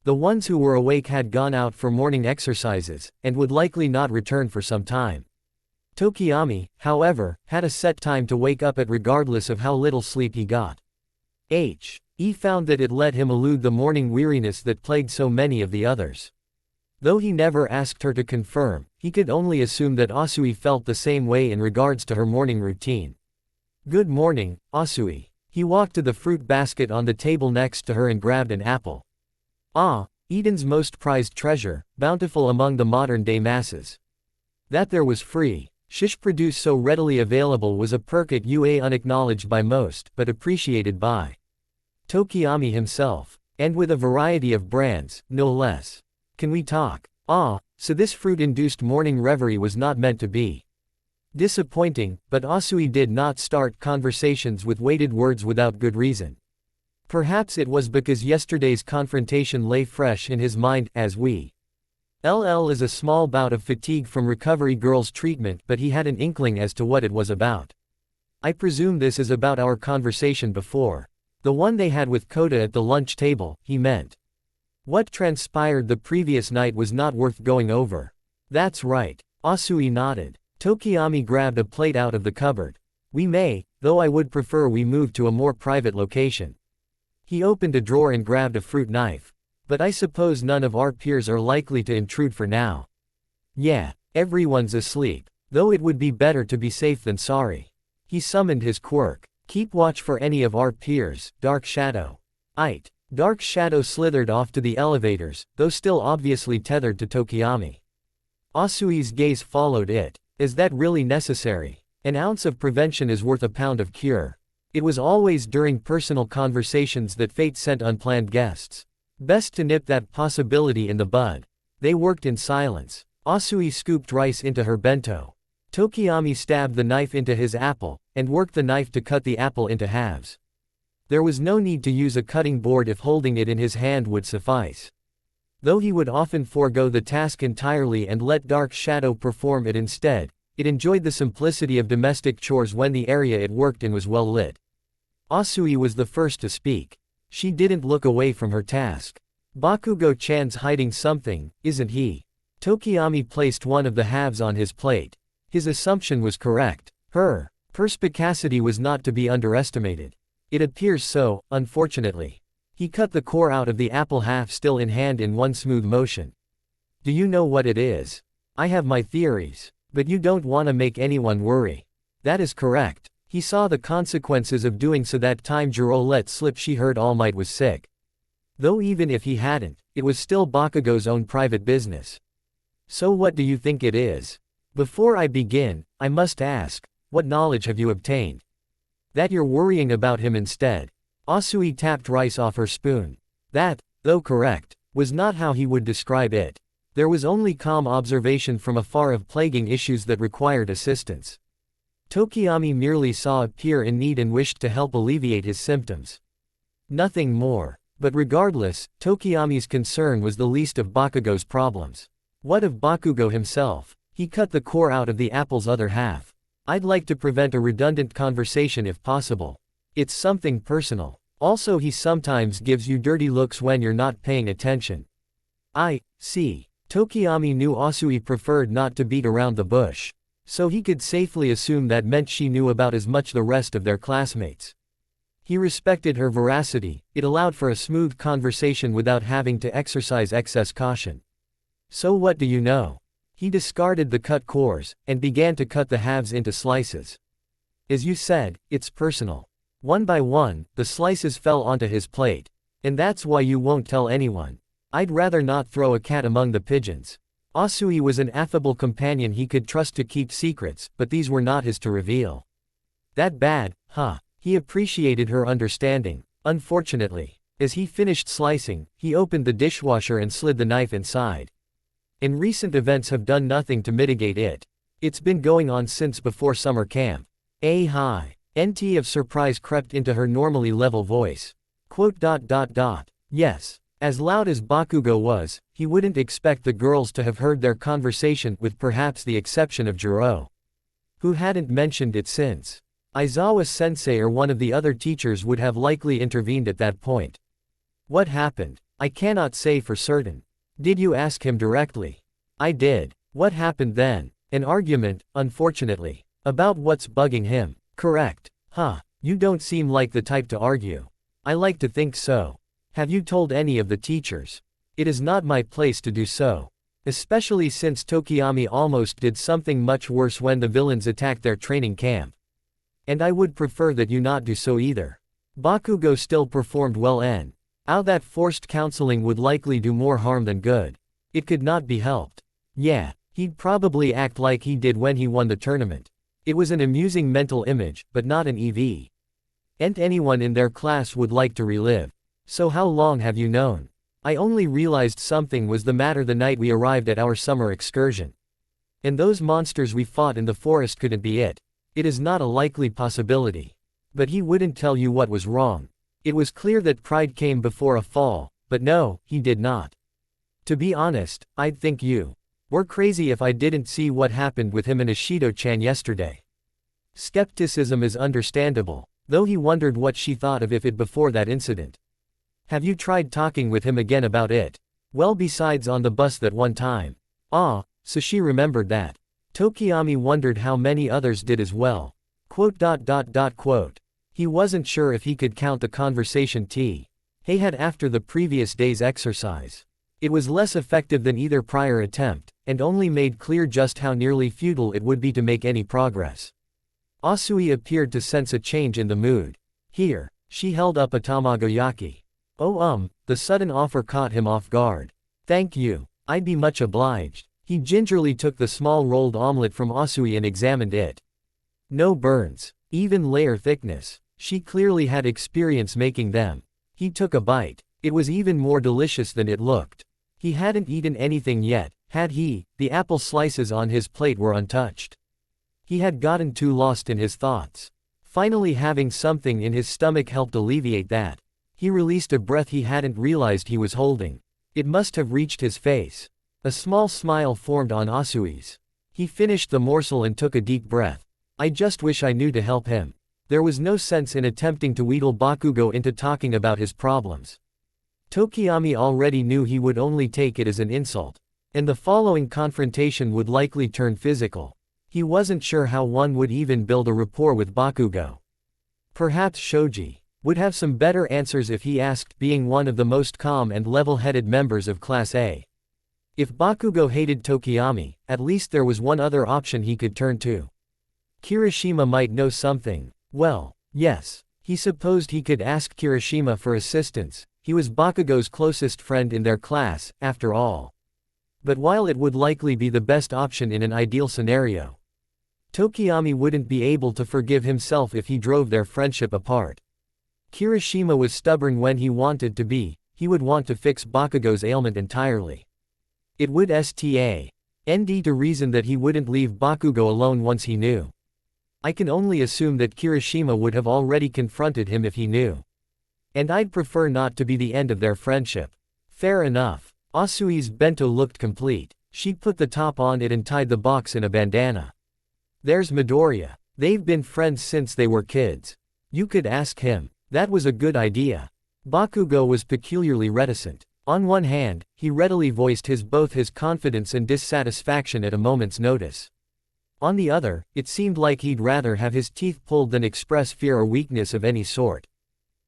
S2: The ones who were awake had gone out for morning exercises, and would likely not return for some time. Tokiyami, however, had a set time to wake up at regardless of how little sleep he got. He found that it let him elude the morning weariness that plagued so many of the others. Though he never asked her to confirm, he could only assume that Asui felt the same way in regards to her morning routine. Good morning, Asui. He walked to the fruit basket on the table next to her and grabbed an apple. Ah, Eden's most prized treasure, bountiful among the modern-day masses. That there was free, shish produce so readily available was a perk at UA unacknowledged by most, but appreciated by Tokiyami himself. And with a variety of brands, no less. Can we talk? Ah, so this fruit-induced morning reverie was not meant to be. Disappointing, but Asui did not start conversations with weighted words without good reason. Perhaps it was because yesterday's confrontation lay fresh in his mind, as we LL is a small bout of fatigue from recovery girl's treatment, but he had an inkling as to what it was about. I presume this is about our conversation before. The one they had with Kota at the lunch table, he meant. What transpired the previous night was not worth going over. That's right. Asui nodded. Tokiyami grabbed a plate out of the cupboard. We may, though I would prefer we move to a more private location. He opened a drawer and grabbed a fruit knife. But I suppose none of our peers are likely to intrude for now. Yeah, everyone's asleep. Though it would be better to be safe than sorry. He summoned his quirk. Keep watch for any of our peers, Dark Shadow. Aight. Dark Shadow slithered off to the elevators, though still obviously tethered to Tokiyami. Asui's gaze followed it. Is that really necessary? An ounce of prevention is worth a pound of cure. It was always during personal conversations that fate sent unplanned guests. Best to nip that possibility in the bud. They worked in silence. Asui scooped rice into her bento. Tokiyami stabbed the knife into his apple, and worked the knife to cut the apple into halves. There was no need to use a cutting board if holding it in his hand would suffice. Though he would often forego the task entirely and let Dark Shadow perform it instead, it enjoyed the simplicity of domestic chores when the area it worked in was well lit. Asui was the first to speak. She didn't look away from her task. Bakugo-chan's hiding something, isn't he? Tokiyami placed one of the halves on his plate. His assumption was correct. Her perspicacity was not to be underestimated. It appears so, unfortunately. He cut the core out of the apple half still in hand in one smooth motion. Do you know what it is? I have my theories. But you don't want to make anyone worry. That is correct. He saw the consequences of doing so that time Jiro let slip she heard All Might was sick. Though even if he hadn't, it was still Bakugo's own private business. So what do you think it is? Before I begin, I must ask, what knowledge have you obtained? That you're worrying about him instead. Asui tapped rice off her spoon. That, though correct, was not how he would describe it. There was only calm observation from afar of plaguing issues that required assistance. Tokiyami merely saw a peer in need and wished to help alleviate his symptoms. Nothing more. But regardless, Tokiyami's concern was the least of Bakugo's problems. What of Bakugo himself? He cut the core out of the apple's other half. I'd like to prevent a redundant conversation if possible. It's something personal. Also, he sometimes gives you dirty looks when you're not paying attention. I see. Tokiyami knew Asui preferred not to beat around the bush. So he could safely assume that meant she knew about as much the rest of their classmates. He respected her veracity. It allowed for a smooth conversation without having to exercise excess caution. So what do you know? He discarded the cut cores, and began to cut the halves into slices. As you said, it's personal. One by one, the slices fell onto his plate. And that's why you won't tell anyone. I'd rather not throw a cat among the pigeons. Asui was an affable companion he could trust to keep secrets, but these were not his to reveal. That bad, huh? He appreciated her understanding. Unfortunately, as he finished slicing, he opened the dishwasher and slid the knife inside. And recent events have done nothing to mitigate it. It's been going on since before summer camp. Hi. NT of surprise crept into her normally level voice. Yes. As loud as Bakugo was, he wouldn't expect the girls to have heard their conversation with perhaps the exception of Jiro, who hadn't mentioned it since. Aizawa-sensei or one of the other teachers would have likely intervened at that point. What happened? I cannot say for certain. Did you ask him directly? I did. What happened then? An argument, unfortunately. About what's bugging him. Correct. Huh. You don't seem like the type to argue. I like to think so. Have you told any of the teachers? It is not my place to do so. Especially since Tokiyami almost did something much worse when the villains attacked their training camp. And I would prefer that you not do so either. Bakugo still performed well and that forced counseling would likely do more harm than good. It could not be helped. Yeah, he'd probably act like he did when he won the tournament. It was an amusing mental image, but not an EV. And anyone in their class would like to relive. So how long have you known? I only realized something was the matter the night we arrived at our summer excursion. And those monsters we fought in the forest couldn't be it. It is not a likely possibility. But he wouldn't tell you what was wrong. It was clear that pride came before a fall, but no, he did not. To be honest, I'd think you were crazy if I didn't see what happened with him and Ishido-chan yesterday. Skepticism is understandable, though he wondered what she thought of it before that incident. Have you tried talking with him again about it? Well, besides on the bus that one time. So she remembered that. Tokiyami wondered how many others did as well. He wasn't sure if he could count the conversation he had after the previous day's exercise. It was less effective than either prior attempt, and only made clear just how nearly futile it would be to make any progress. Asui appeared to sense a change in the mood. Here, she held up a tamagoyaki. The sudden offer caught him off guard. Thank you. I'd be much obliged. He gingerly took the small rolled omelette from Asui and examined it. No burns. Even layer thickness. She clearly had experience making them. He took a bite. It was even more delicious than it looked. He hadn't eaten anything yet, had he? The apple slices on his plate were untouched. He had gotten too lost in his thoughts. Finally having something in his stomach helped alleviate that. He released a breath he hadn't realized he was holding. It must have reached his face. A small smile formed on Asui's. He finished the morsel and took a deep breath. I just wish I knew to help him. There was no sense in attempting to wheedle Bakugo into talking about his problems. Tokiyami already knew he would only take it as an insult. And the following confrontation would likely turn physical. He wasn't sure how one would even build a rapport with Bakugo. Perhaps Shoji would have some better answers if he asked, being one of the most calm and level-headed members of Class A. If Bakugo hated Tokiyami, at least there was one other option he could turn to. Kirishima might know something. Well, yes. He supposed he could ask Kirishima for assistance. He was Bakugo's closest friend in their class, after all. But while it would likely be the best option in an ideal scenario, Tokiyami wouldn't be able to forgive himself if he drove their friendship apart. Kirishima was stubborn when he wanted to be. He would want to fix Bakugo's ailment entirely. It would stand to reason that he wouldn't leave Bakugo alone once he knew. I can only assume that Kirishima would have already confronted him if he knew. And I'd prefer not to be the end of their friendship. Fair enough. Asui's bento looked complete. She put the top on it and tied the box in a bandana. There's Midoriya. They've been friends since they were kids. You could ask him. That was a good idea. Bakugo was peculiarly reticent. On one hand, he readily voiced both his confidence and dissatisfaction at a moment's notice. On the other, it seemed like he'd rather have his teeth pulled than express fear or weakness of any sort.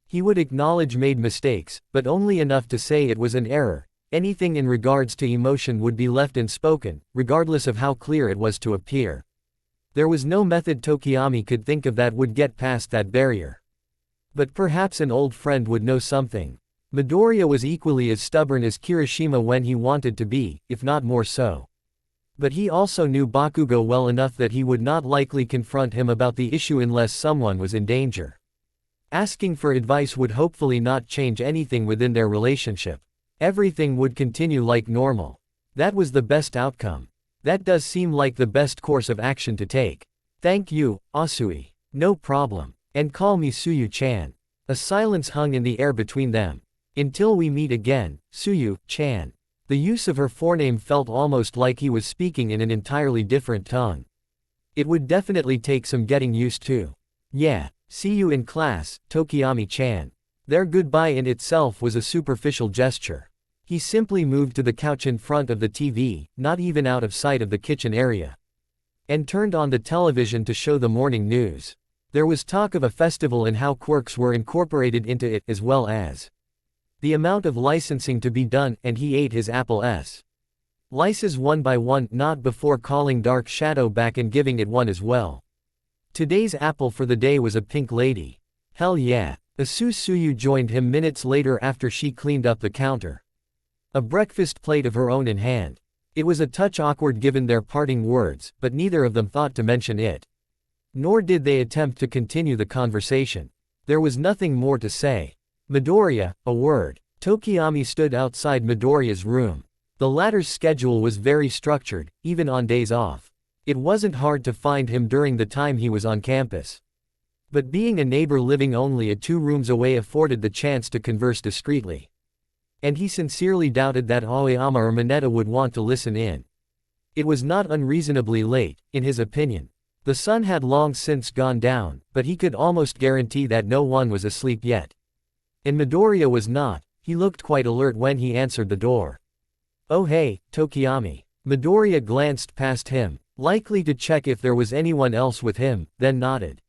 S2: He would acknowledge made mistakes, but only enough to say it was an error. Anything in regards to emotion would be left unspoken, regardless of how clear it was to appear. There was no method Tokiyami could think of that would get past that barrier. But perhaps an old friend would know something. Midoriya was equally as stubborn as Kirishima when he wanted to be, if not more so. But he also knew Bakugo well enough that he would not likely confront him about the issue unless someone was in danger. Asking for advice would hopefully not change anything within their relationship. Everything would continue like normal. That was the best outcome. That does seem like the best course of action to take. Thank you, Asui. No problem. And call me Suyu-chan. A silence hung in the air between them. Until we meet again, Suyu-chan. The use of her forename felt almost like he was speaking in an entirely different tongue. It would definitely take some getting used to. Yeah, see you in class, Tokiyami-chan. Their goodbye in itself was a superficial gesture. He simply moved to the couch in front of the TV, not even out of sight of the kitchen area, and turned on the television to show the morning news. There was talk of a festival and how quirks were incorporated into it, as well as the amount of licensing to be done, and he ate his apple slices one by one, not before calling Dark Shadow back and giving it one as well. Today's apple for the day was a pink lady. Hell yeah. Suyu joined him minutes later after she cleaned up the counter. A breakfast plate of her own in hand. It was a touch awkward given their parting words, but neither of them thought to mention it. Nor did they attempt to continue the conversation. There was nothing more to say. Midoriya, a word. Tokiyami stood outside Midoriya's room. The latter's schedule was very structured, even on days off. It wasn't hard to find him during the time he was on campus. But being a neighbor living only 2 rooms away afforded the chance to converse discreetly. And he sincerely doubted that Aoyama or Mineta would want to listen in. It was not unreasonably late, in his opinion. The sun had long since gone down, but he could almost guarantee that no one was asleep yet. And Midoriya was not. He looked quite alert when he answered the door. Oh hey, Tokiyami. Midoriya glanced past him, likely to check if there was anyone else with him, then nodded.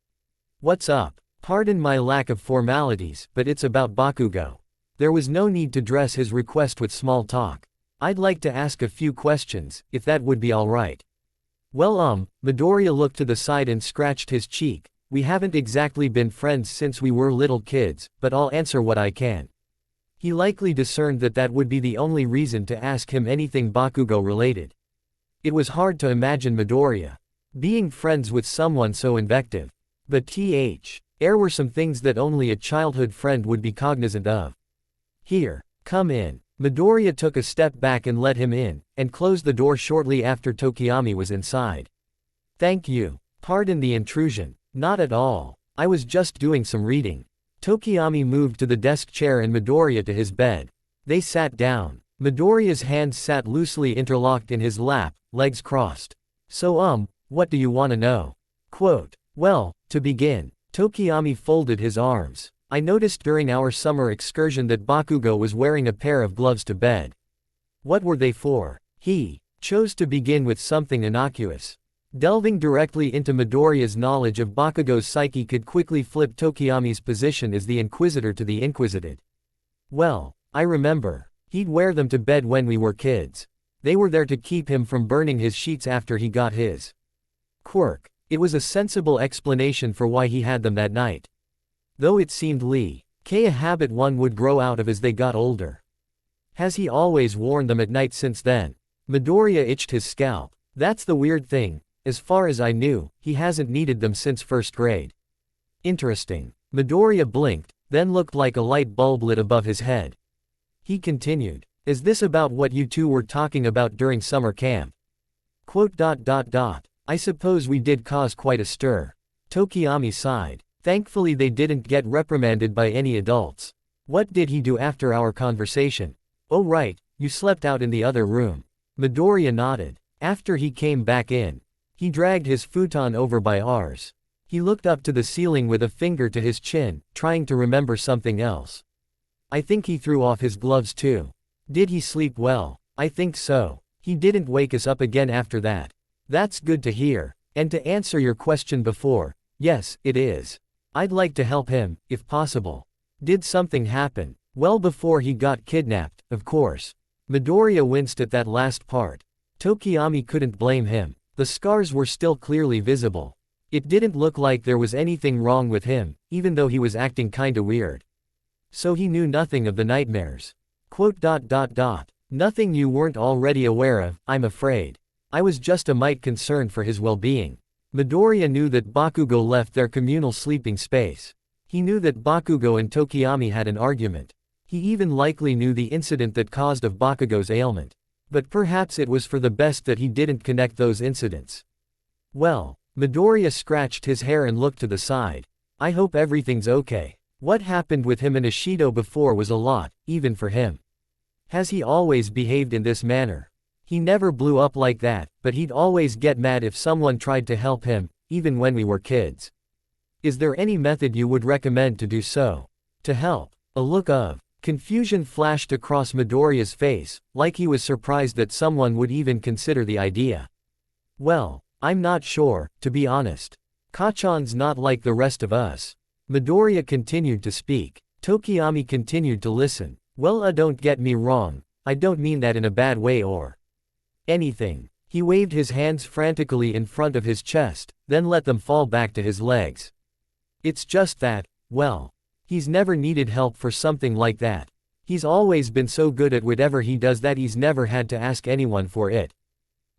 S2: What's up? Pardon my lack of formalities, but it's about Bakugo. There was no need to dress his request with small talk. I'd like to ask a few questions, if that would be alright. Well Midoriya looked to the side and scratched his cheek. We haven't exactly been friends since we were little kids, but I'll answer what I can. He likely discerned that that would be the only reason to ask him anything Bakugo related. It was hard to imagine Midoriya being friends with someone so invective. But There were some things that only a childhood friend would be cognizant of. Here, come in. Midoriya took a step back and let him in, and closed the door shortly after Tokiyami was inside. Thank you. Pardon the intrusion. Not at all. I was just doing some reading. Tokiyami moved to the desk chair and Midoriya to his bed. They sat down. Midoriya's hands sat loosely interlocked in his lap, legs crossed. So what do you want to know? Quote. Well, to begin, Tokiyami folded his arms. I noticed during our summer excursion that Bakugo was wearing a pair of gloves to bed. What were they for? He chose to begin with something innocuous. Delving directly into Midoriya's knowledge of Bakugo's psyche could quickly flip Tokiyami's position as the inquisitor to the inquisited. Well, I remember. He'd wear them to bed when we were kids. They were there to keep him from burning his sheets after he got his quirk. It was a sensible explanation for why he had them that night. Though it seemed a habit one would grow out of as they got older. Has he always worn them at night since then? Midoriya itched his scalp. That's the weird thing. As far as I knew, he hasn't needed them since first grade. Interesting. Midoriya blinked, then looked like a light bulb lit above his head. He continued. Is this about what you two were talking about during summer camp? Quote. I suppose we did cause quite a stir. Tokiyami sighed. Thankfully they didn't get reprimanded by any adults. What did he do after our conversation? Oh right, you slept out in the other room. Midoriya nodded. After he came back in, he dragged his futon over by ours. He looked up to the ceiling with a finger to his chin, trying to remember something else. I think he threw off his gloves too. Did he sleep well? I think so. He didn't wake us up again after that. That's good to hear. And to answer your question before, yes, it is. I'd like to help him, if possible. Did something happen? Well, before he got kidnapped, of course. Midoriya winced at that last part. Tokiyami couldn't blame him. The scars were still clearly visible. It didn't look like there was anything wrong with him, even though he was acting kinda weird. So he knew nothing of the nightmares. Quote. Nothing you weren't already aware of, I'm afraid. I was just a mite concerned for his well-being. Midoriya knew that Bakugo left their communal sleeping space. He knew that Bakugo and Tokiyami had an argument. He even likely knew the incident that caused of Bakugo's ailment. But perhaps it was for the best that he didn't connect those incidents. Well, Midoriya scratched his hair and looked to the side. I hope everything's okay. What happened with him and Ishido before was a lot, even for him. Has he always behaved in this manner? He never blew up like that, but he'd always get mad if someone tried to help him, even when we were kids. Is there any method you would recommend to do so? To help? A look of confusion flashed across Midoriya's face, like he was surprised that someone would even consider the idea. Well, I'm not sure, to be honest. Kachan's not like the rest of us. Midoriya continued to speak. Tokiyami continued to listen. Well, don't get me wrong, I don't mean that in a bad way or anything. He waved his hands frantically in front of his chest, then let them fall back to his legs. It's just that, well, he's never needed help for something like that. He's always been so good at whatever he does that he's never had to ask anyone for it.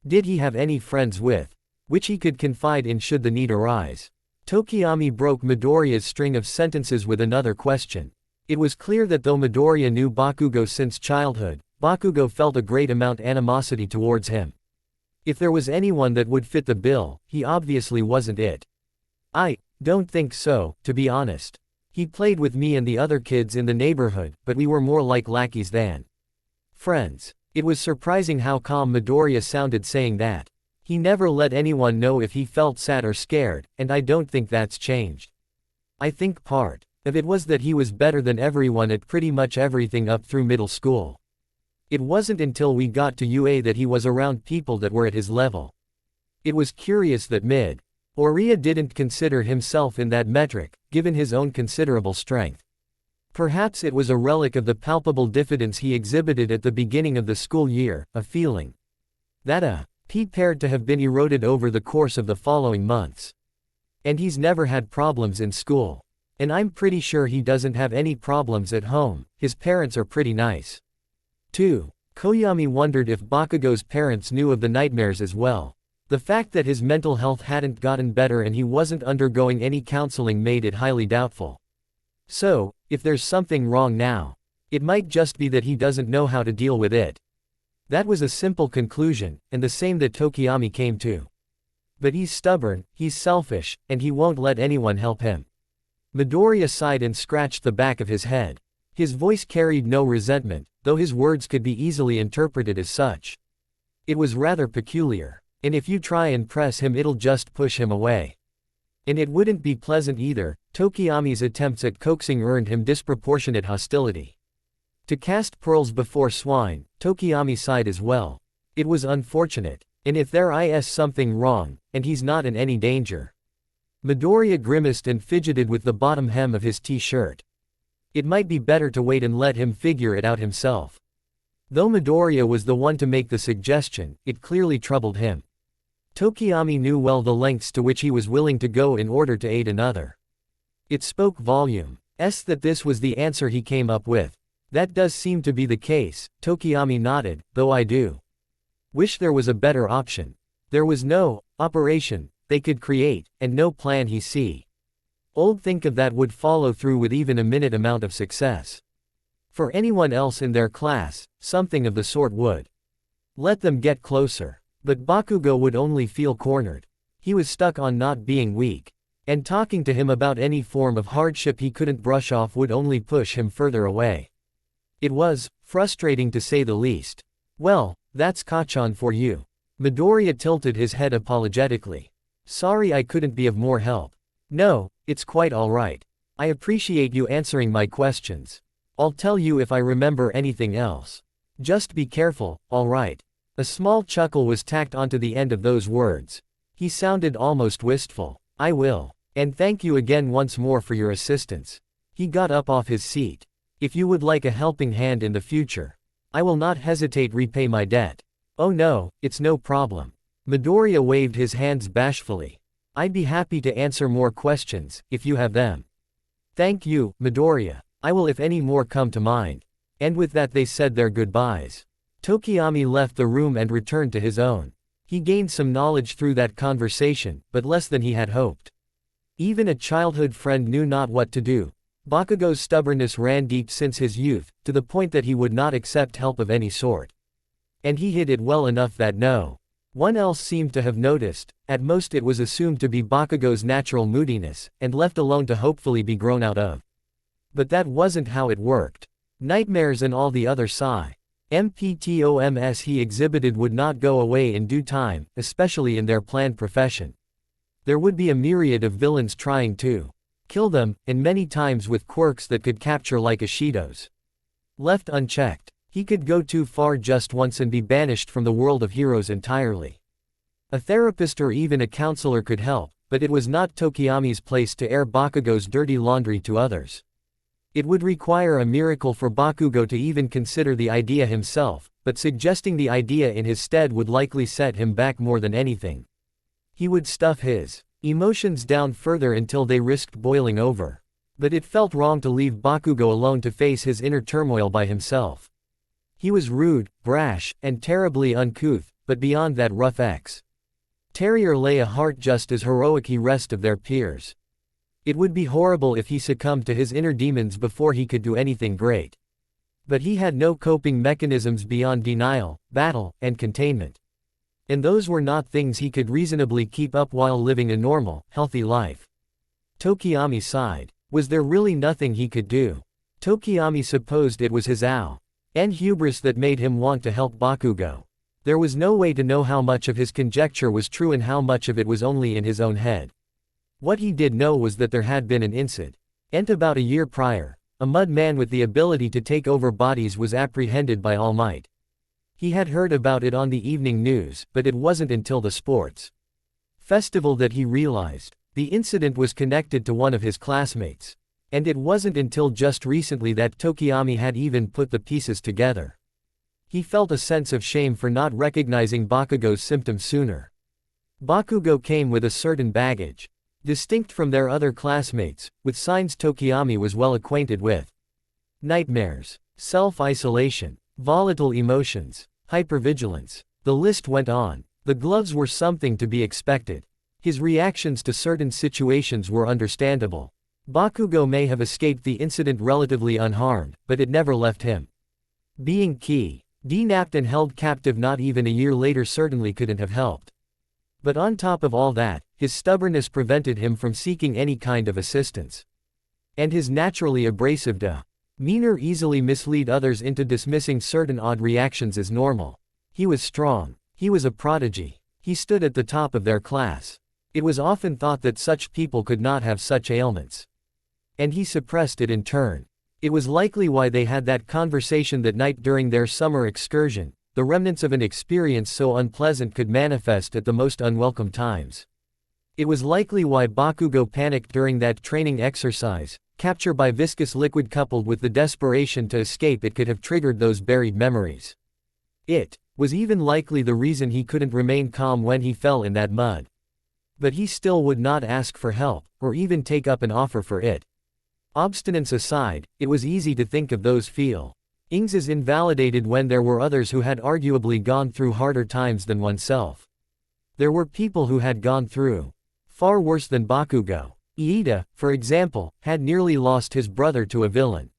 S2: Did he have any friends with which he could confide in should the need arise? Tokiyami broke Midoriya's string of sentences with another question. It was clear that though Midoriya knew Bakugo since childhood, Bakugo felt a great amount animosity towards him. If there was anyone that would fit the bill, he obviously wasn't it. I don't think so, to be honest. He played with me and the other kids in the neighborhood, but we were more like lackeys than friends. It was surprising how calm Midoriya sounded saying that. He never let anyone know if he felt sad or scared, and I don't think that's changed. I think part of it was that he was better than everyone at pretty much everything up through middle school. It wasn't until we got to UA that he was around people that were at his level. It was curious that Oriya didn't consider himself in that metric, given his own considerable strength. Perhaps it was a relic of the palpable diffidence he exhibited at the beginning of the school year, a feeling that appeared to have been eroded over the course of the following months. And he's never had problems in school. And I'm pretty sure he doesn't have any problems at home. His parents are pretty nice. 2. Koyami wondered if Bakugo's parents knew of the nightmares as well. The fact that his mental health hadn't gotten better and he wasn't undergoing any counseling made it highly doubtful. So, if there's something wrong now, it might just be that he doesn't know how to deal with it. That was a simple conclusion, and the same that Tokiyami came to. But he's stubborn, he's selfish, and he won't let anyone help him. Midoriya sighed and scratched the back of his head. His voice carried no resentment, though his words could be easily interpreted as such. It was rather peculiar, and if you try and press him it'll just push him away. And it wouldn't be pleasant either. Tokiyami's attempts at coaxing earned him disproportionate hostility. To cast pearls before swine, Tokiyami sighed as well. It was unfortunate. And if there is something wrong, and he's not in any danger. Midoriya grimaced and fidgeted with the bottom hem of his t-shirt. It might be better to wait and let him figure it out himself. Though Midoriya was the one to make the suggestion, it clearly troubled him. Tokiyami knew well the lengths to which he was willing to go in order to aid another. It spoke volumes that this was the answer he came up with. That does seem to be the case, Tokiyami nodded, though I do wish there was a better option. There was no operation they could create, and no plan he see. Old think of that would follow through with even a minute amount of success. For anyone else in their class, something of the sort would let them get closer. But Bakugo would only feel cornered. He was stuck on not being weak. And talking to him about any form of hardship he couldn't brush off would only push him further away. It was frustrating to say the least. Well, that's Kachan for you. Midoriya tilted his head apologetically. Sorry I couldn't be of more help. No, it's quite alright. I appreciate you answering my questions. I'll tell you if I remember anything else. Just be careful, alright? A small chuckle was tacked onto the end of those words. He sounded almost wistful. I will. And thank you again once more for your assistance. He got up off his seat. If you would like a helping hand in the future, I will not hesitate repay my debt. Oh no, it's no problem. Midoriya waved his hands bashfully. I'd be happy to answer more questions, if you have them. Thank you, Midoriya. I will if any more come to mind. And with that they said their goodbyes. Tokiyami left the room and returned to his own. He gained some knowledge through that conversation, but less than he had hoped. Even a childhood friend knew not what to do. Bakugo's stubbornness ran deep since his youth, to the point that he would not accept help of any sort. And he hid it well enough that no one else seemed to have noticed. At most it was assumed to be Bakugo's natural moodiness, and left alone to hopefully be grown out of. But that wasn't how it worked. Nightmares and all the other MPTOMS he exhibited would not go away in due time, especially in their planned profession. There would be a myriad of villains trying to kill them, and many times with quirks that could capture like Ishido's. Left unchecked, he could go too far just once and be banished from the world of heroes entirely. A therapist or even a counselor could help, but it was not Tokiyami's place to air Bakugo's dirty laundry to others. It would require a miracle for Bakugo to even consider the idea himself, but suggesting the idea in his stead would likely set him back more than anything. He would stuff his emotions down further until they risked boiling over. But it felt wrong to leave Bakugo alone to face his inner turmoil by himself. He was rude, brash, and terribly uncouth, but beyond that rough terrier lay a heart just as heroic as the rest of their peers. It would be horrible if he succumbed to his inner demons before he could do anything great. But he had no coping mechanisms beyond denial, battle, and containment. And those were not things he could reasonably keep up while living a normal, healthy life. Tokiyami sighed. Was there really nothing he could do? Tokiyami supposed it was his hubris that made him want to help Bakugo. There was no way to know how much of his conjecture was true and how much of it was only in his own head. What he did know was that there had been an incident about a year prior. A mud man with the ability to take over bodies was apprehended by All Might. He had heard about it on the evening news, but it wasn't until the sports festival that he realized the incident was connected to one of his classmates. And it wasn't until just recently that Tokiyami had even put the pieces together. He felt a sense of shame for not recognizing Bakugo's symptoms sooner. Bakugo came with a certain baggage, distinct from their other classmates, with signs Tokiyami was well acquainted with. Nightmares, self-isolation, volatile emotions, hypervigilance. The list went on. The The gloves were something to be expected. His reactions to certain situations were understandable. Bakugo may have escaped the incident relatively unharmed, but it never left him. Being kidnapped and held captive not even a year later certainly couldn't have helped. But on top of all that, his stubbornness prevented him from seeking any kind of assistance. And his naturally abrasive demeanor easily misled others into dismissing certain odd reactions as normal. He was strong. He was a prodigy. He stood at the top of their class. It was often thought that such people could not have such ailments. And he suppressed it in turn. It was likely why they had that conversation that night during their summer excursion. The remnants of an experience so unpleasant could manifest at the most unwelcome times. It was likely why Bakugo panicked during that training exercise. Capture by viscous liquid coupled with the desperation to escape it could have triggered those buried memories. It was even likely the reason he couldn't remain calm when he fell in that mud. But he still would not ask for help, or even take up an offer for it. Obstinance aside, it was easy to think of those feelings as invalidated when there were others who had arguably gone through harder times than oneself. There were people who had gone through far worse than Bakugo. Iida, for example, had nearly lost his brother to a villain.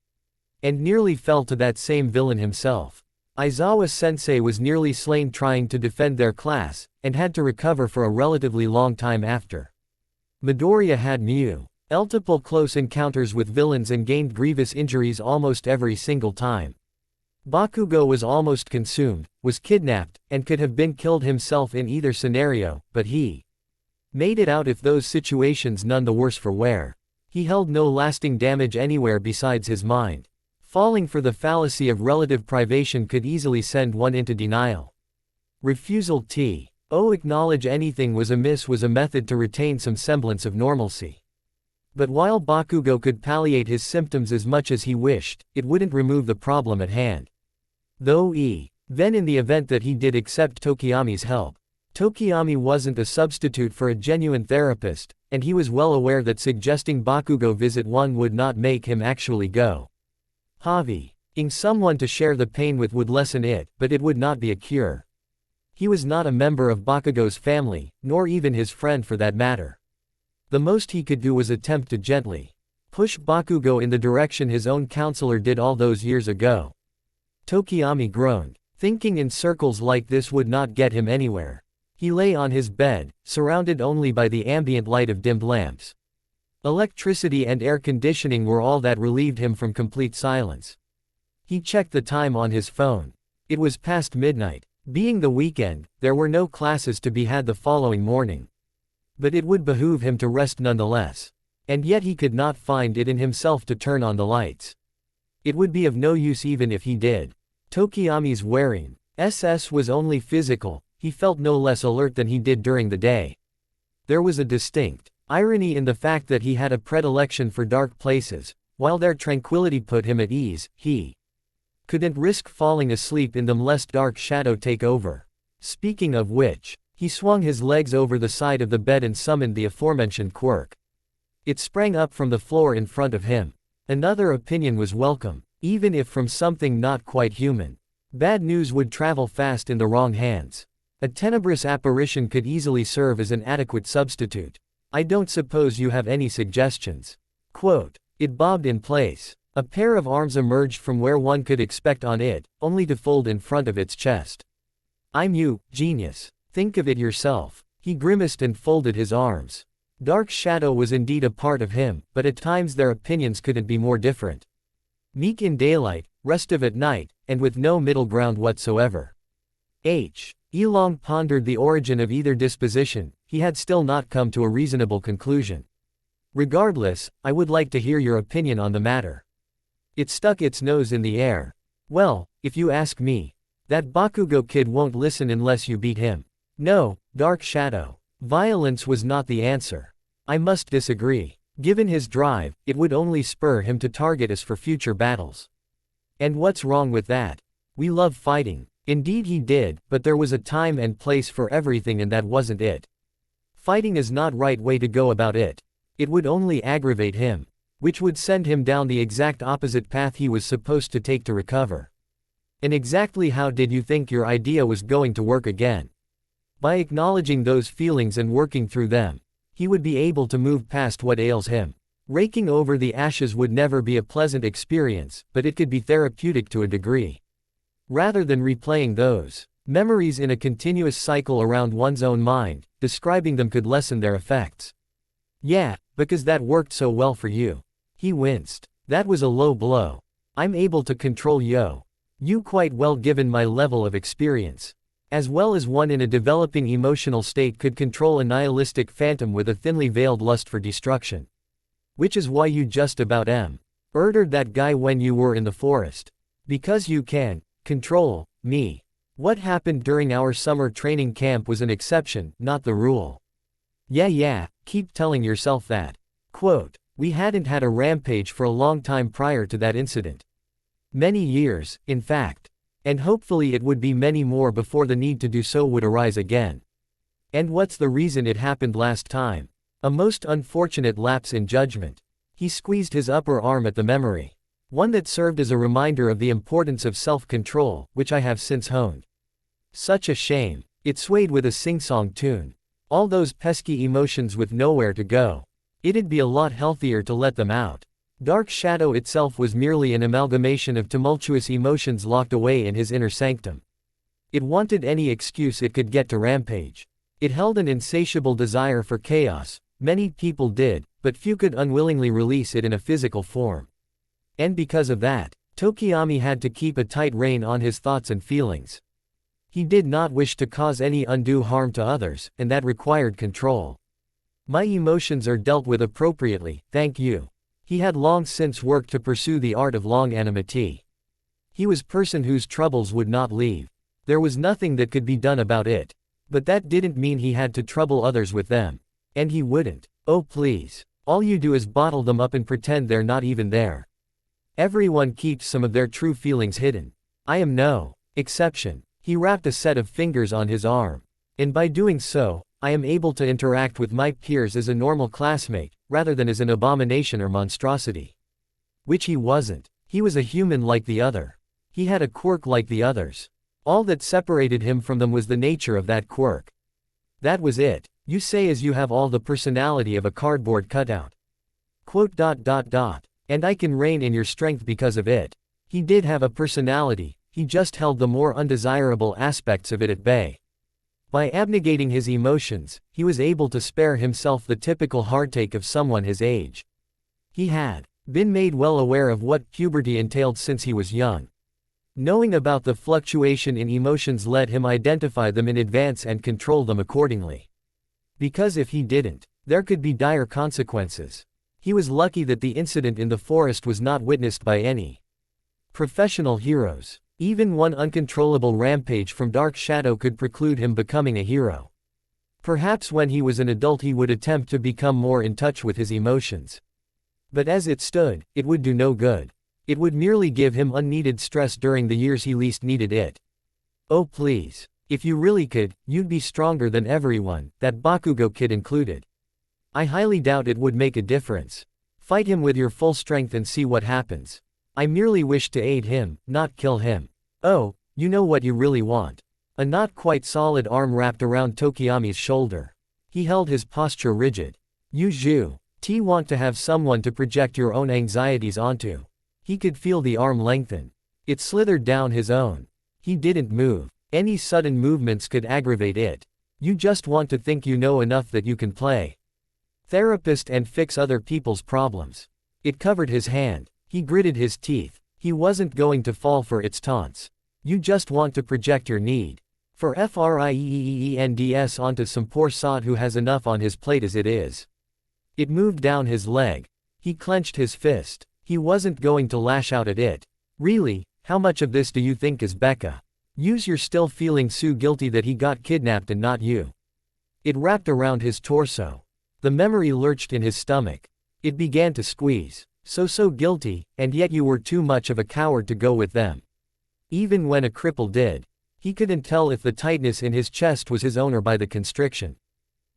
S2: And nearly fell to that same villain himself. Aizawa-sensei was nearly slain trying to defend their class, and had to recover for a relatively long time after. Midoriya had multiple close encounters with villains and gained grievous injuries almost every single time. Bakugo was almost consumed, was kidnapped, and could have been killed himself in either scenario, but he made it out if those situations none the worse for wear. He held no lasting damage anywhere besides his mind. Falling for the fallacy of relative privation could easily send one into denial. Refusal to acknowledge anything was amiss was a method to retain some semblance of normalcy. But while Bakugo could palliate his symptoms as much as he wished, it wouldn't remove the problem at hand. Though then in the event that he did accept Tokiyami's help, Tokiyami wasn't a substitute for a genuine therapist, and he was well aware that suggesting Bakugo visit one would not make him actually go. Having someone to share the pain with would lessen it, but it would not be a cure. He was not a member of Bakugo's family, nor even his friend for that matter. The most he could do was attempt to gently push Bakugo in the direction his own counselor did all those years ago. Tokiyami groaned. Thinking in circles like this would not get him anywhere. He lay on his bed, surrounded only by the ambient light of dimmed lamps. Electricity and air conditioning were all that relieved him from complete silence. He checked the time on his phone. It was past midnight. Being the weekend, there were no classes to be had the following morning. But it would behoove him to rest nonetheless. And yet he could not find it in himself to turn on the lights. It would be of no use even if he did. Tokiyami's wearing SS was only physical. He felt no less alert than he did during the day. There was a distinct irony in the fact that he had a predilection for dark places. While their tranquility put him at ease, he couldn't risk falling asleep in them lest dark shadow take over. Speaking of which, he swung his legs over the side of the bed and summoned the aforementioned quirk. It sprang up from the floor in front of him. Another opinion was welcome, even if from something not quite human. Bad news would travel fast in the wrong hands. A tenebrous apparition could easily serve as an adequate substitute. I don't suppose you have any suggestions. Quote. It bobbed in place. A pair of arms emerged from where one could expect on it, only to fold in front of its chest. I'm you, genius. Think of it yourself. He grimaced and folded his arms. Dark shadow was indeed a part of him, but at times their opinions couldn't be more different. Meek in daylight, restive at night, and with no middle ground whatsoever. Elong pondered the origin of either disposition. He had still not come to a reasonable conclusion. Regardless, I would like to hear your opinion on the matter. It stuck its nose in the air. Well, if you ask me, that Bakugo kid won't listen unless you beat him. No, Dark Shadow. Violence was not the answer. I must disagree. Given his drive, it would only spur him to target us for future battles. And what's wrong with that? We love fighting. Indeed he did, but there was a time and place for everything and that wasn't it. Fighting is not right way to go about it. It would only aggravate him, which would send him down the exact opposite path he was supposed to take to recover. And exactly how did you think your idea was going to work again? By acknowledging those feelings and working through them, he would be able to move past what ails him. Raking over the ashes would never be a pleasant experience, but it could be therapeutic to a degree. Rather than replaying those memories in a continuous cycle around one's own mind, describing them could lessen their effects. Yeah, because that worked so well for you. He winced. That was a low blow. I'm able to control you quite well given my level of experience. As well as one in a developing emotional state could control a nihilistic phantom with a thinly veiled lust for destruction. Which is why you just about murdered that guy when you were in the forest. Because you can control me. What happened during our summer training camp was an exception, not the rule. Yeah, keep telling yourself that. Quote, we hadn't had a rampage for a long time prior to that incident. Many years, in fact. And hopefully it would be many more before the need to do so would arise again. And what's the reason it happened last time? A most unfortunate lapse in judgment. He squeezed his upper arm at the memory. One that served as a reminder of the importance of self-control, which I have since honed. Such a shame. It swayed with a sing-song tune. All those pesky emotions with nowhere to go. It'd be a lot healthier to let them out. Dark Shadow itself was merely an amalgamation of tumultuous emotions locked away in his inner sanctum. It wanted any excuse it could get to rampage. It held an insatiable desire for chaos. Many people did, but few could unwillingly release it in a physical form. And because of that, Tokiyami had to keep a tight rein on his thoughts and feelings. He did not wish to cause any undue harm to others, and that required control. My emotions are dealt with appropriately, thank you. He had long since worked to pursue the art of longanimity. He was a person whose troubles would not leave. There was nothing that could be done about it. But that didn't mean he had to trouble others with them. And he wouldn't. Oh please. All you do is bottle them up and pretend they're not even there. Everyone keeps some of their true feelings hidden. I am no exception. He wrapped a set of fingers on his arm. And by doing so, I am able to interact with my peers as a normal classmate, rather than as an abomination or monstrosity. Which he wasn't. He was a human like the other. He had a quirk like the others. All that separated him from them was the nature of that quirk. That was it. You say as you have all the personality of a cardboard cutout. Quote. And I can reign in your strength because of it. He did have a personality, he just held the more undesirable aspects of it at bay. By abnegating his emotions, he was able to spare himself the typical heartache of someone his age. He had been made well aware of what puberty entailed since he was young. Knowing about the fluctuation in emotions let him identify them in advance and control them accordingly. Because if he didn't, there could be dire consequences. He was lucky that the incident in the forest was not witnessed by any professional heroes. Even one uncontrollable rampage from Dark Shadow could preclude him becoming a hero. Perhaps when he was an adult he would attempt to become more in touch with his emotions. But as it stood, it would do no good. It would merely give him unneeded stress during the years he least needed it. Oh please. If you really could, you'd be stronger than everyone, that Bakugo kid included. I highly doubt it would make a difference. Fight him with your full strength and see what happens. I merely wish to aid him, not kill him. Oh, you know what you really want. A not quite solid arm wrapped around Tokiyami's shoulder. He held his posture rigid. You want to have someone to project your own anxieties onto. He could feel the arm lengthen. It slithered down his own. He didn't move. Any sudden movements could aggravate it. You just want to think you know enough that you can play therapist and fix other people's problems. It covered his hand. He gritted his teeth. He wasn't going to fall for its taunts. You just want to project your need for friends onto some poor sod who has enough on his plate as it is. It moved down his leg. He clenched his fist. He wasn't going to lash out at it. Really, how much of this do you think is Becca? You're still feeling so guilty that he got kidnapped and not you. It wrapped around his torso. The memory lurched in his stomach. It began to squeeze. So guilty, and yet you were too much of a coward to go with them. Even when a cripple did. He couldn't tell if the tightness in his chest was his own or by the constriction.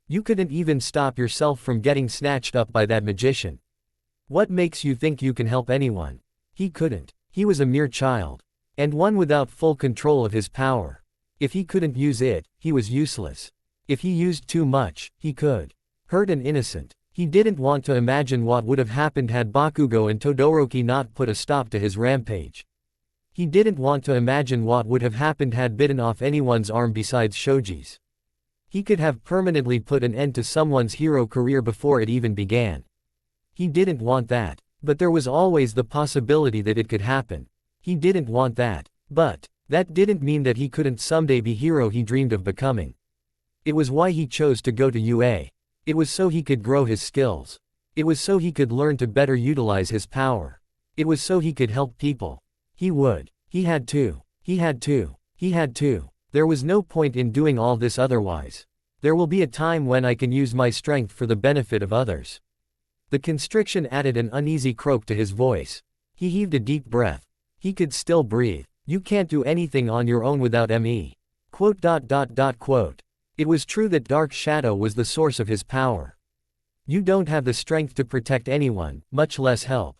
S2: You couldn't even stop yourself from getting snatched up by that magician. What makes you think you can help anyone? He couldn't. He was a mere child. And one without full control of his power. If he couldn't use it, he was useless. If he used too much, he could hurt an innocent. He didn't want to imagine what would have happened had Bakugo and Todoroki not put a stop to his rampage. He didn't want to imagine what would have happened had bitten off anyone's arm besides Shoji's. He could have permanently put an end to someone's hero career before it even began. He didn't want that. But there was always the possibility that it could happen. He didn't want that. But that didn't mean that he couldn't someday be hero he dreamed of becoming. It was why he chose to go to UA. It was so he could grow his skills. It was so he could learn to better utilize his power. It was so he could help people. He would. He had to. He had to. He had to. There was no point in doing all this otherwise. There will be a time when I can use my strength for the benefit of others. The constriction added an uneasy croak to his voice. He heaved a deep breath. He could still breathe. You can't do anything on your own without me. Quote. It was true that Dark Shadow was the source of his power. You don't have the strength to protect anyone, much less help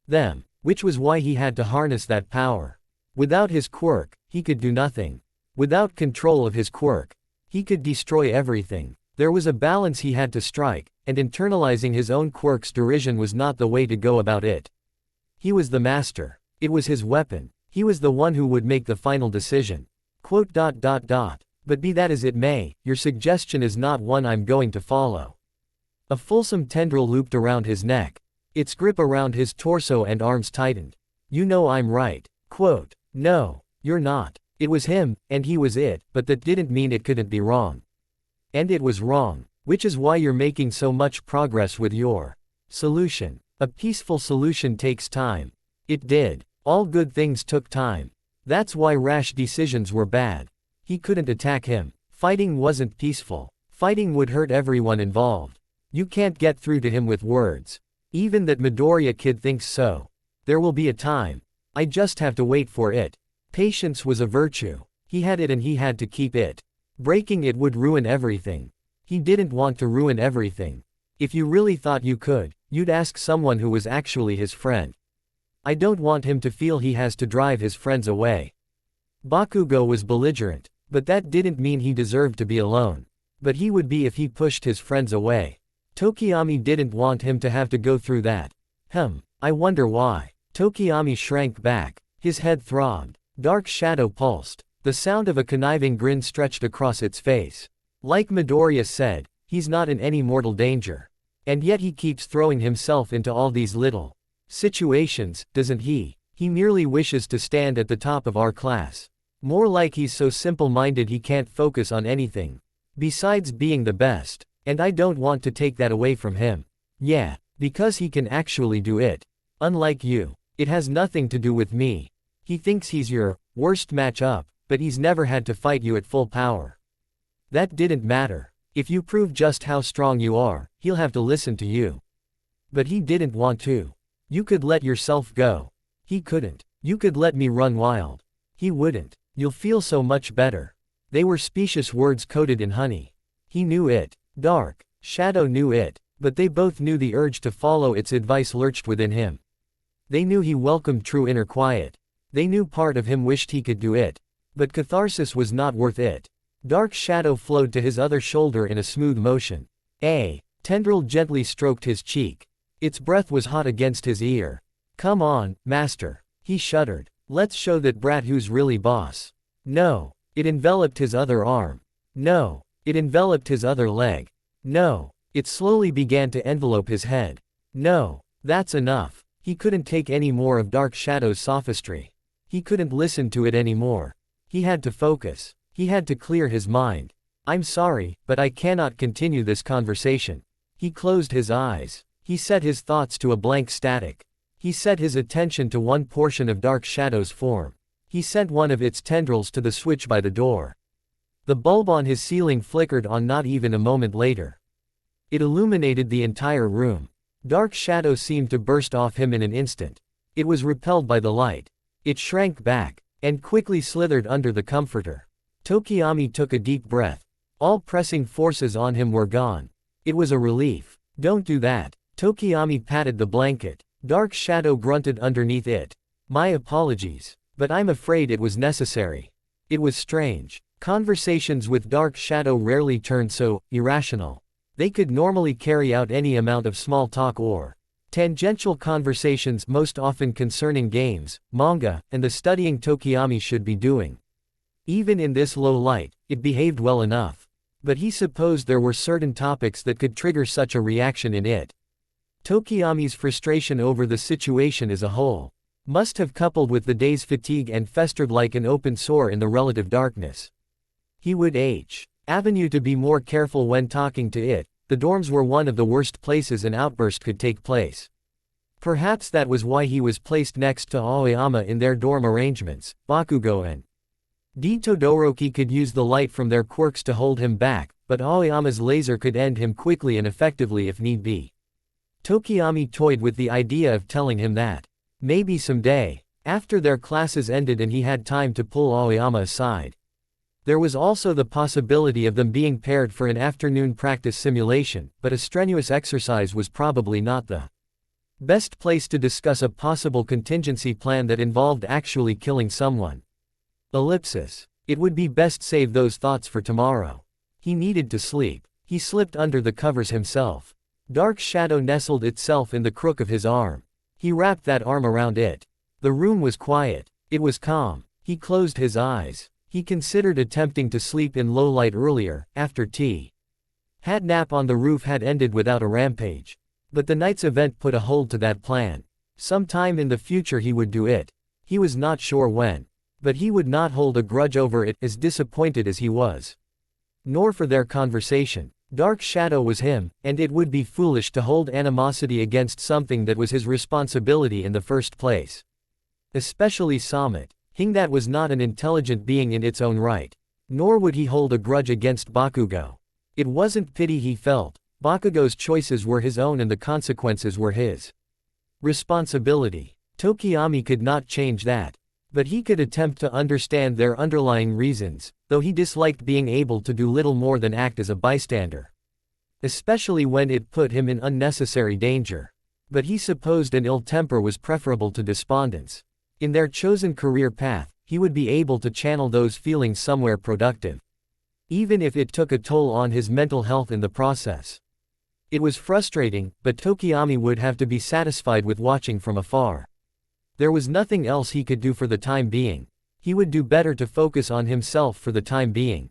S2: them, which was why he had to harness that power. Without his quirk, he could do nothing. Without control of his quirk, he could destroy everything. There was a balance he had to strike, and internalizing his own quirk's derision was not the way to go about it. He was the master. It was his weapon. He was the one who would make the final decision. But be that as it may, your suggestion is not one I'm going to follow. A fulsome tendril looped around his neck. Its grip around his torso and arms tightened. You know I'm right. No, you're not. It was him, and he was it, but that didn't mean it couldn't be wrong. And it was wrong. Which is why you're making so much progress with your solution. A peaceful solution takes time. It did. All good things took time. That's why rash decisions were bad. He couldn't attack him. Fighting wasn't peaceful. Fighting would hurt everyone involved. You can't get through to him with words. Even that Midoriya kid thinks so. There will be a time. I just have to wait for it. Patience was a virtue. He had it and he had to keep it. Breaking it would ruin everything. He didn't want to ruin everything. If you really thought you could, you'd ask someone who was actually his friend. I don't want him to feel he has to drive his friends away. Bakugo was belligerent, but that didn't mean he deserved to be alone. But he would be if he pushed his friends away. Tokiyami didn't want him to have to go through that. I wonder why. Tokiyami shrank back. His head throbbed. Dark Shadow pulsed. The sound of a conniving grin stretched across its face. Like Midoriya said, he's not in any mortal danger. And yet he keeps throwing himself into all these little situations, doesn't he? He merely wishes to stand at the top of our class. More like he's so simple-minded he can't focus on anything besides being the best. And I don't want to take that away from him. Yeah, because he can actually do it. Unlike you. It has nothing to do with me. He thinks he's your worst match-up, but he's never had to fight you at full power. That didn't matter. If you prove just how strong you are, he'll have to listen to you. But he didn't want to. You could let yourself go. He couldn't. You could let me run wild. He wouldn't. You'll feel so much better. They were specious words coated in honey. He knew it. Dark Shadow knew it, but they both knew the urge to follow its advice lurched within him. They knew he welcomed true inner quiet. They knew part of him wished he could do it. But catharsis was not worth it. Dark Shadow flowed to his other shoulder in a smooth motion. A tendril gently stroked his cheek. Its breath was hot against his ear. Come on, master. He shuddered. Let's show that brat who's really boss. No. It enveloped his other arm. No. It enveloped his other leg. No. It slowly began to envelope his head. No. That's enough. He couldn't take any more of Dark Shadow's sophistry. He couldn't listen to it anymore. He had to focus. He had to clear his mind. I'm sorry, but I cannot continue this conversation. He closed his eyes. He set his thoughts to a blank static. He set his attention to one portion of Dark Shadow's form. He sent one of its tendrils to the switch by the door. The bulb on his ceiling flickered on not even a moment later. It illuminated the entire room. Dark Shadow seemed to burst off him in an instant. It was repelled by the light. It shrank back, and quickly slithered under the comforter. Tokiyami took a deep breath. All pressing forces on him were gone. It was a relief. Don't do that. Tokiyami patted the blanket. Dark Shadow grunted underneath it. My apologies. But I'm afraid it was necessary. It was strange. Conversations with Dark Shadow rarely turned so irrational. They could normally carry out any amount of small talk or tangential conversations, most often concerning games, manga, and the studying Tokiyami should be doing. Even in this low light, it behaved well enough. But he supposed there were certain topics that could trigger such a reaction in it. Tokiyami's frustration over the situation as a whole must have coupled with the day's fatigue and festered like an open sore in the relative darkness. He would Avenue to be more careful when talking to it. The dorms were one of the worst places an outburst could take place. Perhaps that was why he was placed next to Aoyama in their dorm arrangements. Bakugo and D. Todoroki could use the light from their quirks to hold him back, but Aoyama's laser could end him quickly and effectively if need be. Tokiyami toyed with the idea of telling him that maybe someday, after their classes ended and he had time, to pull Aoyama aside. There was also the possibility of them being paired for an afternoon practice simulation, but a strenuous exercise was probably not the best place to discuss a possible contingency plan that involved actually killing someone. Ellipsis. It would be best save those thoughts for tomorrow. He needed to sleep. He slipped under the covers himself. Dark Shadow nestled itself in the crook of his arm. He wrapped that arm around it. The room was quiet. It was calm. He closed his eyes. He considered attempting to sleep in low light earlier, after tea. Had nap on the roof had ended without a rampage. But the night's event put a hold to that plan. Sometime in the future he would do it. He was not sure when. But he would not hold a grudge over it, as disappointed as he was. Nor for their conversation. Dark Shadow was him, and it would be foolish to hold animosity against something that was his responsibility in the first place. Especially Samut. That was not an intelligent being in its own right. Nor would he hold a grudge against Bakugo. It wasn't pity he felt. Bakugo's choices were his own and the consequences were his responsibility. Tokiyami could not change that. But he could attempt to understand their underlying reasons, though he disliked being able to do little more than act as a bystander. Especially when it put him in unnecessary danger. But he supposed an ill temper was preferable to despondence. In their chosen career path, he would be able to channel those feelings somewhere productive. Even if it took a toll on his mental health in the process. It was frustrating, but Tokiyami would have to be satisfied with watching from afar. There was nothing else he could do for the time being. He would do better to focus on himself for the time being.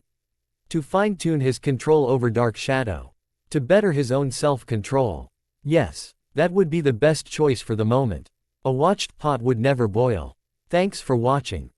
S2: To fine-tune his control over Dark Shadow. To better his own self-control. Yes, that would be the best choice for the moment. A watched pot would never boil. Thanks for watching.